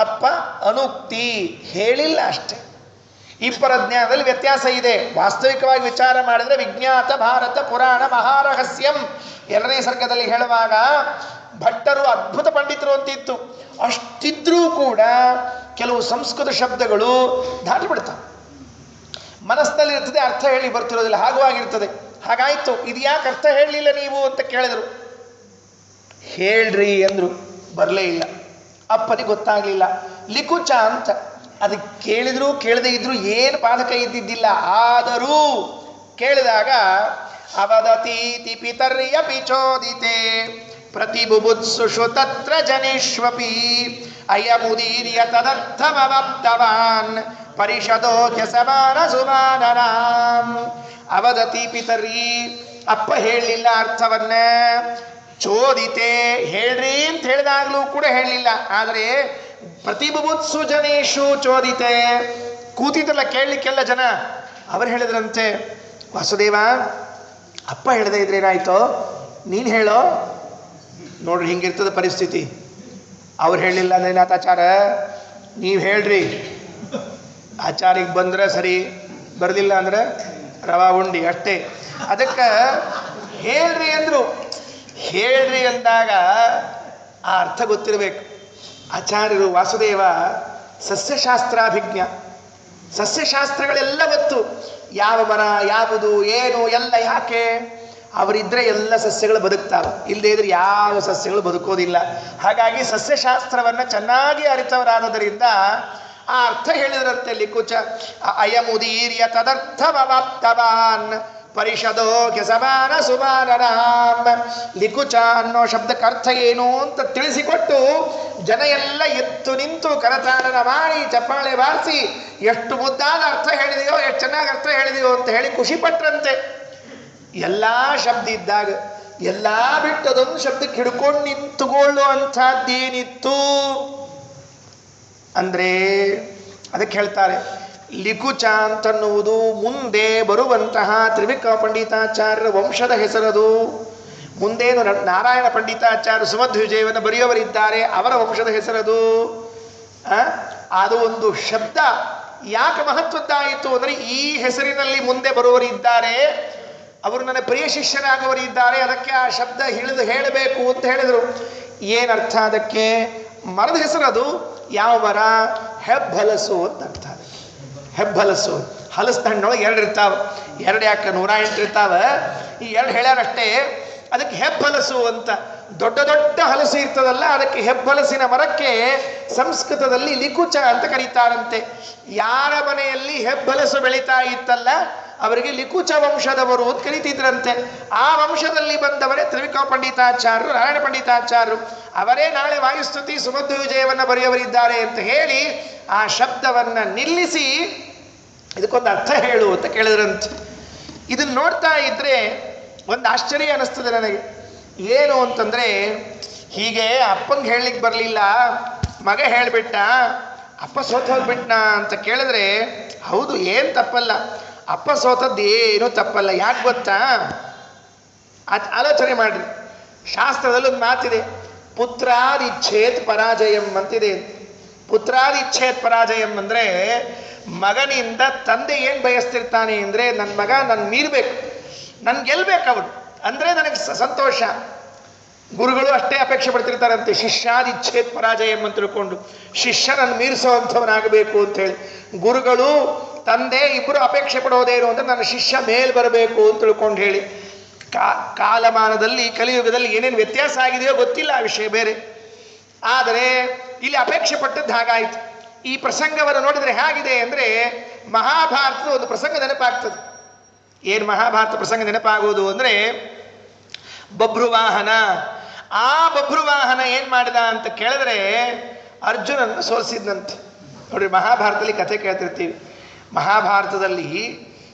ಅಪ್ಪ ಅನುಕ್ತಿ ಹೇಳಿಲ್ಲ ಅಷ್ಟೆ. ಇಬ್ಬರ ಜ್ಞಾನದಲ್ಲಿ ವ್ಯತ್ಯಾಸ ಇದೆ. ವಾಸ್ತವಿಕವಾಗಿ ವಿಚಾರ ಮಾಡಿದರೆ ವಿಜ್ಞಾತ ಭಾರತ ಪುರಾಣ ಮಹಾರಹಸ್ಯಂ 2ನೇ ಸರ್ಗದಲ್ಲಿ ಹೇಳುವಾಗ ಭಟ್ಟರು ಅದ್ಭುತ ಪಂಡಿತರು ಅಂತಿತ್ತು. ಅಷ್ಟಿದ್ರೂ ಕೂಡ ಕೆಲವು ಸಂಸ್ಕೃತ ಶಬ್ದಗಳು ದಾಟಿಬಿಡ್ತಾವೆ. ಮನಸ್ಸಿನಲ್ಲಿ ಇರ್ತದೆ, ಅರ್ಥ ಹೇಳಿ ಬರ್ತಿರೋದಿಲ್ಲ, ಹಾಗೂ ಆಗಿರ್ತದೆ. ಹಾಗಾಯ್ತು, ಇದು ಯಾಕೆ ಅರ್ಥ ಹೇಳಲಿಲ್ಲ ನೀವು ಅಂತ ಕೇಳಿದ್ರು. ಹೇಳ್ರಿ ಅಂದ್ರು, ಬರಲೇ ಇಲ್ಲ. ಅಪ್ಪನಿಗೆ ಗೊತ್ತಾಗಲಿಲ್ಲ. ಲಿಕುಚ ಅಂತ ಅದಕ್ಕೆ ಕೇಳಿದ್ರು ಕೇಳದೇ ಇದ್ರು ಏನು ಬಾಧಕ ಇದ್ದಿದ್ದಿಲ್ಲ. ಆದರೂ ಕೇಳಿದಾಗ ಅವದತೀತಿ ಪಿತರ್ಯಪಿ ಚೋದಿತೆ ಪ್ರತಿಬುಭುತ್ಸುಷು ತತ್ರ ಜನೇಶ್ವಪಿ ಅಯಮುದೀರ್ಯ ತದರ್ಥಮವಪ್ತವಾನ್ ಪರಿಷದೋಖ್ಯ ಸಮಾನ ಸುಮಾನರಾಂ. ಅವದತಿ ಪಿತರ್ಯಿ, ಅಪ್ಪ ಹೇಳಲಿಲ್ಲ ಅರ್ಥವನ್ನ. ಚೋದಿತೆ, ಹೇಳ್ರಿ ಅಂತ ಹೇಳಿದಾಗಲೂ ಕೂಡ ಹೇಳಲಿಲ್ಲ. ಆದರೆ ಪ್ರತಿಬುಭುತ್ಸು ಜನೇಶು ಚೋದಿತೆ, ಕೂತಿದ್ರಲ್ಲ ಕೇಳಲಿಕ್ಕೆಲ್ಲ ಜನ, ಅವರು ಹೇಳಿದ್ರಂತೆ, ವಾಸುದೇವ ಅಪ್ಪ ಹೇಳದೇ ಇದ್ರೆ ಏನಾಯ್ತೋ, ನೀನು ಹೇಳೋ. ನೋಡ್ರಿ ಹಿಂಗಿರ್ತದ ಪರಿಸ್ಥಿತಿ. ಅವ್ರು ಹೇಳಿಲ್ಲ ಅಂದ್ರೆ ನಾಥಾಚಾರ ನೀವು ಹೇಳ್ರಿ, ಆಚಾರಿಗೆ ಬಂದ್ರೆ ಸರಿ, ಬರಲಿಲ್ಲ ಅಂದ್ರೆ ರವಾ ಉಂಡಿ ಅಷ್ಟೇ. ಅದಕ್ಕೆ ಹೇಳ್ರಿ ಅಂದರು. ಹೇಳ್ರಿ ಅಂದಾಗ ಆ ಅರ್ಥ ಗೊತ್ತಿರಬೇಕು. ಆಚಾರ್ಯರು ವಾಸುದೇವ ಸಸ್ಯಶಾಸ್ತ್ರಾಭಿಜ್ಞ, ಸಸ್ಯಶಾಸ್ತ್ರಗಳೆಲ್ಲ ಗೊತ್ತು. ಯಾವ ಮರ ಯಾವುದು ಏನು ಎಲ್ಲ. ಯಾಕೆ? ಅವರಿದ್ದರೆ ಎಲ್ಲ ಸಸ್ಯಗಳು ಬದುಕ್ತಾವೆ, ಇಲ್ಲದೇ ಇದ್ರೆ ಯಾವ ಸಸ್ಯಗಳು ಬದುಕೋದಿಲ್ಲ. ಹಾಗಾಗಿ ಸಸ್ಯಶಾಸ್ತ್ರವನ್ನು ಚೆನ್ನಾಗಿ ಅರಿತವರಾದದರಿಂದ ಆ ಅರ್ಥ ಹೇಳಿದ್ರಂತೆ. ಲಿಕುಚ ಅಯಮುದೀರ್ಯ ತದರ್ಥಮವಾಪ್ತವಾನ್ ಪರಿಷದೋಖ್ಯ ಸಮಾನ ಸುಮಾನರಾಮ್. ಲಿಕುಚ ಅನ್ನೋ ಶಬ್ದಕ್ಕೆ ಅರ್ಥ ಏನು ಅಂತ ತಿಳಿಸಿಕೊಟ್ಟು ಜನ ಎಲ್ಲ ಎತ್ತು ನಿಂತು ಕರತಾಡನ ಮಾಡಿ ಚಪ್ಪಾಳೆ ಬಾರಿಸಿ ಎಷ್ಟು ಮುದ್ದಾದ ಅರ್ಥ ಹೇಳಿದೆಯೋ, ಎಷ್ಟು ಚೆನ್ನಾಗಿ ಅರ್ಥ ಹೇಳಿದೆಯೋ ಅಂತ ಹೇಳಿ ಖುಷಿಪಟ್ರಂತೆ. ಎಲ್ಲ ಶಬ್ದ ಇದ್ದಾಗ ಎಲ್ಲ ಬಿಟ್ಟು ಅದೊಂದು ಶಬ್ದಕ್ಕೆ ಹಿಡ್ಕೊಂಡು ನಿಂತುಕೊಳ್ಳುವಂಥದ್ದೇನಿತ್ತು ಅಂದರೆ ಅದಕ್ಕೆ ಹೇಳ್ತಾರೆ ಲಿಕುಚ ಅಂತನ್ನುವುದು ಮುಂದೆ ಬರುವಂತಹ ತ್ರಿವಿಕ್ರಮ ಪಂಡಿತಾಚಾರ್ಯರ ವಂಶದ ಹೆಸರದು. ಮುಂದೇನು ನಾರಾಯಣ ಪಂಡಿತಾಚಾರ್ಯ ಸುಮಧ್ವಿಜಯವನ್ನು ಬರೆಯುವವರಿದ್ದಾರೆ, ಅವರ ವಂಶದ ಹೆಸರದು. ಅದು ಒಂದು ಶಬ್ದ ಯಾಕೆ ಮಹತ್ವದ್ದಾಯಿತು ಅಂದರೆ ಈ ಹೆಸರಿನಲ್ಲಿ ಮುಂದೆ ಬರುವವರಿದ್ದಾರೆ, ಅವರು ನನ್ನ ಪ್ರಿಯ ಶಿಷ್ಯರಾಗುವರಿದ್ದಾರೆ, ಅದಕ್ಕೆ ಆ ಶಬ್ದ ಹೇಳಬೇಕು ಅಂತ ಹೇಳಿದರು. ಏನರ್ಥ ಅದಕ್ಕೆ? ಮರದ ಹೆಸರದು. ಯಾವ ಮರ? ಹೆಬ್ಬಲಸು ಅಂತ ಅರ್ಥ. ಅದಕ್ಕೆ ಹೆಬ್ಬಲಸು. ಹಲಸಿನ ಹಣ್ಣೊಳಗೆ 2 ಇರ್ತಾವೆ, 2 ಯಾಕೆ 108 ಇರ್ತಾವೆ, ಈ 2 ಹೇಳ್ಯಾರಷ್ಟೇ. ಅದಕ್ಕೆ ಹೆಬ್ಬಲಸು ಅಂತ. ದೊಡ್ಡ ದೊಡ್ಡ ಹಲಸು ಇರ್ತದಲ್ಲ, ಅದಕ್ಕೆ ಹೆಬ್ಬಲಸಿನ ಮರಕ್ಕೆ ಸಂಸ್ಕೃತದಲ್ಲಿ ಲಿಕುಚ ಅಂತ ಕರೀತಾರಂತೆ. ಯಾರ ಮನೆಯಲ್ಲಿ ಹೆಬ್ಬಲಸು ಬೆಳೀತಾ ಇತ್ತಲ್ಲ ಅವರಿಗೆ ಲಿಕುಚ ವಂಶದವರು ಅಂತ ಕರೀತಿದ್ರಂತೆ. ಆ ವಂಶದಲ್ಲಿ ಬಂದವರೇ ತ್ರಿವಿಕ್ರಮ ಪಂಡಿತಾಚಾರ್ಯರು, ನಾರಾಯಣ ಪಂಡಿತಾಚಾರ್ಯರು. ಅವರೇ ನಾಳೆ ವಾಯುಸ್ತುತಿ ಸುಮಧ್ವ ವಿಜಯವನ್ನು ಬರೆಯುವರಿದ್ದಾರೆ ಅಂತ ಹೇಳಿ ಆ ಶಬ್ದವನ್ನು ನಿಲ್ಲಿಸಿ ಇದಕ್ಕೊಂದು ಅರ್ಥ ಹೇಳು ಅಂತ ಕೇಳಿದ್ರಂತೆ. ಇದನ್ನು ನೋಡ್ತಾ ಇದ್ರೆ ಒಂದು ಆಶ್ಚರ್ಯ ಅನ್ನಿಸ್ತದೆ ನನಗೆ. ಏನು ಅಂತಂದರೆ, ಹೀಗೆ ಅಪ್ಪಂಗೆ ಹೇಳಲಿಕ್ಕೆ ಬರಲಿಲ್ಲ, ಮಗ ಹೇಳಿಬಿಟ್ಟ, ಅಪ್ಪ ಸೋತು ಹೋಗ್ಬಿಟ್ನಾ ಅಂತ ಕೇಳಿದ್ರೆ ಹೌದು, ಏನು ತಪ್ಪಲ್ಲ, ಅಪ್ಪ ಸೋತದ್ದು ಏನೂ ತಪ್ಪಲ್ಲ. ಯಾಕೆ ಗೊತ್ತಾ? ಆಲೋಚನೆ ಮಾಡಿರಿ. ಶಾಸ್ತ್ರದಲ್ಲೊಂದು ಮಾತಿದೆ, ಪುತ್ರಾದಿಚ್ಛೇತ್ ಪರಾಜಯಂ ಅಂತಿದೆ. ಪುತ್ರಾದಿಚ್ಛೇತ್ ಪರಾಜಯಂ ಅಂದರೆ ಮಗನಿಂದ ತಂದೆ ಏನು ಬಯಸ್ತಿರ್ತಾನೆ ಅಂದರೆ, ನನ್ನ ಮಗ ನನ್ನ ಮೀರಬೇಕು, ನನ್ಗೆ ಗೆಲ್ಬೇಕು ಅವನು ಅಂದರೆ ನನಗೆ ಸಂತೋಷ. ಗುರುಗಳು ಅಷ್ಟೇ ಅಪೇಕ್ಷೆ ಪಡ್ತಿರ್ತಾರಂತೆ, ಶಿಷ್ಯಾದಿಚ್ಛೇತ್ ಪರಾಜಯಂ ಅಂತ ತಿಳ್ಕೊಂಡು, ಶಿಷ್ಯನನ್ನು ಮೀರಿಸೋ ಅಂಥವನಾಗಬೇಕು ಅಂತೇಳಿ. ಗುರುಗಳು ತಂದೆ ಇಬ್ಬರು ಅಪೇಕ್ಷೆ ಪಡೋದೇನು ಅಂದರೆ ನನ್ನ ಶಿಷ್ಯ ಮೇಲ್ ಬರಬೇಕು ಅಂತ ತಿಳ್ಕೊಂಡು ಹೇಳಿ. ಕಾಲಮಾನದಲ್ಲಿ ಕಲಿಯುಗದಲ್ಲಿ ಏನೇನು ವ್ಯತ್ಯಾಸ ಆಗಿದೆಯೋ ಗೊತ್ತಿಲ್ಲ, ಆ ವಿಷಯ ಬೇರೆ. ಆದರೆ ಇಲ್ಲಿ ಅಪೇಕ್ಷೆ ಪಟ್ಟದ್ದು ಹಾಗಾಯಿತು. ಈ ಪ್ರಸಂಗವನ್ನು ನೋಡಿದರೆ ಹೇಗಿದೆ ಅಂದರೆ, ಮಹಾಭಾರತದ ಒಂದು ಪ್ರಸಂಗ ನೆನಪಾಗ್ತದೆ. ಏನು ಮಹಾಭಾರತ ಪ್ರಸಂಗ ನೆನಪಾಗೋದು ಅಂದರೆ, ಬಭ್ರುವಾಹನ. ಆ ಬಭ್ರುವಾಹನ ಏನು ಮಾಡಿದ ಅಂತ ಕೇಳಿದ್ರೆ ಅರ್ಜುನನ್ನು ಸೋಲಿಸಿದ್ನಂತೆ. ನೋಡ್ರಿ, ಮಹಾಭಾರತದಲ್ಲಿ ಕಥೆ ಕೇಳ್ತಿರ್ತೀವಿ. ಮಹಾಭಾರತದಲ್ಲಿ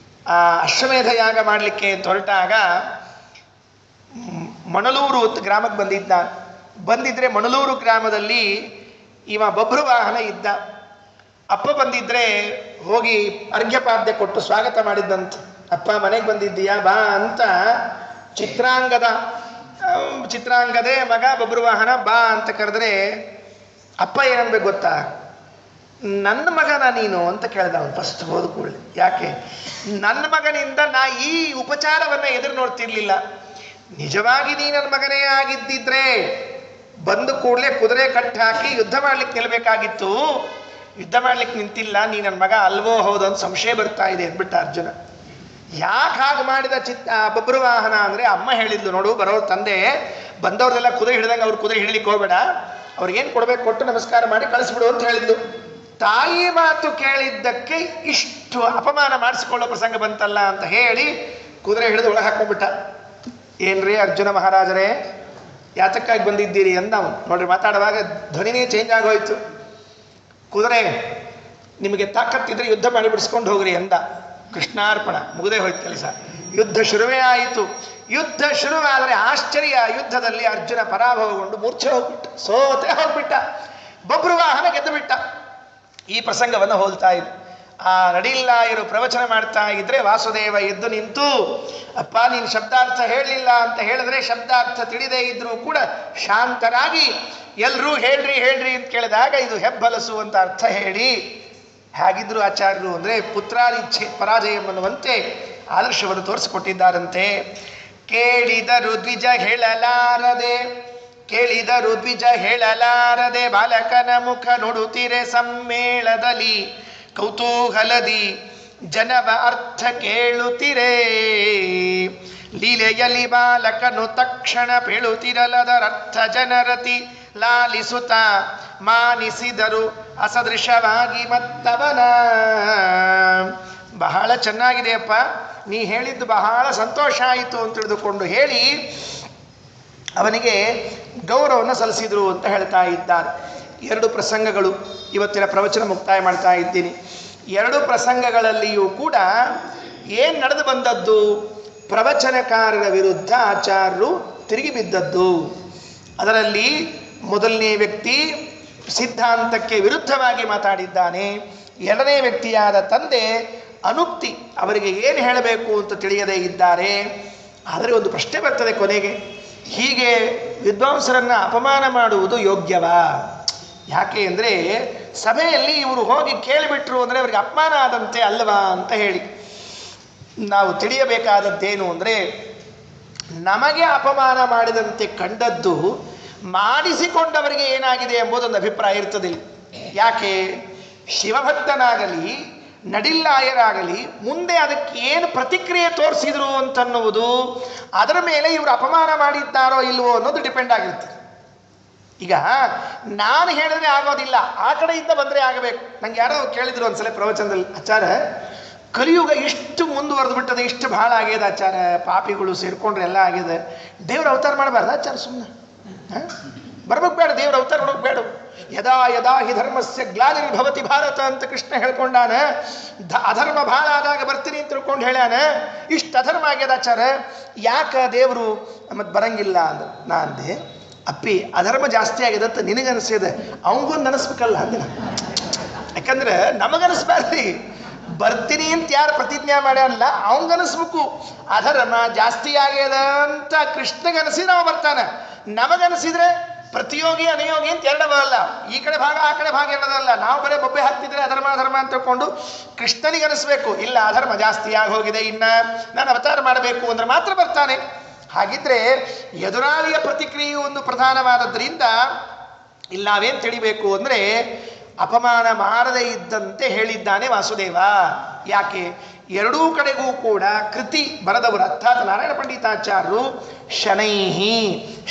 ಅಶ್ವಮೇಧ ಯಾಗ ಮಾಡಲಿಕ್ಕೆ ಹೊರಟಾಗ ಮಣಲೂರು ಗ್ರಾಮಕ್ಕೆ ಬಂದಿದ್ರೆ ಮಣಲೂರು ಗ್ರಾಮದಲ್ಲಿ ಇವ ಬಭ್ರುವಾಹನ ಇದ್ದ. ಅಪ್ಪ ಬಂದಿದ್ರೆ ಹೋಗಿ ಅರ್ಘ್ಯಪಾದ್ಯ ಕೊಟ್ಟು ಸ್ವಾಗತ ಮಾಡಿದ್ದಂತೆ. ಅಪ್ಪ ಮನೆಗೆ ಬಂದಿದ್ದೀಯಾ ಬಾ ಅಂತ. ಚಿತ್ರಾಂಗದೆ ಮಗ ಬಭ್ರುವಾಹನ ಬಾ ಅಂತ ಕರೆದ್ರೆ ಅಪ್ಪ ಏನನ್ಬೇಕು ಗೊತ್ತಾ? ನನ್ನ ಮಗನ ನೀನು ಅಂತ ಕೇಳ್ದ ಅವನು ಫಸ್ಟ್ ಹೋದ ಕೂಡಲೇ. ಯಾಕೆ? ನನ್ನ ಮಗನಿಂದ ನಾ ಈ ಉಪಚಾರವನ್ನು ಎದುರು ನೋಡ್ತಿರ್ಲಿಲ್ಲ. ನಿಜವಾಗಿ ನೀ ನನ್ನ ಮಗನೇ ಆಗಿದ್ದಿದ್ರೆ ಬಂದು ಕೂಡಲೇ ಕುದುರೆ ಕಟ್ಟಿ ಹಾಕಿ ಯುದ್ಧ ಮಾಡ್ಲಿಕ್ಕೆ ನಿಲ್ಬೇಕಾಗಿತ್ತು. ಯುದ್ಧ ಮಾಡ್ಲಿಕ್ಕೆ ನಿಂತಿಲ್ಲ, ನೀ ನನ್ನ ಮಗ ಅಲ್ವೋ ಹೌದು ಅಂತ ಸಂಶಯ ಬರ್ತಾ ಇದೆ ಅಂದ್ಬಿಟ್ಟ ಅರ್ಜುನ. ಯಾಕೆ ಹಾಗೆ ಮಾಡಿದ ಬಭ್ರುವಾಹನ ಅಂದರೆ, ಅಮ್ಮ ಹೇಳಿದ್ಲು, ನೋಡು ಬರೋರು ತಂದೆ ಬಂದವ್ರದೆಲ್ಲ ಕುದುರೆ ಹಿಡಿದಂಗೆ ಅವ್ರು ಕುದುರೆ ಹಿಡಿಲಿಕ್ಕೆ ಹೋಗ್ಬೇಡ, ಅವ್ರಿಗೇನು ಕೊಡ್ಬೇಕು ಕೊಟ್ಟು ನಮಸ್ಕಾರ ಮಾಡಿ ಕಳಿಸ್ಬಿಡು ಅಂತ ಹೇಳಿದ್ಲು. ತಾಯಿ ಮಾತು ಕೇಳಿದ್ದಕ್ಕೆ ಇಷ್ಟು ಅಪಮಾನ ಮಾಡಿಸ್ಕೊಳ್ಳೋ ಪ್ರಸಂಗ ಬಂತಲ್ಲ ಅಂತ ಹೇಳಿ ಕುದುರೆ ಹಿಡಿದು ಒಳಗೆ ಹಾಕೊಂಡ್ಬಿಟ್ಟ. ಏನ್ರಿ ಅರ್ಜುನ ಮಹಾರಾಜರೇ, ಯಾತಕ್ಕಾಗಿ ಬಂದಿದ್ದೀರಿ ಅಂದ ಅವನು. ನೋಡ್ರಿ, ಮಾತಾಡುವಾಗ ಧ್ವನಿನೇ ಚೇಂಜ್ ಆಗೋಯ್ತು. ಕುದುರೆ, ನಿಮಗೆ ತಾಕತ್ತಿದ್ರೆ ಯುದ್ಧ ಮಾಡಿ ಬಿಡಿಸ್ಕೊಂಡು ಹೋಗ್ರಿ ಅಂದ. ಕೃಷ್ಣಾರ್ಪಣ, ಮುಗದೆ ಹೋಯ್ತು ಕೆಲಸ. ಯುದ್ಧ ಶುರುವೇ ಆಯಿತು. ಯುದ್ಧ ಶುರುವಾದರೆ ಆಶ್ಚರ್ಯ, ಯುದ್ಧದಲ್ಲಿ ಅರ್ಜುನ ಪರಾಭವಗೊಂಡು ಮೂರ್ಛೆ ಹೋಗ್ಬಿಟ್ಟ, ಸೋತೆ ಹೋಗ್ಬಿಟ್ಟ. ಬಭ್ರುವಾಹನ ಗೆದ್ದು ಬಿಟ್ಟ. ಈ ಪ್ರಸಂಗವನ್ನು ಹೋಲ್ತಾ ಇದ್ರು. ಆ ನಡಿಲ್ಲ ಇರು ಪ್ರವಚನ ಮಾಡ್ತಾ ಇದ್ರೆ ವಾಸುದೇವ ಎದ್ದು ನಿಂತು, ಅಪ್ಪ ನೀನು ಶಬ್ದಾರ್ಥ ಹೇಳಲಿಲ್ಲ ಅಂತ ಹೇಳಿದ್ರೆ, ಶಬ್ದಾರ್ಥ ತಿಳಿದೇ ಇದ್ರೂ ಕೂಡ ಶಾಂತರಾಗಿ ಎಲ್ಲರೂ ಹೇಳ್ರಿ ಅಂತ ಕೇಳಿದಾಗ ಇದು ಹೆಬ್ಬಲಸು ಅಂತ ಅರ್ಥ ಹೇಳಿ, ಹೇಗಿದ್ರು ಆಚಾರ್ಯರು ಅಂದರೆ ಪುತ್ರಾದಿಚ್ಛೆ ಪರಾಜಯ ಅನ್ನುವಂತೆ ಆದರ್ಶವನ್ನು ತೋರಿಸಿಕೊಟ್ಟಿದ್ದಾರಂತೆ. ಕೇಳಿದರು ದ್ವಿಜ ಹೇಳಲಾರದೆ ಬಾಲಕನ ಮುಖ ನೋಡುತ್ತಿರೆ ಸಮ್ಮೇಳದಲ್ಲಿ ಕೌತೂಹಲದಿ ಜನವ ಅರ್ಥ ಕೇಳುತ್ತಿರೆ. ಲೀಲೆಯಲ್ಲಿ ಬಾಲಕನು ತಕ್ಷಣ ಪೇಳುತ್ತಿರಲದರರ್ಥ ಜನರತಿ ಲಾಲಿಸುತ್ತ ಮಾನಿಸಿದರು ಅಸದೃಶವಾಗಿ ಮತ್ತವನ. ಬಹಳ ಚೆನ್ನಾಗಿದೆಯಪ್ಪ, ನೀ ಹೇಳಿದ್ದು ಬಹಳ ಸಂತೋಷ ಆಯಿತು ಅಂತ ತಿಳಿದುಕೊಂಡು ಹೇಳಿ ಅವನಿಗೆ ಗೌರವವನ್ನು ಸಲ್ಲಿಸಿದರು ಅಂತ ಹೇಳ್ತಾ ಇದ್ದಾರೆ. 2 ಪ್ರಸಂಗಗಳು ಇವತ್ತಿನ ಪ್ರವಚನ ಮುಕ್ತಾಯ ಮಾಡ್ತಾ ಇದ್ದೀನಿ. 2 ಪ್ರಸಂಗಗಳಲ್ಲಿಯೂ ಕೂಡ ಏನು ನಡೆದು ಬಂದದ್ದು? ಪ್ರವಚನಕಾರರ ವಿರುದ್ಧ ಆಚಾರ್ಯರು ತಿರುಗಿ ಬಿದ್ದದ್ದು. ಅದರಲ್ಲಿ ಮೊದಲನೇ ವ್ಯಕ್ತಿ ಸಿದ್ಧಾಂತಕ್ಕೆ ವಿರುದ್ಧವಾಗಿ ಮಾತಾಡಿದ್ದಾನೆ. ಎರಡನೇ ವ್ಯಕ್ತಿಯಾದ ತಂದೆ ಅನುಕ್ತಿ, ಅವರಿಗೆ ಏನು ಹೇಳಬೇಕು ಅಂತ ತಿಳಿಯದೇ ಇದ್ದಾರೆ. ಆದರೆ ಒಂದು ಪ್ರಶ್ನೆ ಬರ್ತದೆ ಕೊನೆಗೆ, ಹೀಗೆ ವಿದ್ವಾಂಸರನ್ನು ಅಪಮಾನ ಮಾಡುವುದು ಯೋಗ್ಯವಾ? ಯಾಕೆ ಅಂದರೆ ಸಭೆಯಲ್ಲಿ ಇವರು ಹೋಗಿ ಕೇಳಿಬಿಟ್ರು ಅಂದರೆ ಅವರಿಗೆ ಅಪಮಾನ ಆದಂತೆ ಅಲ್ವಾ ಅಂತ ಹೇಳಿ. ನಾವು ತಿಳಿಯಬೇಕಾದದ್ದೇನು ಅಂದರೆ, ನಮಗೆ ಅಪಮಾನ ಮಾಡಿದಂತೆ ಕಂಡದ್ದು ಮಾಡಿಸಿಕೊಂಡವರಿಗೆ ಏನಾಗಿದೆ ಎಂಬುದೊಂದು ಅಭಿಪ್ರಾಯ ಇರ್ತದೆ. ಯಾಕೆ ಶಿವಭಕ್ತನಾಗಲಿ ನಡಿಲ್ಲಾಯರಾಗಲಿ ಮುಂದೆ ಅದಕ್ಕೆ ಏನು ಪ್ರತಿಕ್ರಿಯೆ ತೋರಿಸಿದ್ರು ಅಂತನ್ನುವುದು ಅದರ ಮೇಲೆ ಇವರು ಅಪಮಾನ ಮಾಡಿದ್ದಾರೋ ಇಲ್ವೋ ಅನ್ನೋದು ಡಿಪೆಂಡ್ ಆಗಿರ್ತದೆ. ಈಗ ನಾನು ಹೇಳಿದ್ರೆ ಆಗೋದಿಲ್ಲ, ಆ ಕಡೆಯಿಂದ ಬಂದರೆ ಆಗಬೇಕು. ನಂಗೆ ಯಾರೋ ಕೇಳಿದ್ರು ಒಂದ್ಸಲ ಪ್ರವಚನದಲ್ಲಿ, ಆಚಾರ್ಯ ಕಲಿಯುಗ ಇಷ್ಟು ಮುಂದುವರೆದು ಬಿಟ್ಟದೆ, ಇಷ್ಟು ಭಾಳ ಆಗ್ಯದ ಆಚಾರ್ಯ, ಪಾಪಿಗಳು ಸೇರ್ಕೊಂಡ್ರೆ ಎಲ್ಲ ಆಗಿದೆ, ದೇವ್ರ ಅವತಾರ ಮಾಡಬಾರ್ದು ಆಚಾರ್ಯ? ಸುಮ್ಮನೆ ಬರ್ಬೇಕು ಬೇಡ, ದೇವ್ರ ಅವತಾರ ಮಾಡೋಕೆ ಬೇಡ. ಯದಾ ಯದಾ ಹಿ ಧರ್ಮಸ್ಯ ಗ್ಲಾನಿರ್ಭವತಿ ಭಾರತ ಅಂತ ಕೃಷ್ಣ ಹೇಳ್ಕೊಂಡಾನ. ಅಧರ್ಮ ಭಾಳ ಆದಾಗ ಬರ್ತೀನಿ ಅಂತ ತಿಳ್ಕೊಂಡು ಹೇಳ್ಯಾನ. ಇಷ್ಟು ಅಧರ್ಮ ಆಗ್ಯದ ಆಚಾರ್ಯ, ಯಾಕೆ ದೇವರು ಮತ್ತೆ ಬರಂಗಿಲ್ಲ ಅಂದ್ರೆ ನಾ ಅಂದೆ, ಅಪ್ಪಿ ಅಧರ್ಮ ಜಾಸ್ತಿ ಆಗಿದೆ ಅಂತ ನಿನಗನ್ಸಿದೆ, ಅವಂಗೊಂದು ಅನಿಸ್ಬೇಕಲ್ಲ ಅಂದಿನ. ಯಾಕಂದ್ರೆ ನಮಗನಿಸ್ಬಾರ್ರಿ, ಬರ್ತೀನಿ ಅಂತ ಯಾರು ಪ್ರತಿಜ್ಞೆ ಮಾಡ್ಯಾನಲ್ಲ ಅವಂಗನಿಸ್ಬೇಕು. ಅಧರ್ಮ ಜಾಸ್ತಿ ಆಗ್ಯದ ಅಂತ ಕೃಷ್ಣಗನಿಸಿದ್ರೆ ಅವ ಬರ್ತಾನೆ. ನಮಗನಿಸಿದ್ರೆ ಪ್ರತಿಯೋಗಿ ಅನುಯೋಗಿ ಅಂತ ಎರಡವಲ್ಲ, ಈ ಕಡೆ ಭಾಗ ಆ ಕಡೆ ಭಾಗ ಎರಡದಲ್ಲ. ನಾವು ಬರೀ ಬೊಬ್ಬೆ ಹಾಕ್ತಿದ್ರೆ ಅಧರ್ಮ ಅಧರ್ಮ ಅಂತ ತಿಳ್ಕೊಂಡು ಕೃಷ್ಣನಿಗೆ ಅನಿಸ್ಬೇಕು, ಇಲ್ಲ ಅಧರ್ಮ ಜಾಸ್ತಿ ಆಗೋಗಿದೆ, ಇನ್ನ ನಾನು ಅವತಾರ ಮಾಡಬೇಕು ಅಂದ್ರೆ ಮಾತ್ರ ಬರ್ತಾನೆ. ಹಾಗಿದ್ರೆ ಎದುರಾಳಿಯ ಪ್ರತಿಕ್ರಿಯೆಯು ಒಂದು ಪ್ರಧಾನವಾದದ್ರಿಂದ ಇಲ್ಲಿ ನಾವೇನು ತಿಳಿಬೇಕು ಅಂದರೆ, ಅಪಮಾನ ಮಾಡದೇ ಇದ್ದಂತೆ ಹೇಳಿದ್ದಾನೆ ವಾಸುದೇವ. ಯಾಕೆ ಎರಡೂ ಕಡೆಗೂ ಕೂಡ ಕೃತಿ ಬರೆದವರು ಅರ್ಥಾತ್ ನಾರಾಯಣ ಪಂಡಿತಾಚಾರ್ಯರು ಶನೈಹಿ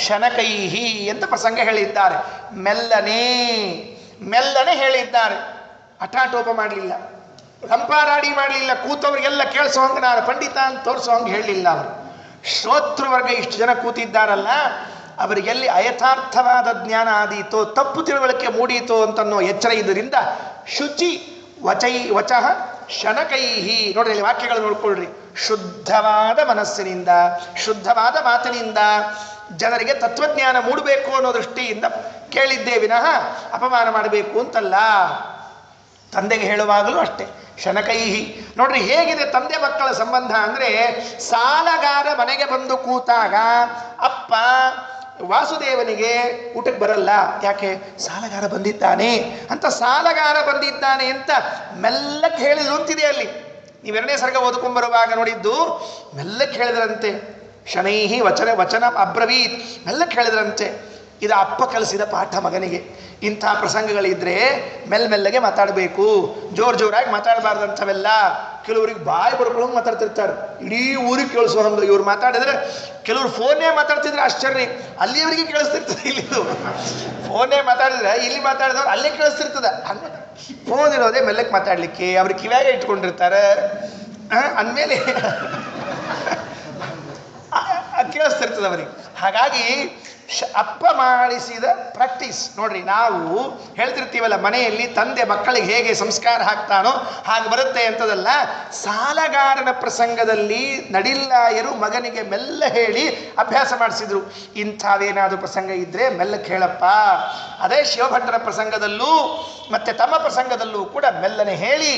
ಶನಕೈಹಿ ಅಂತ ಪ್ರಸಂಗ ಹೇಳಿದ್ದಾರೆ. ಮೆಲ್ಲನೆ ಮೆಲ್ಲನೆ ಹೇಳಿದ್ದಾರೆ, ಹಠಾಟೋಪ ಮಾಡಲಿಲ್ಲ, ರಂಪಾರಾಡಿ ಮಾಡಲಿಲ್ಲ, ಕೂತವರಿಗೆಲ್ಲ ಕೇಳಿಸೋ ಹಂಗೆ ನಾನು ಪಂಡಿತ ಅಂತ ತೋರಿಸೋ ಹಂಗೆ ಹೇಳಲಿಲ್ಲ. ಅವರು ಶ್ರೋತೃವರ್ಗ ಇಷ್ಟು ಜನ ಕೂತಿದ್ದಾರಲ್ಲ, ಅವರಿಗೆಲ್ಲಿ ಅಯಥಾರ್ಥವಾದ ಜ್ಞಾನ ಆದೀತೋ, ತಪ್ಪು ತಿಳುವಳಿಕೆ ಮೂಡೀತೋ ಅಂತನ್ನೋ ಎಚ್ಚರ ಇದರಿಂದ ಶುಚಿ ವಚಃ ಶನಕೈಹಿ. ನೋಡ್ರಿ ಇಲ್ಲಿ ವಾಕ್ಯಗಳು ನೋಡ್ಕೊಳ್ರಿ. ಶುದ್ಧವಾದ ಮನಸ್ಸಿನಿಂದ ಶುದ್ಧವಾದ ಮಾತಿನಿಂದ ಜನರಿಗೆ ತತ್ವಜ್ಞಾನ ಮೂಡಬೇಕು ಅನ್ನೋ ದೃಷ್ಟಿಯಿಂದ ಕೇಳಿದ್ದೇ ವಿನಃ ಅಪಮಾನ ಮಾಡಬೇಕು ಅಂತಲ್ಲ. ತಂದೆಗೆ ಹೇಳುವಾಗಲೂ ಅಷ್ಟೇ ಶನಕೈಹಿ. ನೋಡ್ರಿ ಹೇಗಿದೆ ತಂದೆ ಮಕ್ಕಳ ಸಂಬಂಧ ಅಂದರೆ, ಸಾಲಗಾರ ಮನೆಗೆ ಬಂದು ಕೂತಾಗ ಅಪ್ಪ ವಾಸುದೇವನಿಗೆ ಊಟಕ್ಕೆ ಬರಲ್ಲ. ಯಾಕೆ? ಸಾಲಗಾರ ಬಂದಿದ್ದಾನೆ ಅಂತ. ಸಾಲಗಾರ ಬಂದಿದ್ದಾನೆ ಅಂತ ಮೆಲ್ಲಕ್ಕೆ ಹೇಳಿದ್ರು ಅಂತಿದೆ ಅಲ್ಲಿ. ನೀವೆರಡನೇ ಸರ್ಗ ಓದ್ಕೊಂಡ್ಬರುವಾಗ ನೋಡಿದ್ದು ಮೆಲ್ಲಕ್ಕೆ ಹೇಳಿದ್ರಂತೆ. ಶನೈಹಿ ವಚನ ಅಬ್ರವೀತ್, ಮೆಲ್ಲಕ್ಕೆ ಹೇಳಿದ್ರಂತೆ. ಇದು ಅಪ್ಪ ಕಲಿಸಿದ ಪಾಠ ಮಗನಿಗೆ. ಇಂಥ ಪ್ರಸಂಗಗಳಿದ್ರೆ ಮೆಲ್ಲಗೆ ಮಾತಾಡಬೇಕು, ಜೋರಾಗಿ ಮಾತಾಡಬಾರ್ದಂಥವೆಲ್ಲ. ಕೆಲವ್ರಿಗೆ ಬಾಯಿ ಬರ್ಕೊಳ್ಳೋಂಗೆ ಮಾತಾಡ್ತಿರ್ತಾರೆ, ಇಡೀ ಊರಿಗೆ ಕೇಳಿಸೋ ಹಂಗೆ. ಇವ್ರು ಮಾತಾಡಿದ್ರೆ ಕೆಲವ್ರು ಫೋನೇ ಮಾತಾಡ್ತಿದ್ರೆ ಆಶ್ಚರ್ಯ, ಅಲ್ಲಿಯವರಿಗೆ ಕೇಳಿಸ್ತಿರ್ತದೆ. ಇಲ್ಲಿದು ಫೋನೇ ಮಾತಾಡಿದ್ರೆ ಇಲ್ಲಿ ಮಾತಾಡಿದವ್ರು ಅಲ್ಲೇ ಕೇಳಿಸ್ತಿರ್ತದೆ. ಹಂಗೆ ಫೋನ್ ಇರೋದೇ ಮೆಲ್ಲಕ್ಕೆ ಮಾತಾಡಲಿಕ್ಕೆ, ಅವ್ರು ಕಿವ್ಯಾಗೆ ಇಟ್ಕೊಂಡಿರ್ತಾರೆ. ಅಂದಮೇಲೆ ಕೇಳಿಸ್ತಿರ್ತದೆ ಅವರಿಗೆ. ಹಾಗಾಗಿ ಅಪ್ಪ ಮಾಡಿಸಿದ ಪ್ರಾಕ್ಟೀಸ್ ನೋಡ್ರಿ. ನಾವು ಹೇಳ್ತಿರ್ತೀವಲ್ಲ, ಮನೆಯಲ್ಲಿ ತಂದೆ ಮಕ್ಕಳಿಗೆ ಹೇಗೆ ಸಂಸ್ಕಾರ ಹಾಕ್ತಾನೋ ಹಾಗೆ ಬರುತ್ತೆ ಅಂತದಲ್ಲ. ಸಾಲಗಾರನ ಪ್ರಸಂಗದಲ್ಲಿ ನಡಿಲ್ಲಾಯರು ಮಗನಿಗೆ ಮೆಲ್ಲ ಹೇಳಿ ಅಭ್ಯಾಸ ಮಾಡಿಸಿದ್ರು. ಇಂಥವೇನಾದರೂ ಪ್ರಸಂಗ ಇದ್ದರೆ ಮೆಲ್ಲಕ್ಕೆ ಹೇಳಪ್ಪ. ಅದೇ ಶಿವಭಟ್ಟರ ಪ್ರಸಂಗದಲ್ಲೂ ಮತ್ತೆ ತಮ್ಮ ಪ್ರಸಂಗದಲ್ಲೂ ಕೂಡ ಮೆಲ್ಲನೆ ಹೇಳಿ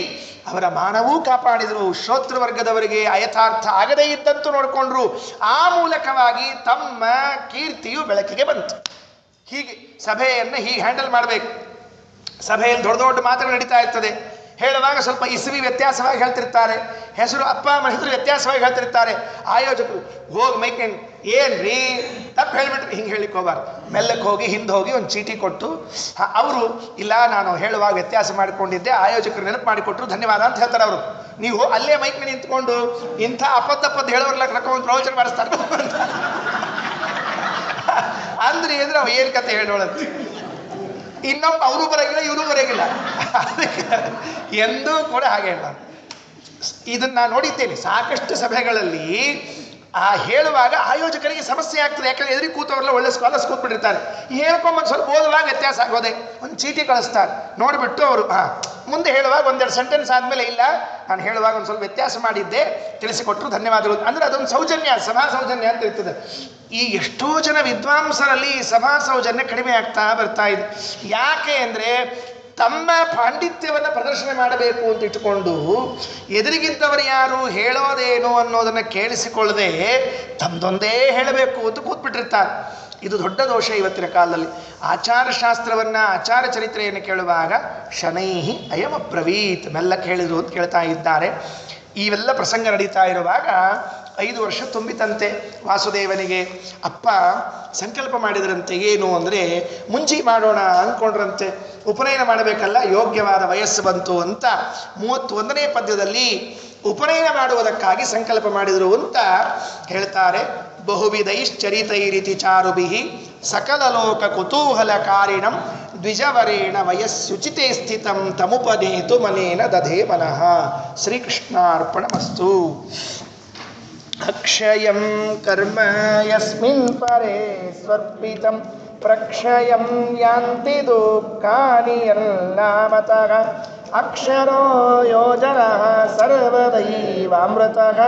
ಅವರ ಮಾನವೂ ಕಾಪಾಡಿದರು. ಶ್ರೋತೃವರ್ಗದವರಿಗೆ ಅಯಥಾರ್ಥ ಆಗದೇ ಇದ್ದಂತೂ ನೋಡಿಕೊಂಡ್ರು. ಆ ಮೂಲಕವಾಗಿ ತಮ್ಮ ಕೀರ್ತಿಯು ಬೆಳಕಿಗೆ ಬಂತು. ಹೀಗೆ ಸಭೆಯನ್ನು ಹೀಗೆ ಹ್ಯಾಂಡಲ್ ಮಾಡಬೇಕು. ಸಭೆಯಲ್ಲಿ ದೊಡ್ಡ ದೊಡ್ಡ ಮಾತುಗಳು ನಡೀತಾ ಇರ್ತದೆ. ಹೇಳುವಾಗ ಸ್ವಲ್ಪ ಇಸವಿ ವ್ಯತ್ಯಾಸವಾಗಿ ಹೇಳ್ತಿರ್ತಾರೆ, ಹೆಸರು ಅಪ್ಪ ಅಮ್ಮ ಹೆಸರು ವ್ಯತ್ಯಾಸವಾಗಿ ಹೇಳ್ತಿರ್ತಾರೆ. ಆಯೋಜಕರು ಹೋಗಿ ಮೈಕಂಡು ಏನ್ರಿ ತಪ್ಪು ಹೇಳಿಬಿಟ್ರಿ, ಹಿಂಗೆ ಹೇಳಿಕ್ಕೆ ಹೋಗಬಾರ್ದು. ಮೆಲ್ಲಕ್ಕೆ ಹೋಗಿ ಹಿಂದೆ ಹೋಗಿ ಒಂದು ಚೀಟಿ ಕೊಟ್ಟು ಅವರು ಇಲ್ಲ ನಾನು ಹೇಳುವಾಗ ವ್ಯತ್ಯಾಸ ಮಾಡಿಕೊಂಡಿದ್ದೆ, ಆಯೋಜಕರು ನೆನಪು ಮಾಡಿಕೊಟ್ರು, ಧನ್ಯವಾದ ಅಂತ ಹೇಳ್ತಾರೆ. ಅವರು ನೀವು ಅಲ್ಲೇ ಮೈಕ್ ಮೇಲೆ ನಿಂತ್ಕೊಂಡು ಇಂಥ ಅಪ್ಪದ್ದು ಹೇಳೋರ್ಲ ಕರ್ಕೊಂಡು ಪ್ರವಚನ ಮಾಡಿಸ್ತಾರೆ ಅಂದ್ರೆ ಅಂದ್ರೆ ಅವ ಏನು ಕತೆ ಹೇಳೋಳಂತ. ಇನ್ನೊಬ್ಬ ಅವರು ಬರೋಗಿಲ್ಲ ಇವರು ಬರೋಗಿಲ್ಲ. ಅದಕ್ಕೆ ಎಂದೂ ಕೂಡ ಹಾಗೆ ಹೇಳ. ಇದನ್ನು ನಾನು ನೋಡಿದ್ದೇನೆ ಸಾಕಷ್ಟು ಸಭೆಗಳಲ್ಲಿ. ಆ ಹೇಳುವಾಗ ಆಯೋಜಕರಿಗೆ ಸಮಸ್ಯೆ ಆಗ್ತದೆ. ಯಾಕಂದ್ರೆ ಎದುರಿಗೆ ಕೂತವರೆಲ್ಲ ಒಳ್ಳೆ ಸ್ಕಾಲರ್ಸ್ ಕೂತ್ಬಿಟ್ಟಿರ್ತಾರೆ. ಹೇಳ್ಕೊಂಬಂದು ಸ್ವಲ್ಪ ಓದುವಾಗ ವ್ಯತ್ಯಾಸ ಆಗೋದೆ. ಒಂದು ಚೀಟಿ ಕಳಿಸ್ತಾರೆ, ನೋಡಿಬಿಟ್ಟು ಅವರು ಮುಂದೆ ಹೇಳುವಾಗ ಒಂದೆರಡು ಸೆಂಟೆನ್ಸ್ ಆದಮೇಲೆ ಇಲ್ಲ ನಾನು ಹೇಳುವಾಗ ಒಂದು ಸ್ವಲ್ಪ ವ್ಯತ್ಯಾಸ ಮಾಡಿದ್ದೆ ತಿಳಿಸಿಕೊಟ್ರು ಧನ್ಯವಾದಗಳು ಅಂದರೆ ಅದೊಂದು ಸೌಜನ್ಯ, ಸಭಾ ಸೌಜನ್ಯ ಅಂತ ಇರ್ತದೆ. ಈ ಎಷ್ಟೋ ಜನ ವಿದ್ವಾಂಸರಲ್ಲಿ ಸಭಾ ಸೌಜನ್ಯ ಕಡಿಮೆ ಆಗ್ತಾ ಬರ್ತಾ ಇದೆ. ಯಾಕೆ ಅಂದರೆ ತಮ್ಮ ಪಾಂಡಿತ್ಯವನ್ನು ಪ್ರದರ್ಶನ ಮಾಡಬೇಕು ಅಂತ ಇಟ್ಟುಕೊಂಡು ಎದುರಿಗಿದ್ದವರು ಯಾರು ಹೇಳೋದೇನು ಅನ್ನೋದನ್ನು ಕೇಳಿಸಿಕೊಳ್ಳದೆ ತಮ್ಮದೊಂದೇ ಹೇಳಬೇಕು ಅಂತ ಕೂತ್ಬಿಟ್ಟಿರ್ತಾರೆ. ಇದು ದೊಡ್ಡ ದೋಷ ಇವತ್ತಿನ ಕಾಲದಲ್ಲಿ. ಆಚಾರಶಾಸ್ತ್ರವನ್ನು, ಆಚಾರ ಚರಿತ್ರೆಯನ್ನು ಕೇಳುವಾಗ ಶನೈಹಿ ಅಯಮ ಬ್ರವೀತ್ ಮೆಲ್ಲಕ್ಕೆ ಹೇಳಿದ್ರು ಅಂತ ಕೇಳ್ತಾ ಇದ್ದಾರೆ. ಇವೆಲ್ಲ ಪ್ರಸಂಗ ನಡೀತಾ ಇರುವಾಗ 5 ವರ್ಷ ತುಂಬಿತಂತೆ ವಾಸುದೇವನಿಗೆ. ಅಪ್ಪ ಸಂಕಲ್ಪ ಮಾಡಿದ್ರಂತೆ, ಏನು ಅಂದರೆ ಮುಂಜಿ ಮಾಡೋಣ ಅಂದ್ಕೊಂಡ್ರಂತೆ. ಉಪನಯನ ಮಾಡಬೇಕಲ್ಲ, ಯೋಗ್ಯವಾದ ವಯಸ್ಸು ಬಂತು ಅಂತ 31ನೇ ಪದ್ಯದಲ್ಲಿ ಉಪನಯನ ಮಾಡುವುದಕ್ಕಾಗಿ ಸಂಕಲ್ಪ ಮಾಡಿದರು ಅಂತ ಹೇಳ್ತಾರೆ. ಬಹುವಿಧೈಶ್ಚರಿತೈರಿತಿ ಚಾರುಭಿಹಿ ಸಕಲ ಲೋಕ ಕುತೂಹಲಕಾರಿಣಂ ದ್ವಿಜವರೇಣ ವಯಸ್ಸುಚಿತೆ ಸ್ಥಿತಂ ತಮುಪನೇತು ಮನೇನ ದಧೇ ಮನಃ. ಶ್ರೀಕೃಷ್ಣಾರ್ಪಣಮಸ್ತು. ಅಕ್ಷಯಂ ಕರ್ಮ ಯಸ್ಮಿನ್ ಪರೇ ಸ್ವರ್ಪಿತಂ ಪ್ರಕ್ಷಯಂ ಯಾಂತಿ ದುಃಖಾನಿ ಯನ್ನಾಮತಃ ಅಕ್ಷರೋ ಯೋಜನಃ ಸರ್ವದೈವಾಮೃತಃ